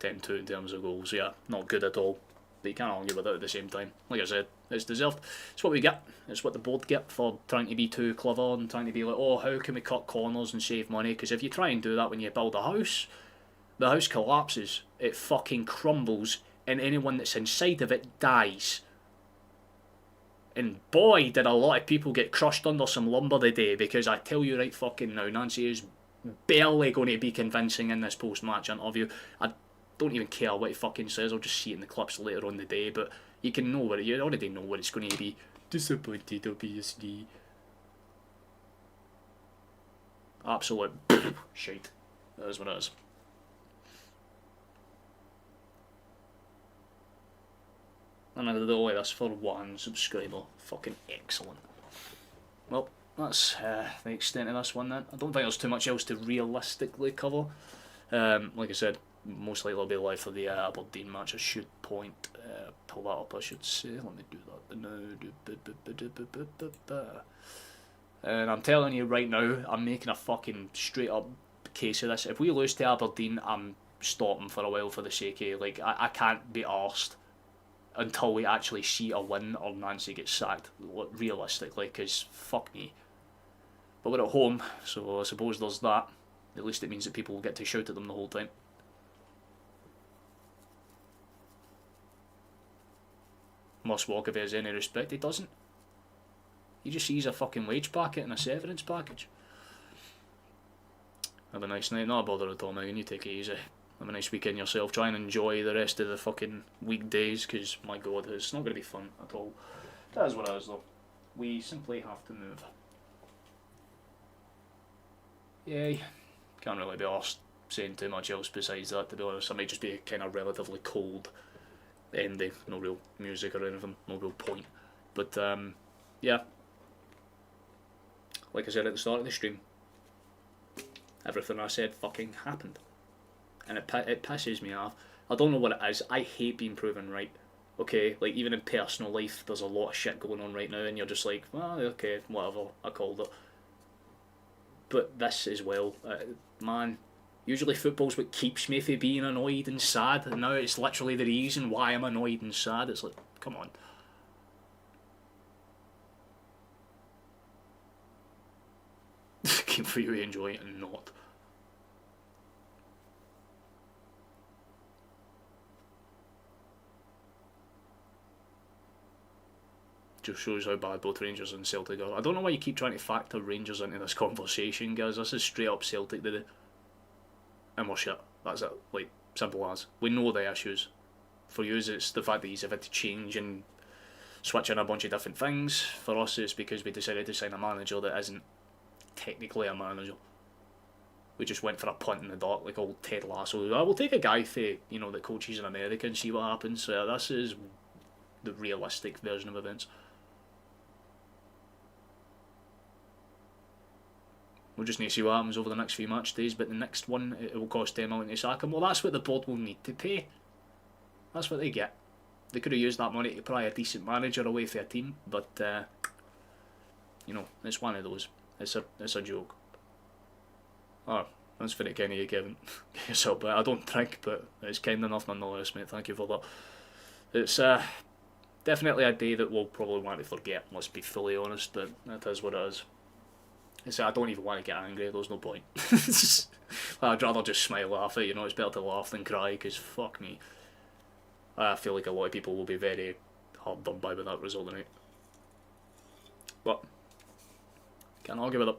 10-2 in terms of goals, yeah, not good at all. But you can't argue with it at the same time. Like I said, it's deserved. It's what we get. It's what the board get for trying to be too clever and trying to be like, oh, how can we cut corners and save money? Because if you try and do that when you build a house, the house collapses. It fucking crumbles, and anyone that's inside of it dies. And boy, did a lot of people get crushed under some lumber today, because I tell you right fucking now, Nancy is barely going to be convincing in this post-match interview. I don't even care what he fucking says, I'll just see it in the clips later on the day, but you can know what you already know what it's going to be. Disappointed, obviously. Absolute shite. That is what it is. And I did all of this for 1 subscriber. Fucking excellent. Well, that's the extent of this one then. I don't think there's too much else to realistically cover. Like I said, most likely I'll be live for the Aberdeen match. I should pull that up, I should say. Let me do that. And I'm telling you right now, I'm making a fucking straight up case of this. If we lose to Aberdeen, I'm stopping for a while for the sake of, like, I can't be arsed until we actually see a win or Nancy gets sacked, realistically, because fuck me. But we're at home, so I suppose there's that. At least it means that people will get to shout at them the whole time. Must walk if he has any respect. He doesn't. He just sees a fucking wage packet and a severance package. Have a nice night. Not a bother at all, Megan. You take it easy. Have a nice weekend yourself. Try and enjoy the rest of the fucking weekdays, because my god, it's not going to be fun at all. That is what it is though. We simply have to move. Yay. Can't really be arsed saying too much else besides that, to be honest. I might just be kind of relatively cold ending. No real music or anything. No real point. But yeah. Like I said at the start of the stream, everything I said fucking happened. And it pisses me off. I don't know what it is. I hate being proven right. Okay, like even in personal life, there's a lot of shit going on right now, and you're just like, well, okay, whatever, I called it. But this as well, man. Usually football's what keeps me from being annoyed and sad, and now it's literally the reason why I'm annoyed and sad. It's like, come on. Game for you to enjoy it and not. Just shows how bad both Rangers and Celtic are. I don't know why you keep trying to factor Rangers into this conversation, guys. This is straight up Celtic today. And we're shit. That's it. Like, simple as. We know the issues. For you, it's the fact that you've had to change and switch in a bunch of different things. For us, it's because we decided to sign a manager that isn't technically a manager. We just went for a punt in the dark, like old Ted Lasso. I will take a guy for, that coaches in America and see what happens. So this is the realistic version of events. We'll just need to see what happens over the next few match days, but the next one, it will cost $10 million to sack him. Well, that's what the board will need to pay. That's what they get. They could have used that money to pry a decent manager away for a team, but, it's one of those. It's a joke. Oh, that's very kind of you, Kevin. Yourself, but I don't drink, but it's kind enough nonetheless, mate. Thank you for that. It's definitely a day that we'll probably want to forget, let's be fully honest, but that is what it is. I don't even want to get angry, there's no point. I'd rather just smile, laugh at it, it's better to laugh than cry, because fuck me. I feel like a lot of people will be very hard done by with that result tonight. But, can't argue with it.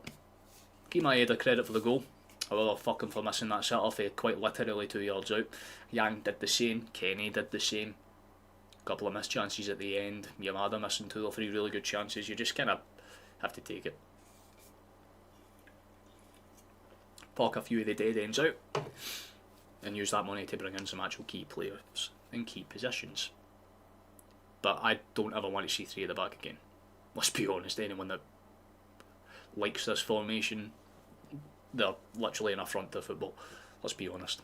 Keep my head of credit for the goal. However, fuck him for missing that set-off quite literally 2 yards out. Yang did the same, Kenny did the same. Couple of missed chances at the end, Yamada missing 2 or 3 really good chances. You just kind of have to take it. Park a few of the dead ends out and use that money to bring in some actual key players in key positions. But I don't ever want to see 3 at the back again. Let's be honest, anyone that likes this formation, they're literally an affront to football. Let's be honest.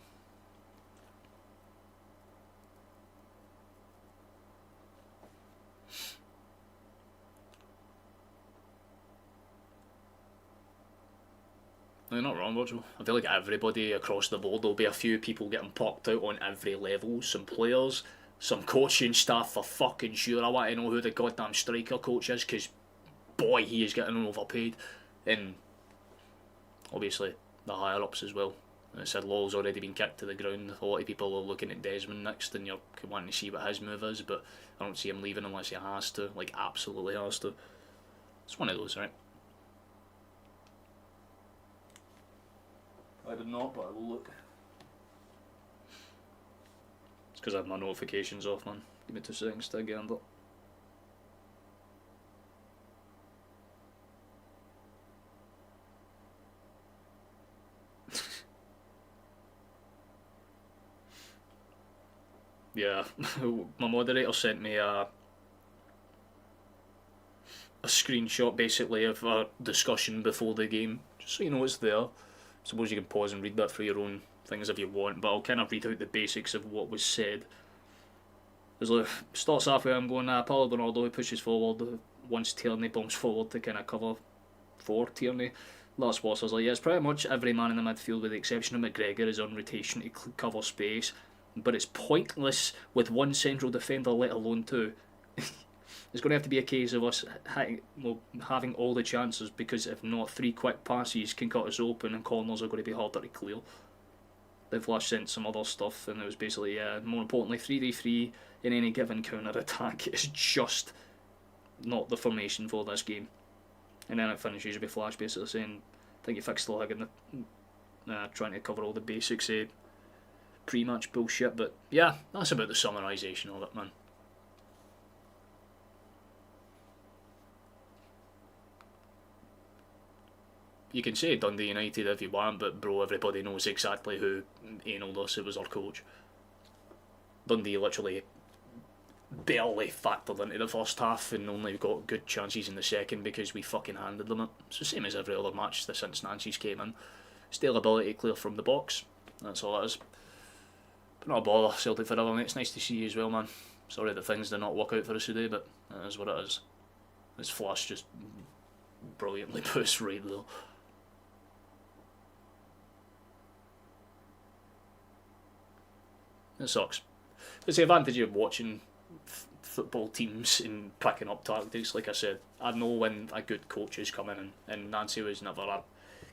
You're not wrong, Virgil. I feel like everybody across the board, there'll be a few people getting popped out on every level. Some players, some coaching staff for fucking sure. I want to know who the goddamn striker coach is, because boy, he is getting overpaid. And obviously the higher ups as well. I said Law's already been kicked to the ground. A lot of people are looking at Desmond next, and you're wanting to see what his move is, but I don't see him leaving unless he has to, like absolutely has to. It's one of those, right? I did not, but I will look. It's because I have my notifications off, man. Give me 2 seconds to get under. Yeah, my moderator sent me a screenshot basically of a discussion before the game, just so you know it's there. Suppose you can pause and read that for your own things if you want, but I'll kind of read out the basics of what was said. There's like, starts halfway, I'm going, Paulo Bernardo, he pushes forward, once Tierney bumps forward to kind of cover for Tierney. Last boss, I was like, yeah, it's pretty much every man in the midfield with the exception of McGregor is on rotation to cover space, but it's pointless with one central defender, let alone 2. It's going to have to be a case of us having all the chances, because if not, 3 quick passes can cut us open and corners are going to be harder to clear. Then Flash sent some other stuff, and it was basically, more importantly, 3v3 in any given counter-attack is just not the formation for this game. And then it finishes with Flash basically saying, I think you fixed the leg and trying to cover all the basics of pre-match bullshit, but yeah, that's about the summarisation of it, man. You can say Dundee United if you want, but bro, everybody knows exactly who analled us. It was our coach. Dundee literally barely factored into the first half and only got good chances in the second because we fucking handed them it. It's the same as every other match since Nancy's came in. Still ability to clear from the box. That's all it is. But not a bother, Celtic forever, mate. It's nice to see you as well, man. Sorry that things did not work out for us today, but it is what it is. This Flash just brilliantly puts right there. It sucks. It's the advantage of watching football teams and picking up tactics. Like I said, I know when a good coach is coming in, and Nancy was never a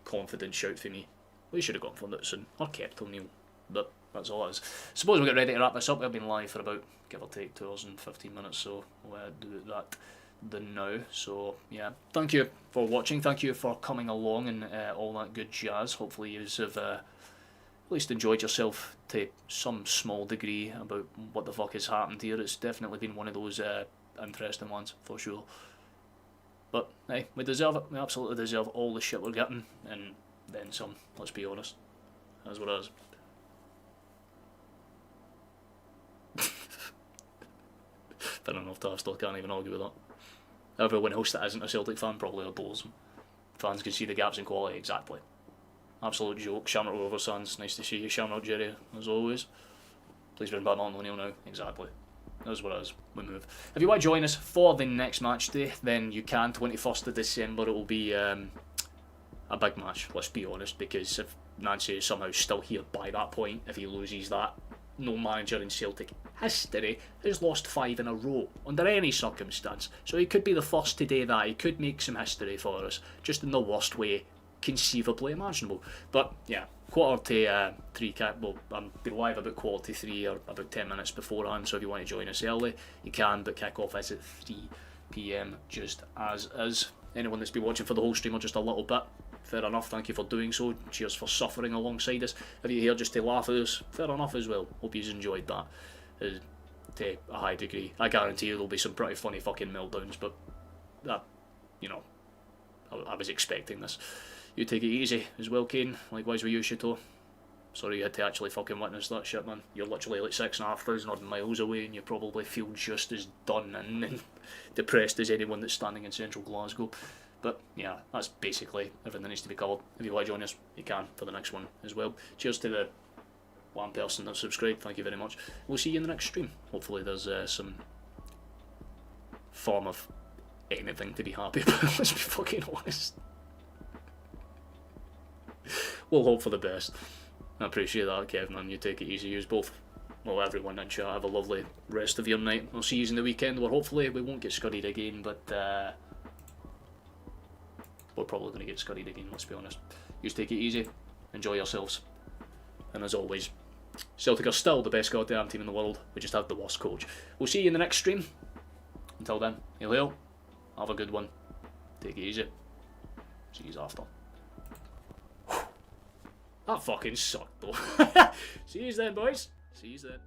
confident shout for me. We should have gone for Nutson or kept O'Neill, but that's all it is. Suppose we'll get ready to wrap this up. We've been live for about, give or take, 2 hours and 15 minutes, so we'll do that now. So yeah, thank you for watching, thank you for coming along and all that good jazz. Hopefully you have at least enjoyed yourself to some small degree about what the fuck has happened here. It's definitely been one of those interesting ones, for sure. But hey, we deserve it. We absolutely deserve all the shit we're getting, and then some, let's be honest. That's what it is. Fair enough, I still can't even argue with that. Everyone else that isn't a Celtic fan probably adores them. Fans can see the gaps in quality, exactly. Absolute joke. Shamrock Rovers fans, nice to see you. Shamrock Jerry, as always. Please bring back Martin O'Neill now. Exactly. That's what it is. We move. If you want to join us for the next match day, then you can. 21st of December, it will be a big match, let's be honest, because if Nancy is somehow still here by that point, if he loses that, no manager in Celtic history has lost 5 in a row under any circumstance. So he could be the first to do that. He could make some history for us, just in the worst way conceivably imaginable. But yeah, 2:45 well, I'll be live about 2:45 or about 10 minutes beforehand, so if you want to join us early you can, but kick off is at 3 PM just as is. Anyone that's been watching for the whole stream or just a little bit, fair enough, thank you for doing so. Cheers for suffering alongside us. If you're here just to laugh at us, fair enough as well. Hope you've enjoyed that to a high degree. I guarantee you there'll be some pretty funny fucking meltdowns, but that, you know, I was expecting this. You take it easy as well, Kane. Likewise with you, Chateau. Sorry you had to actually fucking witness that shit, man. You're literally like 6,500 odd miles away and you probably feel just as done in and depressed as anyone that's standing in central Glasgow. But yeah, that's basically everything that needs to be covered. If you want to join us, you can for the next one as well. Cheers to the one person that subscribed, thank you very much. We'll see you in the next stream. Hopefully there's some form of anything to be happy about, let's be fucking honest. we'll hope for the best. I appreciate that, Kevin, and you take it easy. Use both. Well, everyone in chat, have a lovely rest of your night. I'll see you in the weekend, where hopefully we won't get scuddied again, but we're probably going to get scuddied again, let's be honest. You take it easy, enjoy yourselves, and as always, Celtic are still the best goddamn team in the world. We just have the worst coach. We'll see you in the next stream. Until then, hail, have a good one. Take it easy. See you after. That fucking sucked though. See you then, boys. See you then.